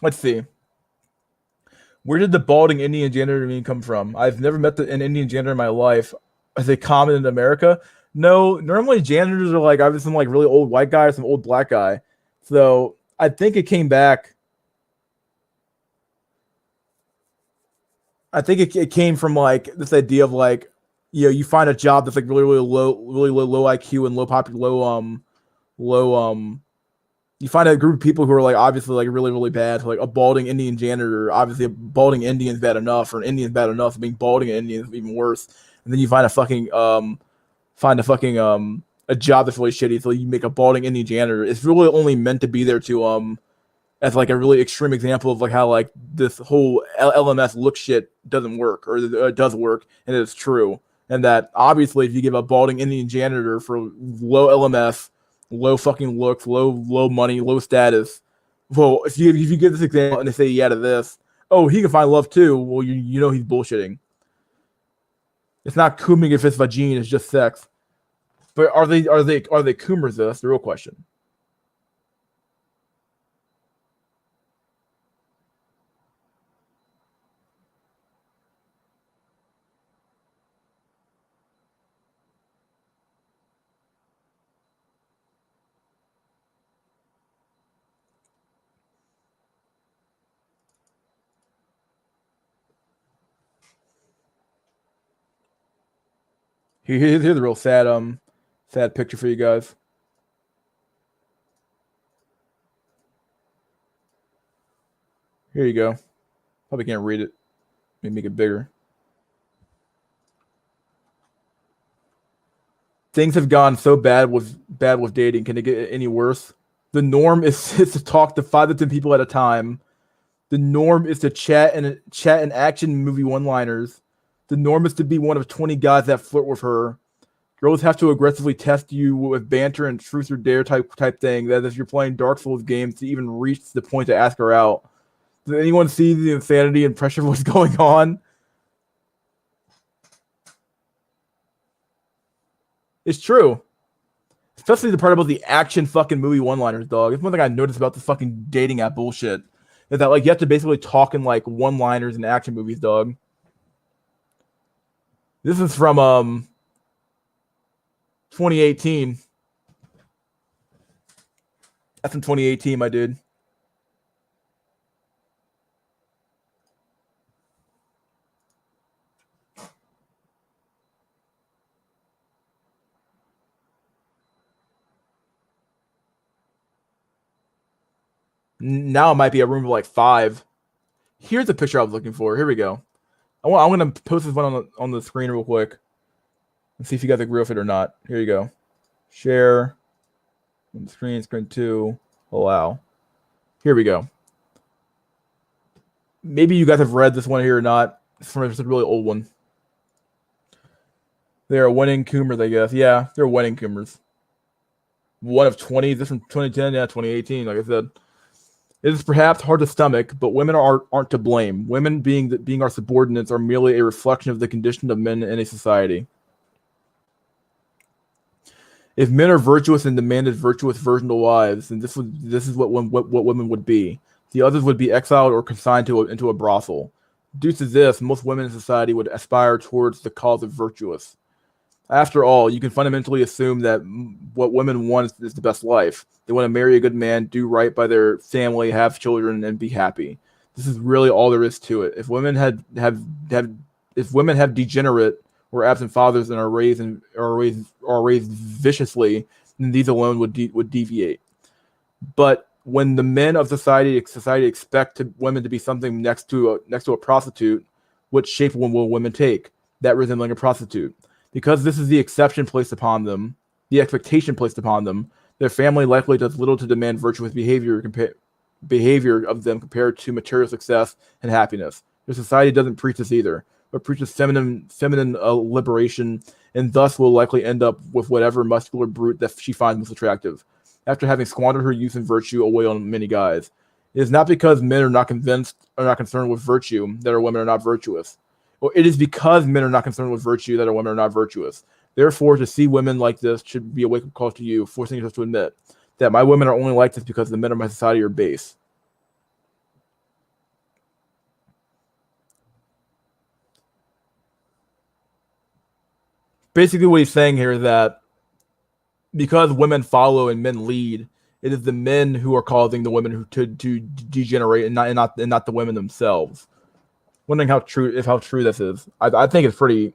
[SPEAKER 1] Let's see. Where did the balding Indian janitor meme come from? I've never met an Indian janitor in my life. Is it common in America? No, normally janitors are like either some like really old white guy or some old black guy. So I think it came back. I think it came from like this idea of like, you know, you find a job that's like really low IQ and low you find a group of people who are like obviously like really bad, like a balding Indian janitor. Obviously, a balding Indian's bad enough, or an Indian's bad enough. Being balding Indian is even worse. And then you find a fucking a job that's really shitty. So you make a balding Indian janitor. It's really only meant to be there to as like a really extreme example of like how like this whole LMS look shit doesn't work, or does work, and it's true. And that obviously, if you give a balding Indian janitor for low LMS, low fucking looks, low money, low status. Well, if you give this example and they say yeah to this, oh, he can find love too. Well, you know he's bullshitting. It's not cooming if it's vagine, it's just sex. But are they coomers though? That's the real question. Here's the real sad picture for you guys. Here you go. Probably can't read it. Maybe make it bigger. Things have gone so bad with dating. Can it get any worse? The norm is to talk to 5 to 10 people at a time. The norm is to chat and action movie one-liners. The norm is to be one of 20 guys that flirt with her. Girls have to aggressively test you with banter and truth or dare type thing. That if you're playing Dark Souls games to even reach the point to ask her out. Does anyone see the insanity and pressure of what's going on? It's true. Especially the part about the action fucking movie one-liners, dog. It's one thing I noticed about the fucking dating app bullshit. Is that like you have to basically talk in like one-liners in action movies, dog. This is from 2018. That's from 2018, my dude. Now it might be a room of like 5. Here's the picture I was looking for. Here we go. I'm gonna post this one on the screen real quick and see if you guys agree with it or not. Here you go. Share. On the screen 2. Allow. Here we go. Maybe you guys have read this one here or not. It's a really old one. They're wedding coomers, I guess. Yeah, they're wedding coomers. One of 20. This from 2010. Yeah, 2018. Like I said. It is perhaps hard to stomach, but women aren't to blame. Women being our subordinates are merely a reflection of the condition of men in a society. If men are virtuous and demanded virtuous virginal wives, then this is what women would be. The others would be exiled or consigned into a brothel. Due to this, most women in society would aspire towards the cause of virtuous. After all, you can fundamentally assume that what women want is the best life. They want to marry a good man, do right by their family, have children, and be happy. This is really all there is to it. If women have degenerate or absent fathers and are raised viciously, then these alone would deviate. But when the men of society expect women to be something next to a prostitute, what shape will women take? That resembling a prostitute. Because this is the exception placed upon them, the expectation placed upon them, their family likely does little to demand virtuous behavior of them compared to material success and happiness. Their society doesn't preach this either, but preaches feminine liberation, and thus will likely end up with whatever muscular brute that she finds most attractive, after having squandered her youth and virtue away on many guys. It is not because men are not concerned with virtue that our women are not virtuous. Well, it is because men are not concerned with virtue that our women are not virtuous. Therefore, to see women like this should be a wake-up call to you, forcing yourself to admit that my women are only like this because the men of my society are base. Basically, what he's saying here is that because women follow and men lead, it is the men who are causing the women to degenerate and not the women themselves. Wondering how true this is. I think it's pretty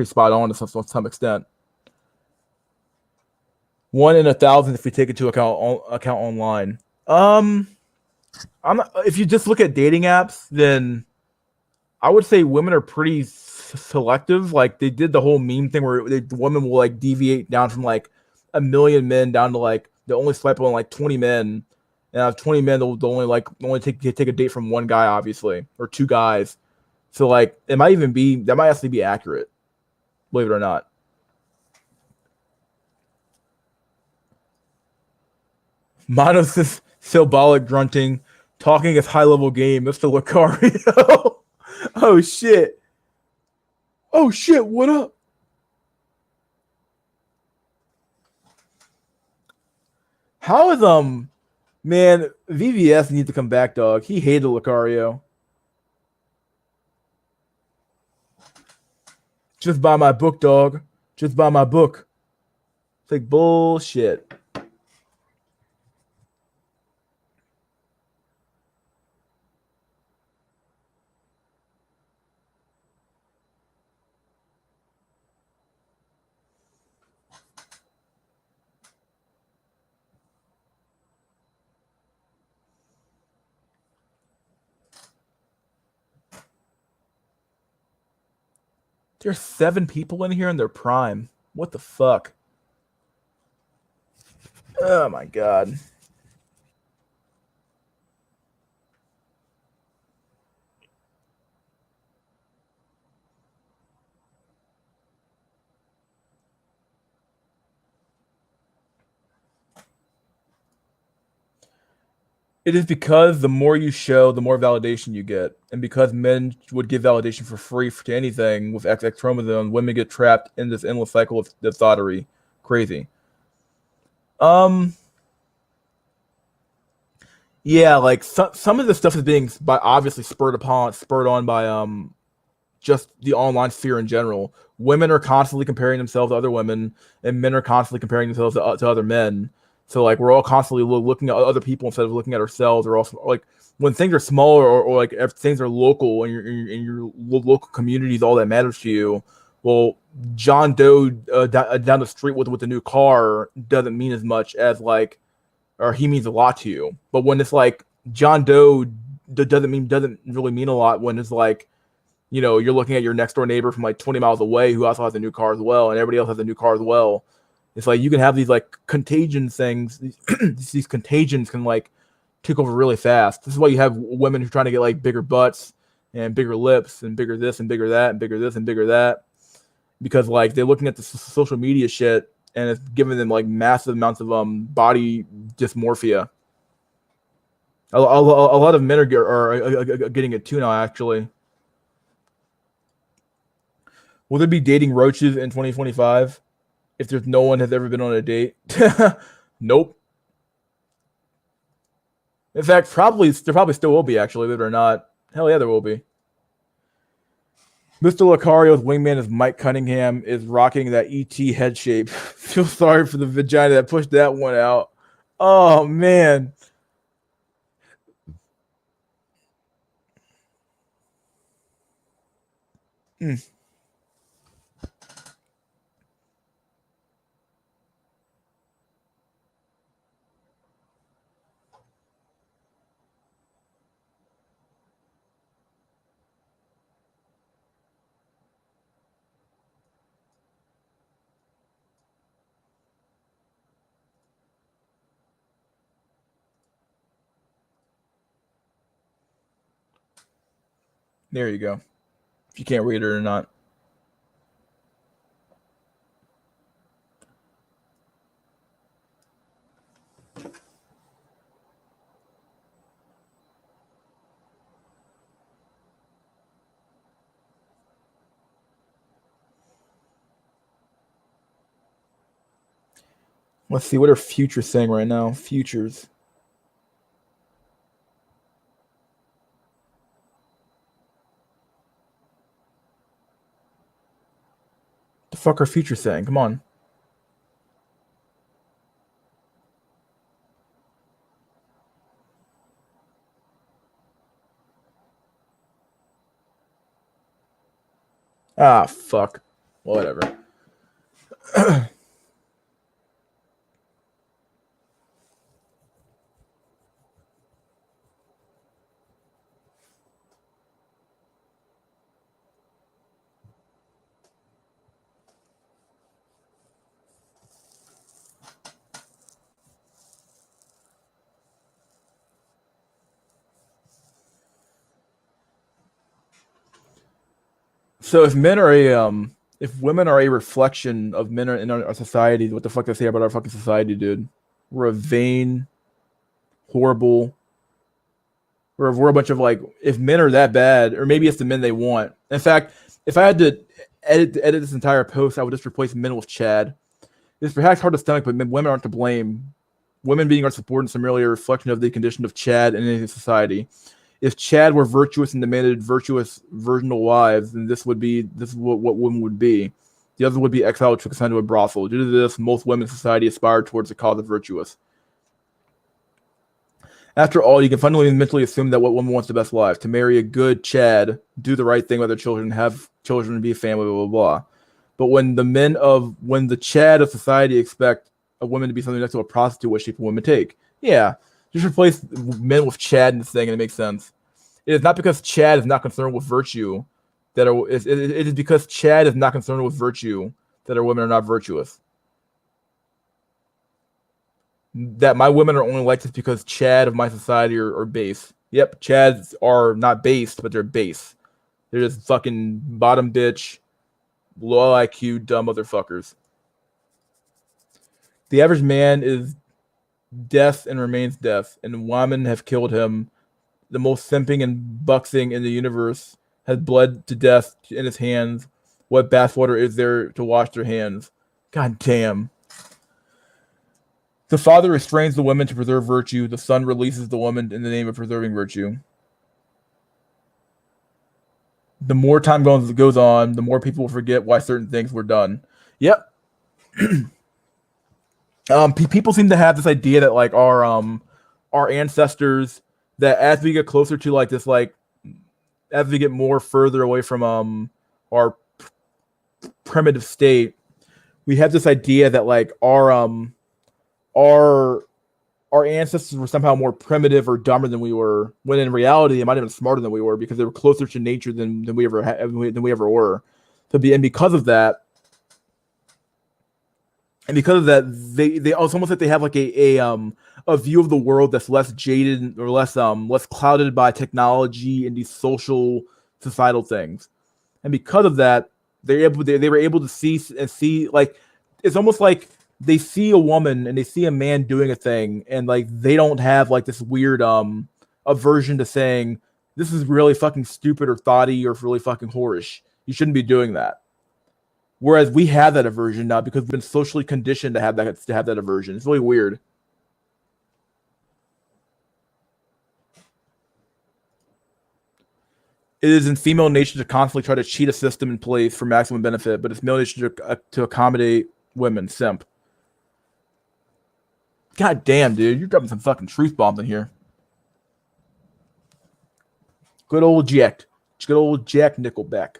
[SPEAKER 1] spot on to some extent. 1 in 1,000 if we take into account online. If you just look at dating apps, then I would say women are pretty selective. Like they did the whole meme thing where the women will like deviate down from like 1 million men down to like they only swipe on like 20 men, and out of 20 men they'll only take a date from 1 guy, obviously, or 2 guys. So like that might actually be accurate, believe it or not. Manos is symbolic grunting, talking is high level game, Mr. Lucario. Oh shit. Oh shit, what up? How is man, VVS needs to come back, dog. He hated Lucario. Just buy my book, dog. Just buy my book. It's like bullshit. There's 7 people in here in their prime. What the fuck? Oh my god. It is because the more you show, the more validation you get. And because men would give validation for free to anything with XX chromosome, women get trapped in this endless cycle of thottery. Crazy. Yeah, like some of the stuff is being obviously spurred on by just the online sphere in general. Women are constantly comparing themselves to other women, and men are constantly comparing themselves to other men. So like we're all constantly looking at other people instead of looking at ourselves. Or also like when things are smaller or like if things are local and your local community is all that matters to you. Well, John Doe down the street with the new car doesn't mean as much as like, or he means a lot to you. But when it's like John Doe doesn't really mean a lot when it's like, you know, you're looking at your next door neighbor from like 20 miles away who also has a new car as well, and everybody else has a new car as well. It's like you can have these like contagion things. These contagions can like take over really fast. This is why you have women who are trying to get like bigger butts and bigger lips and bigger this and bigger that and bigger this and bigger that, because like they're looking at the social media shit and it's giving them like massive amounts of body dysmorphia. A lot of men are getting it too now, actually. Will there be dating roaches in 2025 if there's no one has ever been on a date? Nope. In fact, there probably still will be, actually, believe it or not. Hell yeah, there will be. Mr. Lucario's wingman is Mike Cunningham is rocking that ET head shape. Feel sorry for the vagina that pushed that one out. Oh, man. Mm. There you go. If you can't read it or not. Let's see, what are futures saying right now? Futures. The fuck are futures saying? Come on. Ah, fuck. Whatever. So if women are a reflection of men in our society, what the fuck they say about our fucking society, dude? We're a vain, horrible. We're a bunch of like, if men are that bad, or maybe it's the men they want. In fact, if I had to edit this entire post, I would just replace men with Chad. It's perhaps hard to stomach, but women aren't to blame. Women being unsupported is merely a reflection of the condition of Chad in any society. If Chad were virtuous and demanded virtuous virginal wives, then this is what women would be. The other would be exiled to consigned to a brothel. Due to this, most women in society aspire towards the cause of virtuous. After all, you can fundamentally mentally assume that what woman wants the best life: to marry a good Chad, do the right thing with their children, have children, and be a family, blah blah blah. But when the Chad of society expect a woman to be something next to a prostitute, what shape women take? Yeah, just replace men with Chad in this thing, and it makes sense. It is not because Chad is not concerned with virtue it is because Chad is not concerned with virtue that our women are not virtuous. That my women are only like this because Chad of my society are base. Yep, Chads are not based, but they're base. They're just fucking bottom bitch, low IQ, dumb motherfuckers. The average man is deaf and remains deaf, and women have killed him. The most simping and buxing in the universe has bled to death in his hands. What bathwater is there to wash their hands? God damn. The father restrains the woman to preserve virtue. The son releases the woman in the name of preserving virtue. The more time goes on, the more people forget why certain things were done. Yep. People seem to have this idea that like our ancestors, that as we get closer to like this, like as we get more further away from our primitive state, we have this idea that like our ancestors were somehow more primitive or dumber than we were, when in reality they might have been smarter than we were because they were closer to nature than we ever were. Because of that, they also almost like they have like a view of the world that's less jaded or less clouded by technology and these social societal things. And because of that, they were able to see like, it's almost like they see a woman and they see a man doing a thing, and like they don't have like this weird aversion to saying this is really fucking stupid or thoughty or really fucking whorish. You shouldn't be doing that. Whereas we have that aversion now because we've been socially conditioned to have that aversion. It's really weird. It is in female nature to constantly try to cheat a system in place for maximum benefit, but it's male nature to accommodate women. Simp. God damn, dude, you're dropping some fucking truth bombs in here. Good old Jack Nickelback.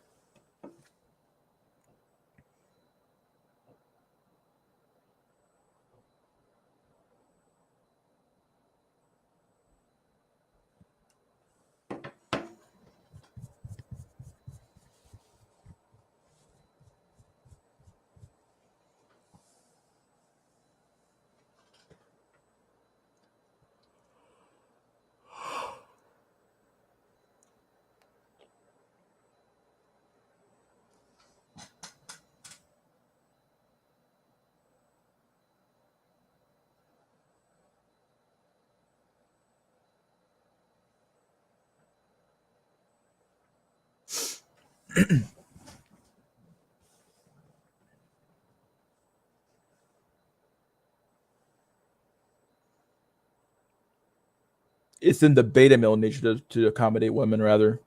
[SPEAKER 1] It's in the beta male nature to accommodate women, rather.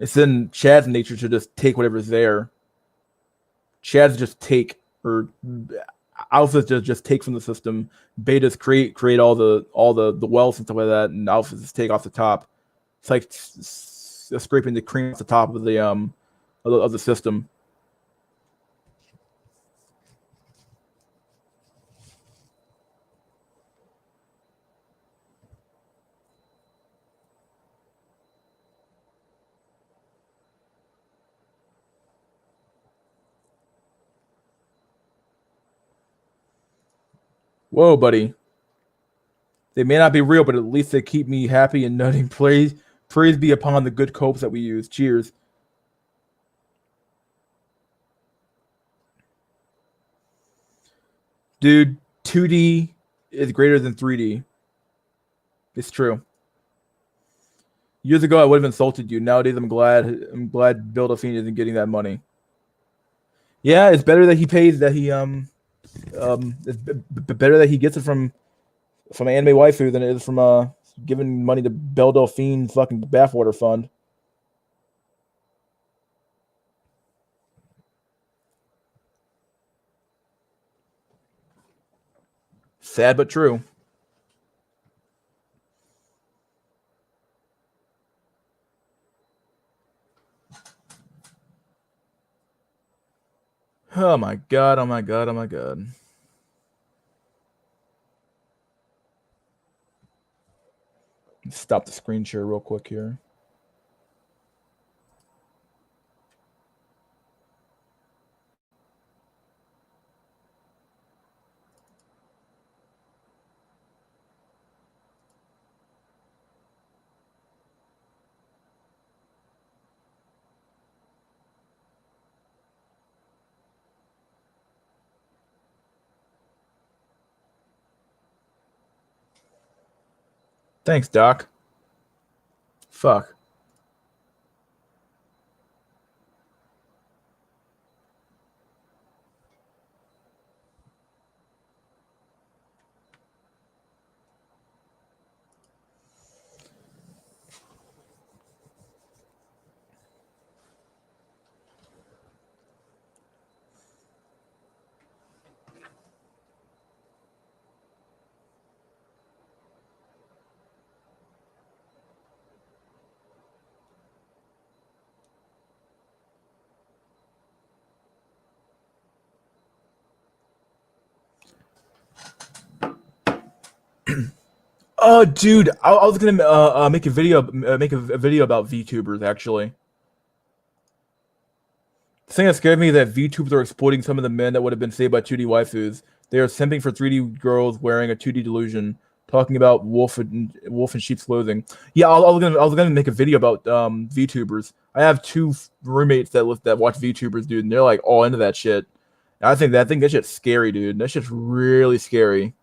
[SPEAKER 1] It's in Chad's nature to just take whatever's there. Chad's just take, or alphas just take from the system. Betas create all the wealth and stuff like that, and alphas just take off the top. It's like scraping the cream off the top of the system. Whoa, buddy. They may not be real, but at least they keep me happy and nutting. Praise be upon the good copes that we use. Cheers. Dude, 2D is greater than 3D. It's true. Years ago, I would have insulted you. Nowadays, I'm glad Bill Delphine isn't getting that money. Yeah, it's better that he pays that he better that he gets it from anime waifu than it is from giving money to Belle Delphine fucking bathwater fund. Sad but true. Oh my god, oh my god, oh my god. Stop the screen share real quick here. Thanks, Doc. Fuck. Oh, dude, I was gonna make a video, make a video about VTubers actually. The thing that scared me is that VTubers are exploiting some of the men that would have been saved by 2D waifus. They are simping for 3D girls wearing a 2D delusion, talking about wolf and sheep's clothing. Yeah, I was gonna make a video about VTubers. I have two roommates that watch VTubers, dude, and they're like all into that shit. And I think that shit's scary, dude. That shit's really scary.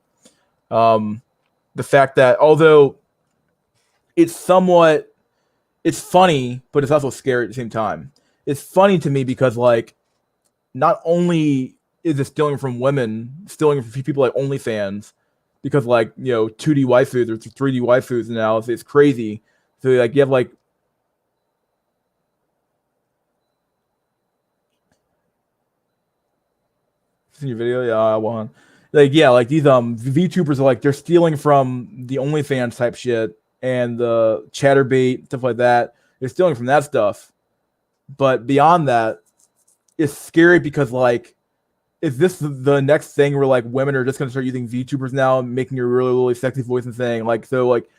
[SPEAKER 1] The fact that although it's somewhat it's funny, but it's also scary at the same time. It's funny to me because like not only is it stealing from women, stealing from people like OnlyFans, because like 2D waifus or 3D waifus now it's crazy. So like you have like in your video, yeah, I won. Like yeah, like these VTubers are like they're stealing from the OnlyFans type shit and the ChatterBait stuff like that. They're stealing from that stuff. But beyond that, it's scary because like, is this the next thing where like women are just gonna start using VTubers now, making a really really sexy voice and saying like, so like,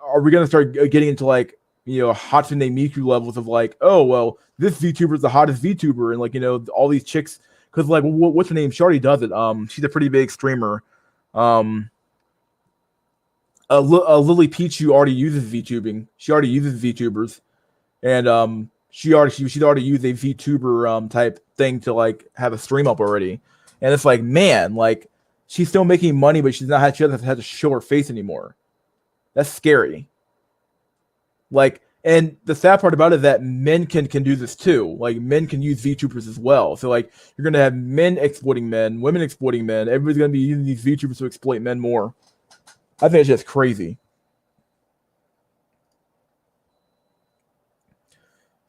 [SPEAKER 1] are we gonna start getting into like Hatsune Miku levels of like, oh well, this VTuber is the hottest VTuber, and like all these chicks because like what's her name? She already does it. She's a pretty big streamer. Lily Pichu already uses VTubing. She already uses VTubers, and she'd already used a VTuber type thing to like have a stream up already. And it's like, man, like she's still making money, but she doesn't have to show her face anymore. That's scary. Like, and the sad part about it is that men can do this too. Like men can use VTubers as well. So like you're gonna have men exploiting men, women exploiting men. Everybody's gonna be using these VTubers to exploit men more. I think it's just crazy.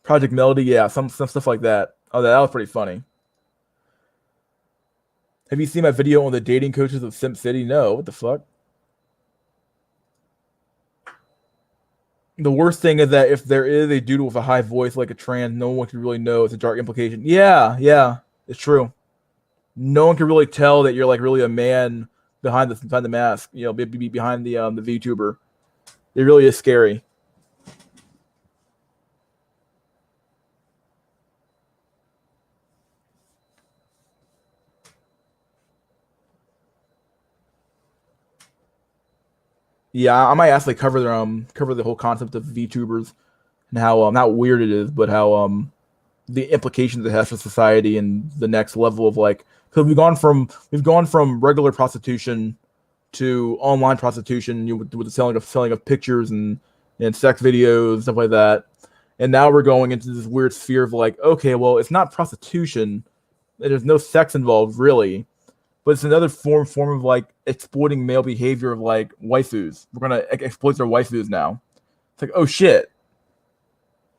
[SPEAKER 1] Project Melody, yeah, some stuff like that. Oh, that was pretty funny. Have you seen my video on the dating coaches of Sim City? No, what the fuck? The worst thing is that if there is a dude with a high voice like a trans, no one can really know it's a dark implication. Yeah, it's true. No one can really tell that you're like really a man behind the mask. Behind the VTuber. It really is scary. Yeah, I might actually cover the whole concept of VTubers and how weird it is, but how the implications it has for society and the next level of like because we've gone from regular prostitution to online prostitution with the selling of pictures and sex videos stuff like that, and now we're going into this weird sphere of like okay, well it's not prostitution, There's no sex involved, really. But it's another form of like exploiting male behavior of like waifus. We're gonna exploit their waifus now. It's like, oh shit,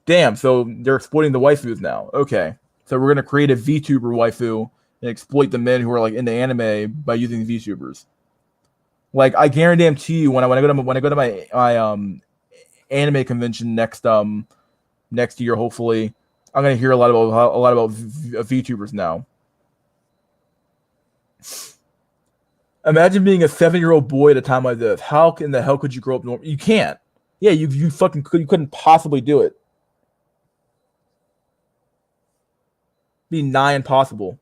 [SPEAKER 1] damn. So they're exploiting the waifus now. Okay, so we're gonna create a VTuber waifu and exploit the men who are like into anime by using VTubers. Like I guarantee you, when I go to my anime convention next year, hopefully, I'm gonna hear a lot about VTubers now. Imagine being a 7-year-old boy at a time like this. How in the hell could you grow up normal? You can't. Yeah, you fucking could. You couldn't possibly do it. Be nigh impossible.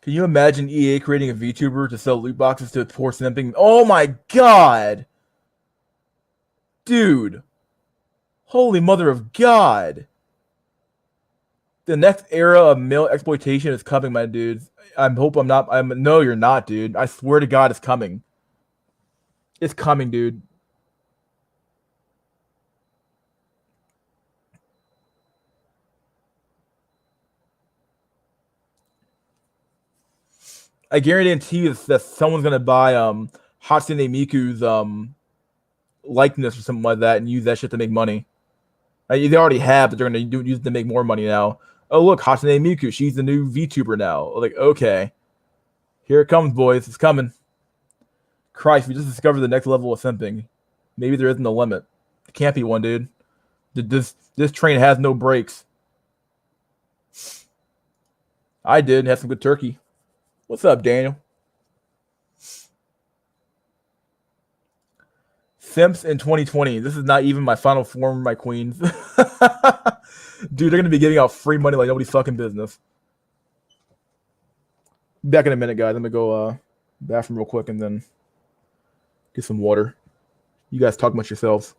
[SPEAKER 1] Can you imagine EA creating a VTuber to sell loot boxes to poor simping? Oh my god, dude! Holy mother of God! The next era of male exploitation is coming, my dudes. I hope I'm not. No, you're not, dude. I swear to God, it's coming. It's coming, dude. I guarantee you that someone's gonna buy Hatsune Miku's likeness or something like that and use that shit to make money. They already have, but they're gonna use it to make more money now. Oh look, Hatsune Miku, she's the new VTuber now. Like, okay, here it comes, boys. It's coming. Christ, we just discovered the next level of simping. Maybe there isn't a limit. It can't be one, dude. This train has no brakes. I did have some good turkey. What's up, Daniel? Simps in 2020. This is not even my final form, my queens. Dude, they're gonna be giving out free money like nobody's fucking business. Back in a minute, guys. I'm gonna go bathroom real quick and then get some water. You guys talk amongst yourselves.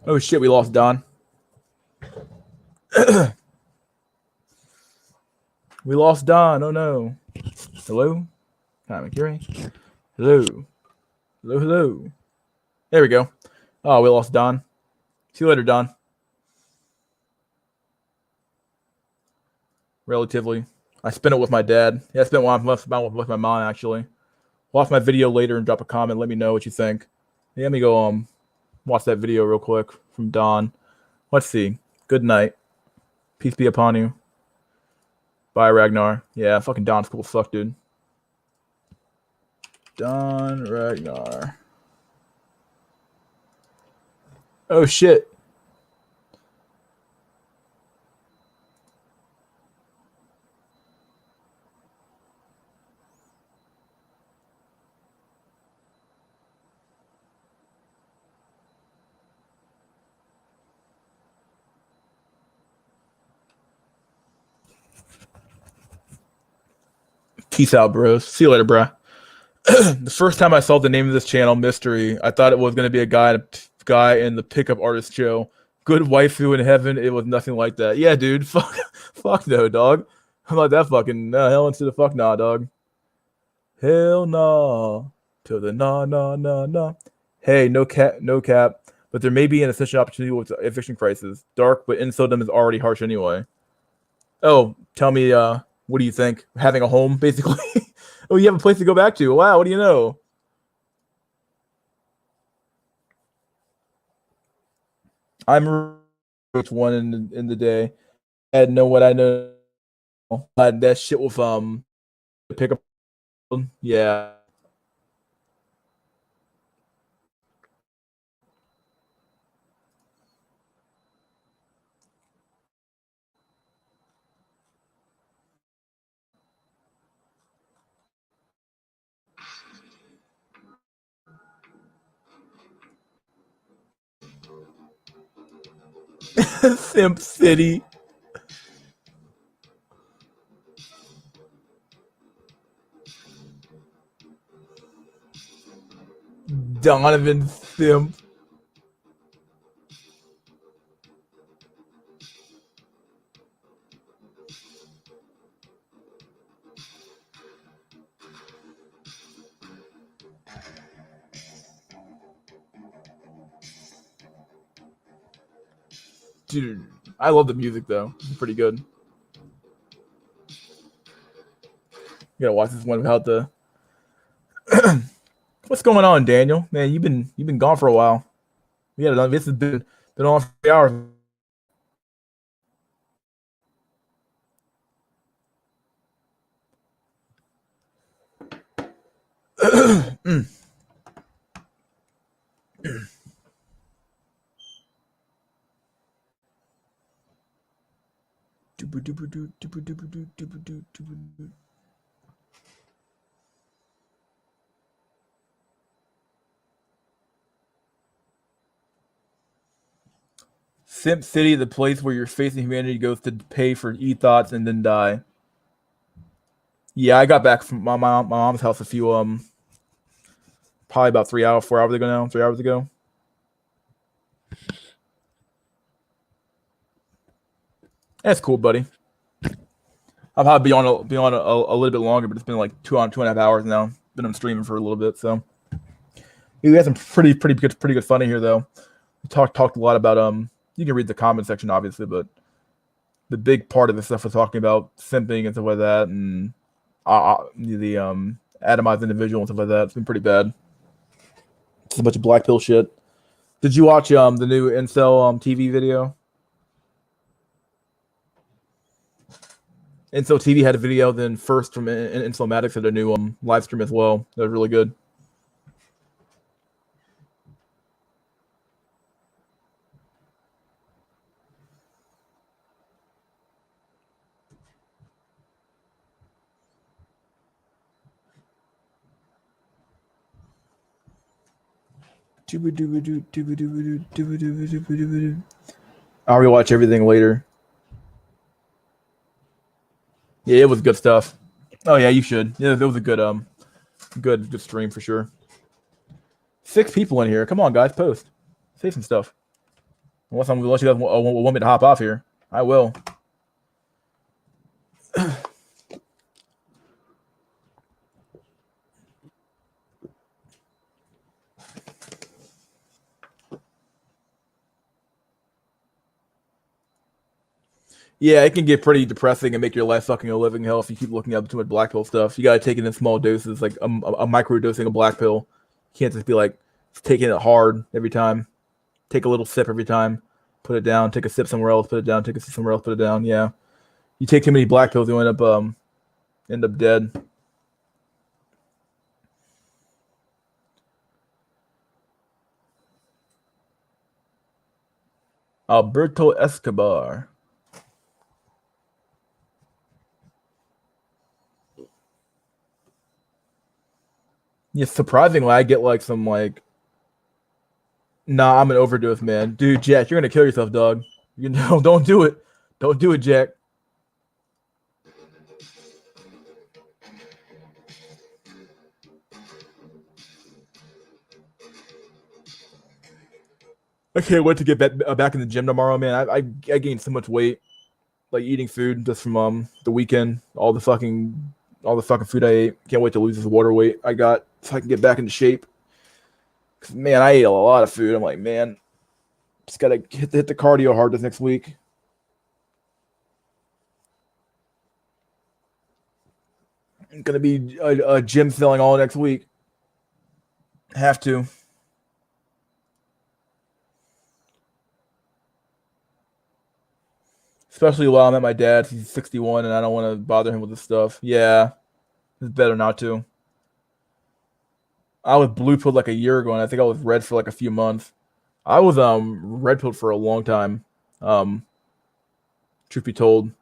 [SPEAKER 1] Oh shit, we lost Don. We lost Don. Oh no. Hello? Hi, McCurry. Hello. Hello, hello. There we go. Oh, we lost Don. See you later, Don. Relatively. I spent it with my dad. Yeah, I spent one with my mom, actually. Watch my video later and drop a comment. Let me know what you think. Yeah, let me go watch that video real quick from Don. Let's see. Good night. Peace be upon you. Bye, Ragnar. Yeah, fucking Don's cool as fuck, dude. Don Ragnar. Oh shit. Peace out, bros. See you later, bro. The first time I saw the name of this channel, Mystery, I thought it was gonna be a guy in the pickup artist show. Good waifu in heaven. It was nothing like that. Yeah, dude. Fuck no, dog. I'm like that fucking hell into the fuck nah, dog. Hell nah. To the nah nah nah nah. Hey, no cap. But there may be an essential opportunity with eviction crisis. Dark, but Insodom is already harsh anyway. Oh, tell me, what do you think? Having a home, basically. Oh, you have a place to go back to. Wow, what do you know? I'm which one in the day. I know what I know. That shit with pick up. Yeah. Simp City. Donovan Simp. Dude, I love the music though. It's pretty good. You gotta watch this one without the. What's going on, Daniel? Man, you've been gone for a while. Yeah, this has been on for 3 hours. Mm. Simp City, the place where your faith in humanity goes to pay for e-thoughts and then die. Yeah, I got back from my mom's house a few probably about 3 hours, 4 hours ago now, 3 hours ago. That's cool, buddy. I'll probably be on a little bit longer, but it's been like 2.5 hours now. Been on streaming for a little bit, so we had some pretty good fun in here though. We talked a lot about you can read the comment section obviously, but the big part of the stuff we're talking about simping and stuff like that, and the atomized individual and stuff like that. It's been pretty bad. It's a bunch of black pill shit. Did you watch the new Incel TV video? Incel TV had a video, then first from Incel had a new live stream as well. That was really good. I'll rewatch everything later. Yeah, it was good stuff. Oh yeah, you should. Yeah, that was a good stream for sure. 6 people in here. Come on, guys, post. Say some stuff. Unless you guys want me to hop off here, I will. Yeah, it can get pretty depressing and make your life fucking a living hell if you keep looking up too much black pill stuff. You gotta take it in small doses, like a micro dosing of black pill. You can't just be like taking it hard every time. Take a little sip every time, put it down. Take a sip somewhere else, put it down. Take a sip somewhere else, put it down. Yeah, you take too many black pills, you end up dead. Alberto Escobar. Yeah, surprisingly, I get like some like. Nah, I'm an overdose man, dude. Jack, you're gonna kill yourself, dog. You know, don't do it. Don't do it, Jack. I can't wait to get back in the gym tomorrow, man. I gained so much weight, like eating food just from the weekend. All the fucking food I ate. Can't wait to lose this water weight I got so I can get back into shape. 'Cause, man, I ate a lot of food. I'm like, man, just gotta hit the cardio hard this next week. I'm gonna be a gym filling all next week. Have to. Especially while I'm at my dad's. He's 61 and I don't want to bother him with this stuff. Yeah, it's better not to. I was blue pilled like a year ago and I think I was red for like a few months. I was red pilled for a long time. Um, truth be told.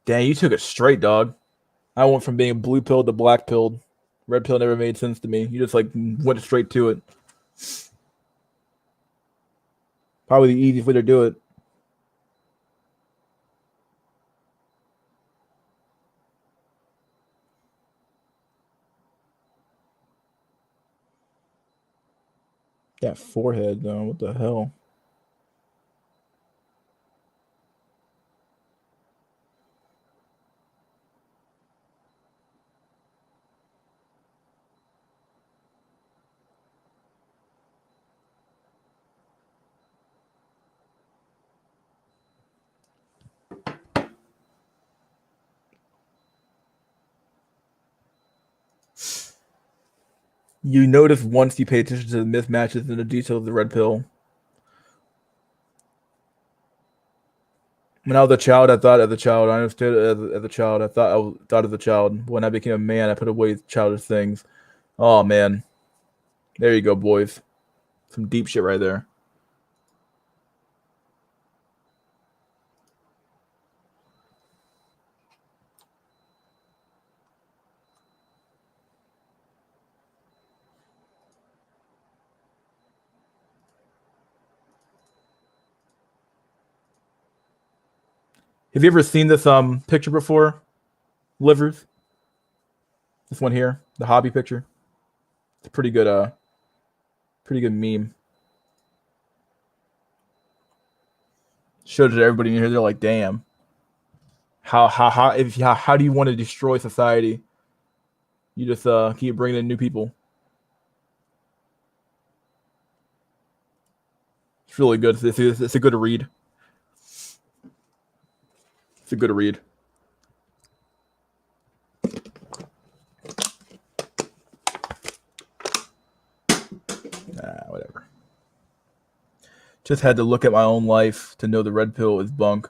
[SPEAKER 1] Dang, you took it straight, dog. I went from being blue pilled to black pilled. Red pill never made sense to me. You just like went straight to it. Probably the easiest way to do it. That forehead, though. What the hell? You notice once you pay attention to the mismatches and the details of the red pill. When I was a child, I thought as a child. I understood as a child. I thought as a child. When I became a man, I put away childish things. Oh man, there you go, boys. Some deep shit right there. Have you ever seen this picture before? Livers. This one here, the hobby picture. It's a pretty good meme. Showed it to everybody in here. They're like, damn. How do you want to destroy society? You just keep bringing in new people. It's really good. It's a good read. It's a good read. Whatever. Just had to look at my own life to know the red pill is bunk.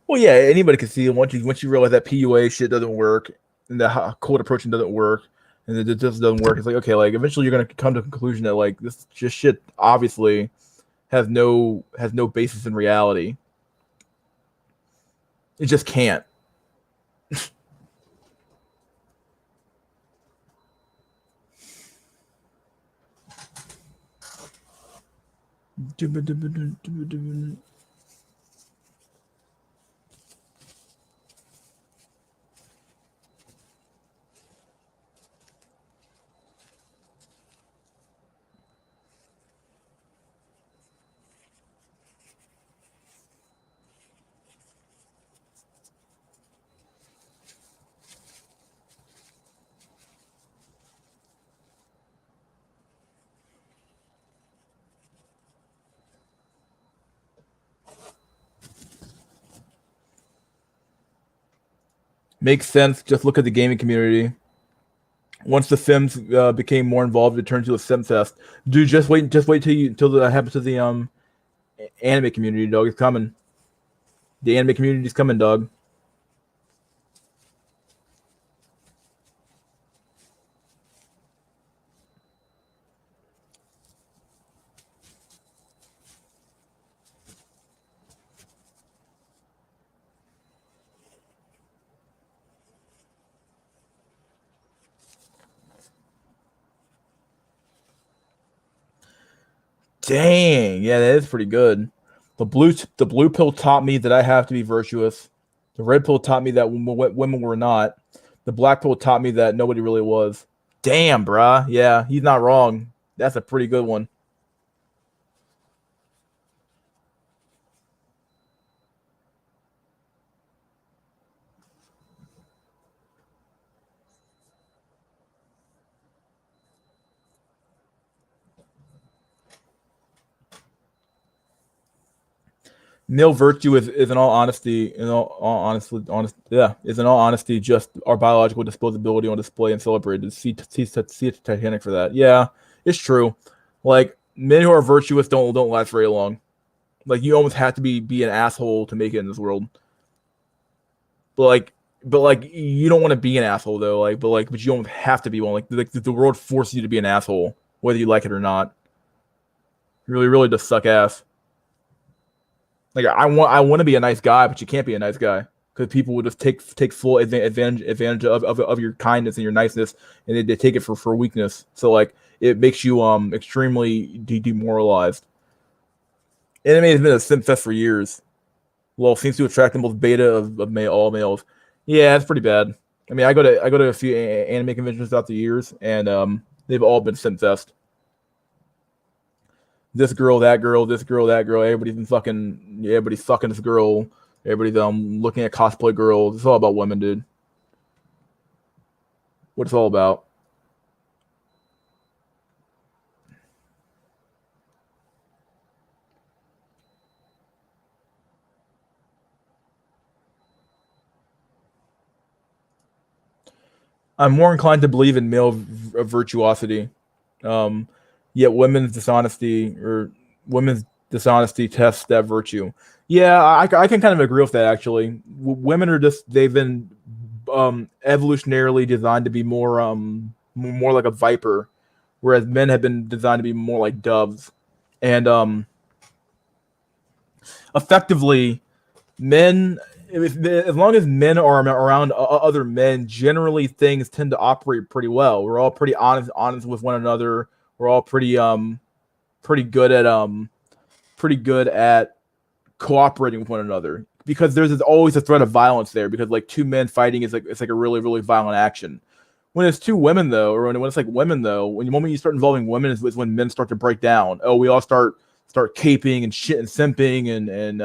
[SPEAKER 1] Well, yeah, anybody can see it once you realize that PUA shit doesn't work and the cold approaching doesn't work and it just doesn't work. It's like okay, like eventually you're gonna come to the conclusion that like this just shit obviously has no basis in reality. It just can't. Makes sense. Just look at the gaming community. Once the Sims became more involved, it turned into a Sim fest. Dude, just wait till that happens to the anime community, dog. It's coming. The anime community is coming, dog. Dang, yeah, that is pretty good. The blue pill taught me that I have to be virtuous. The red pill taught me that women were not. The black pill taught me that nobody really was. Damn, bruh. Yeah, he's not wrong. That's a pretty good one. Male virtue is in all honesty, is in all honesty just our biological disposability on display and celebrated. See Titanic for that. Yeah, it's true. Like men who are virtuous don't last very long. Like you almost have to be an asshole to make it in this world. But you don't want to be an asshole though. But you don't have to be one. Like the world forces you to be an asshole, whether you like it or not. Really does suck ass. Like I want to be a nice guy, but you can't be a nice guy because people will just take full advantage of your kindness and your niceness, and they take it for weakness. So like it makes you extremely demoralized. Anime has been a sim fest for years. Well, seems to attract the most beta of all males. Yeah, it's pretty bad. I mean, I go to a few anime conventions throughout the years, and they've all been sim fest. This girl, that girl, this girl, that girl. Everybody's fucking this girl. Everybody's looking at cosplay girls. It's all about women, dude. What it's all about. I'm more inclined to believe in male virtuosity. Um, Yet women's dishonesty tests that virtue. Yeah, I can kind of agree with that actually. Women are just they've been evolutionarily designed to be more like a viper, whereas men have been designed to be more like doves. And effectively, men as long as men are around other men, generally things tend to operate pretty well. We're all pretty honest with one another. We're all pretty good at cooperating with one another because there's always a threat of violence there because like two men fighting is like it's like a really violent action. When it's two women though, or when it's like women though, when the moment you start involving women is when men start to break down. Oh, we all start caping and shit and simping and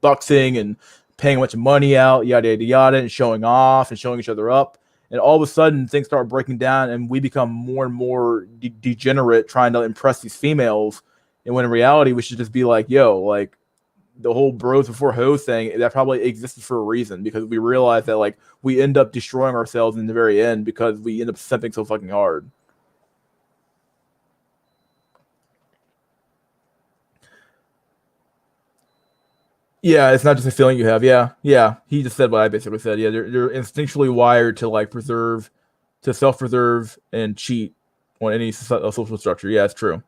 [SPEAKER 1] buxing and paying a bunch of money out, yada yada yada, and showing off and showing each other up. And all of a sudden, things start breaking down, and we become more and more degenerate trying to impress these females. And when in reality, we should just be like, yo, like the whole bros before hoes thing that probably existed for a reason because we realize that like we end up destroying ourselves in the very end because we end up simping so fucking hard. Yeah, it's not just a feeling you have. Yeah, yeah. He just said what I basically said. Yeah, they're instinctually wired to like to self-preserve, and cheat on any social structure. Yeah, it's true.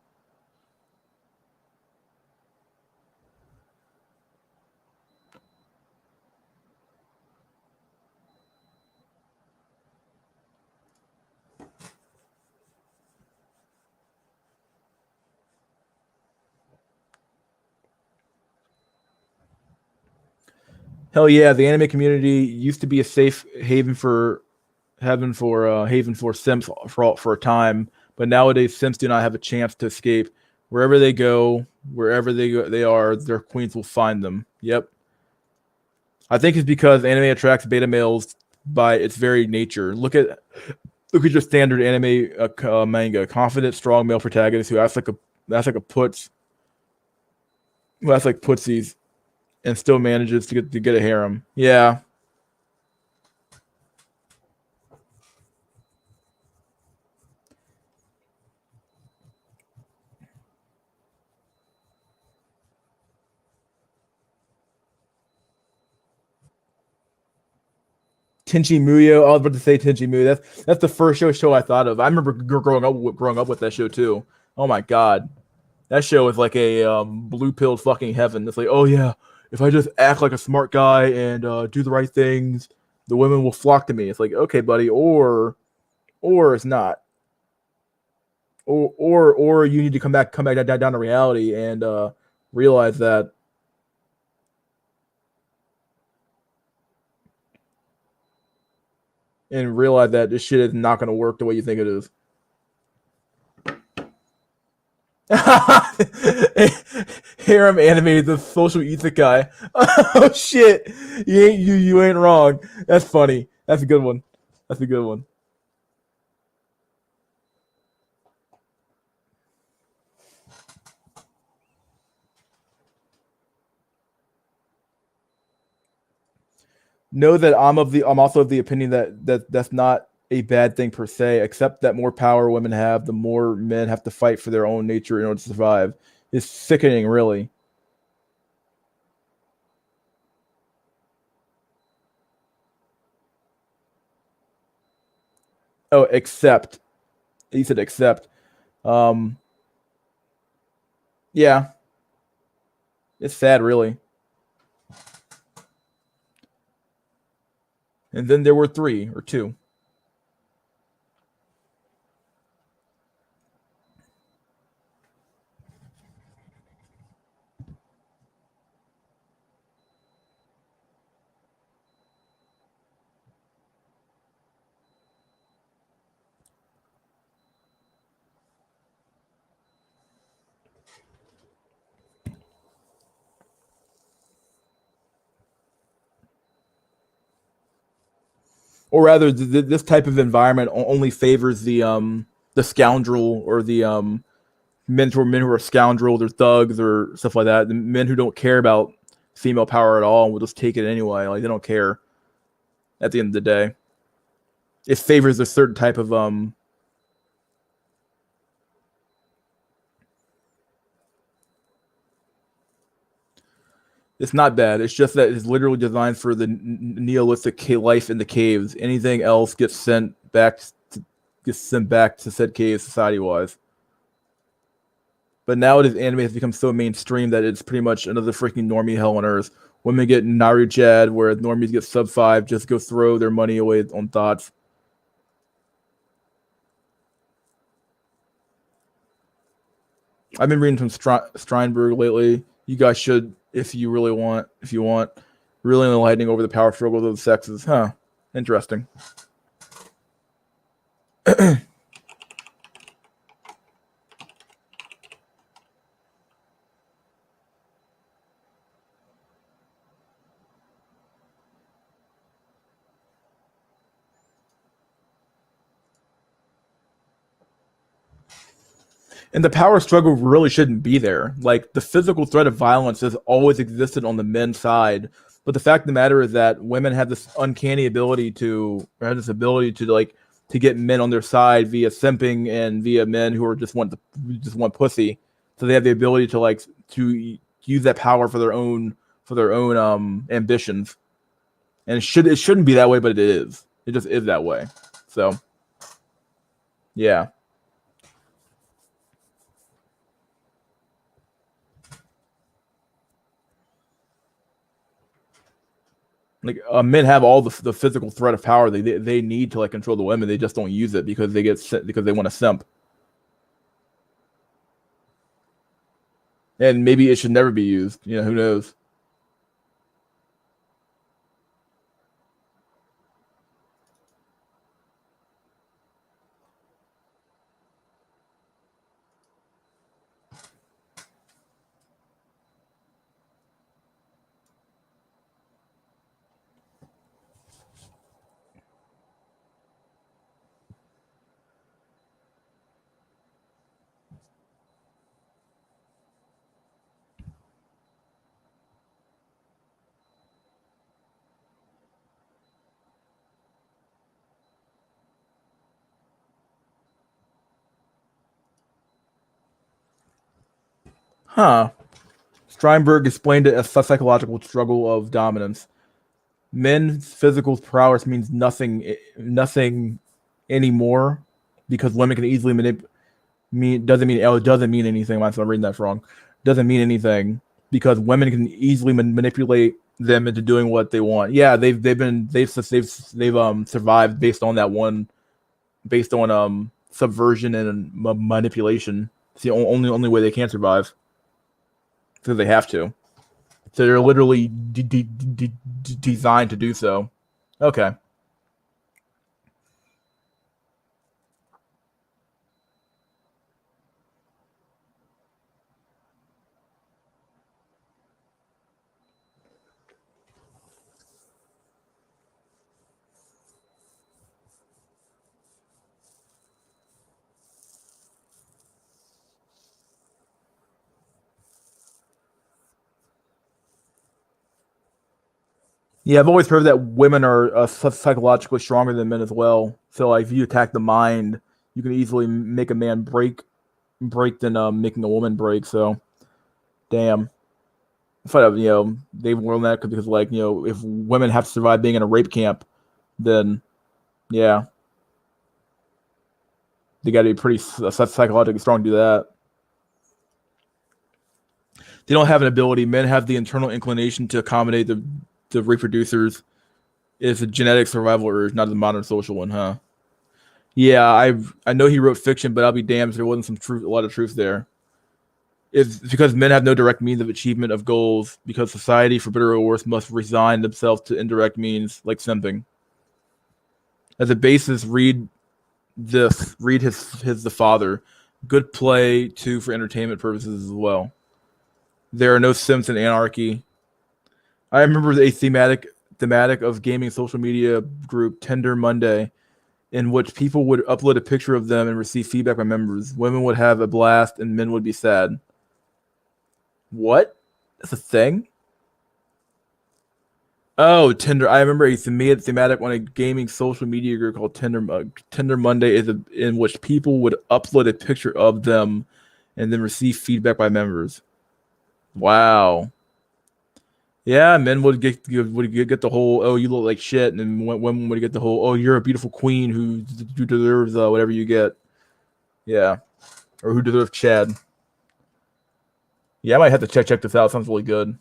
[SPEAKER 1] Hell yeah, the anime community used to be a safe haven for simps for a time, but nowadays simps do not have a chance to escape. Wherever they are, their queens will find them. Yep. I think it's because anime attracts beta males by its very nature. Look at your standard anime manga, confident, strong male protagonist who acts like a putz, who acts like putsies, and still manages to get a harem. Yeah, Tenchi Muyo. I was about to say Tenchi Muyo. That's the first show I thought of. I remember growing up with that show too. Oh my god, that show is like a blue pill fucking heaven. It's like, oh yeah, if I just act like a smart guy and do the right things, the women will flock to me. It's like, okay, buddy, or it's not, or you need to come back down to reality and realize that. And realize that this shit is not going to work the way you think it is. Harem animated the social isekai. Oh shit! You ain't wrong. That's funny. That's a good one. That's a good one. Know that I'm also of the opinion that's not a bad thing per se, except that more power women have, the more men have to fight for their own nature in order to survive. It's sickening, really. Oh, except he said except. Um, yeah, it's sad, really. And then there were three or two. Or rather, this type of environment only favors the scoundrel or the men who are scoundrels or thugs or stuff like that. The men who don't care about female power at all and will just take it anyway. Like they don't care. At the end of the day, it favors a certain type of It's not bad. It's just that it's literally designed for the Neolithic life in the caves. Anything else gets sent back to said caves society wise. But nowadays, anime has become so mainstream that it's pretty much another freaking normie hell on earth. Women get Naruto, where normies get sub 5, just go throw their money away on thoughts. I've been reading some Steinberg lately. You guys should, if you want, really enlightening over the power struggles of the sexes. Huh. Interesting. And the power struggle really shouldn't be there. Like the physical threat of violence has always existed on the men's side, but the fact of the matter is that women have this uncanny ability to get men on their side via simping and via men who are just want pussy. So they have the ability to use that power for their own ambitions. And it shouldn't be that way, but it is. It just is that way. So yeah. Like men have all the physical threat of power they need to control the women. They just don't use it because because they want to simp. And maybe it should never be used. Who knows? Huh. Steinberg explained it as a psychological struggle of dominance. men's physical prowess means nothing anymore because women can easily manipulate. It doesn't mean anything. I'm reading that wrong. Doesn't mean anything because women can easily manipulate them into doing what they want. Yeah, they've survived based on that one, based on subversion and manipulation. It's the only way they can survive because they have to. So they're literally designed to do so. Okay. Yeah, I've always heard that women are psychologically stronger than men as well. So, like, if you attack the mind, you can easily make a man break than making a woman break. So, damn. If I, they've learned that because, like, if women have to survive being in a rape camp, then yeah, they got to be pretty psychologically strong to do that. They don't have an ability. Men have the internal inclination to accommodate the reproducers. It's a genetic survival urge, not a modern social one, huh? Yeah, I know he wrote fiction, but I'll be damned if there wasn't a lot of truth there. It's because men have no direct means of achievement of goals, because society, for better or worse, must resign themselves to indirect means like simping. As a basis, read his The Father. Good play too for entertainment purposes as well. There are no simps in anarchy. I remember a thematic of gaming social media group Tinder Monday, in which people would upload a picture of them and receive feedback by members. Women would have a blast and men would be sad. What? That's a thing? Oh, Tinder. I remember a thematic on a gaming social media group called Tinder Monday, in which people would upload a picture of them and then receive feedback by members. Wow. Yeah, men would get the whole "oh, you look like shit," and then women would get the whole "oh, you're a beautiful queen who deserves whatever you get." Yeah, or who deserves Chad. Yeah, I might have to check this out. Sounds really good.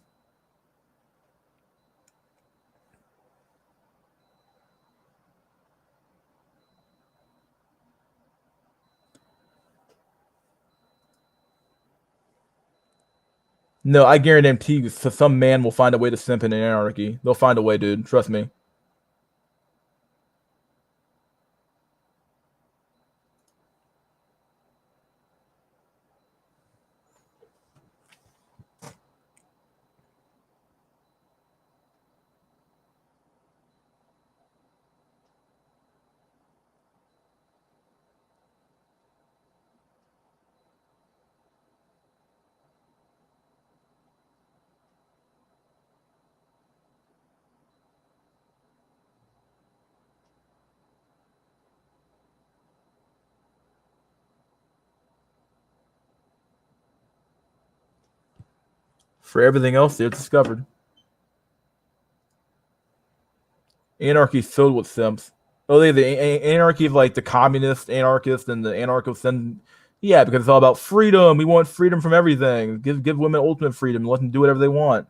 [SPEAKER 1] No, I guarantee you, some man will find a way to simp in anarchy. They'll find a way, dude. Trust me. For everything else, they're discovered. Anarchy filled with simps. Oh, they the anarchy of like the communist anarchists and the anarchists and yeah, because it's all about freedom. We want freedom from everything. Give women ultimate freedom. Let them do whatever they want.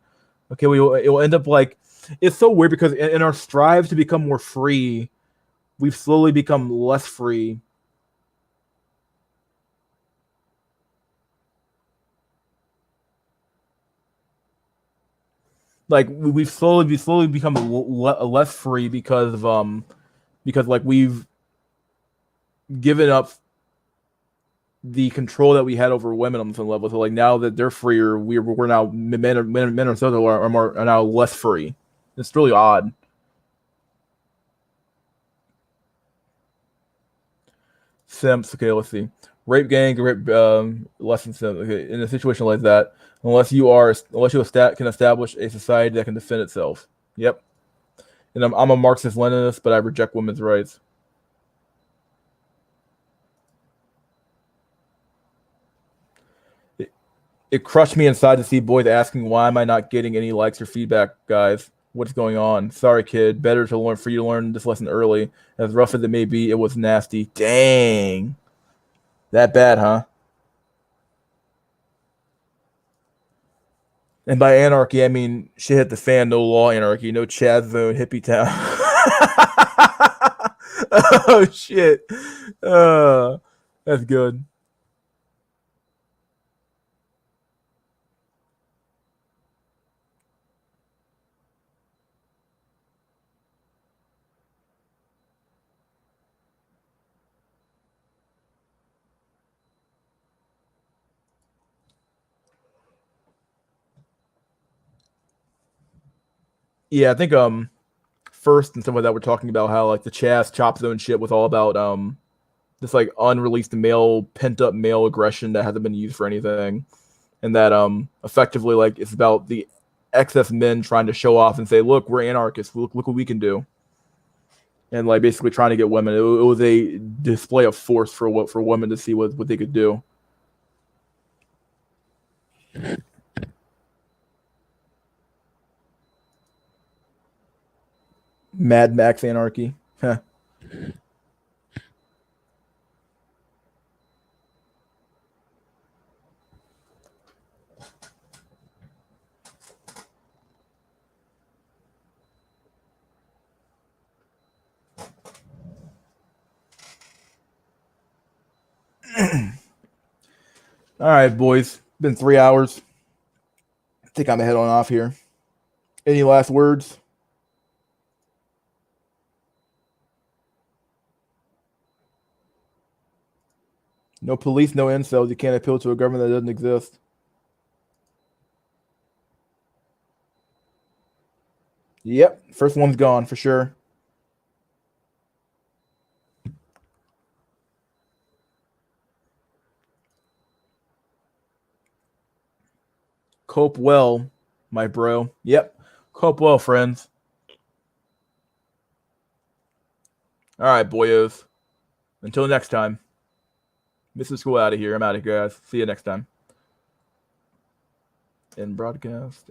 [SPEAKER 1] Okay, it will end up like it's so weird because in our strive to become more free, we've slowly become less free. Like we've slowly become less free because like we've given up the control that we had over women on some level. So like now that they're freer, we're now men are now less free. It's really odd. Simps. Okay, let's see. Rape gang, rape less than simps. Okay, in a situation like that, can establish a society that can defend itself. Yep. And I'm a Marxist Leninist, but I reject women's rights. It crushed me inside to see boys asking why am I not getting any likes or feedback, guys. What's going on? Sorry, kid. Better to learn for you to learn this lesson early. As rough as it may be, it was nasty. Dang. That bad, huh? And by anarchy, I mean shit hit the fan, no law anarchy, no Chad zone, hippie town. Oh shit. That's good. Yeah, I think first and stuff like that we're talking about how like the Chaz chop zone shit was all about this like unreleased male pent up male aggression that hasn't been used for anything. And that effectively like it's about the excess men trying to show off and say, look, we're anarchists, look what we can do. And like basically trying to get women. It was a display of force for women to see what they could do. Mad Max anarchy. Huh. All right, boys. Been 3 hours. I think I'm head on off here. Any last words? No police, no incels. You can't appeal to a government that doesn't exist. Yep, first one's gone for sure. Cope well, my bro. Yep, cope well, friends. All right, boyos. Until next time. Mrs. School out of here. I'm out of here, guys. See you next time. In broadcast.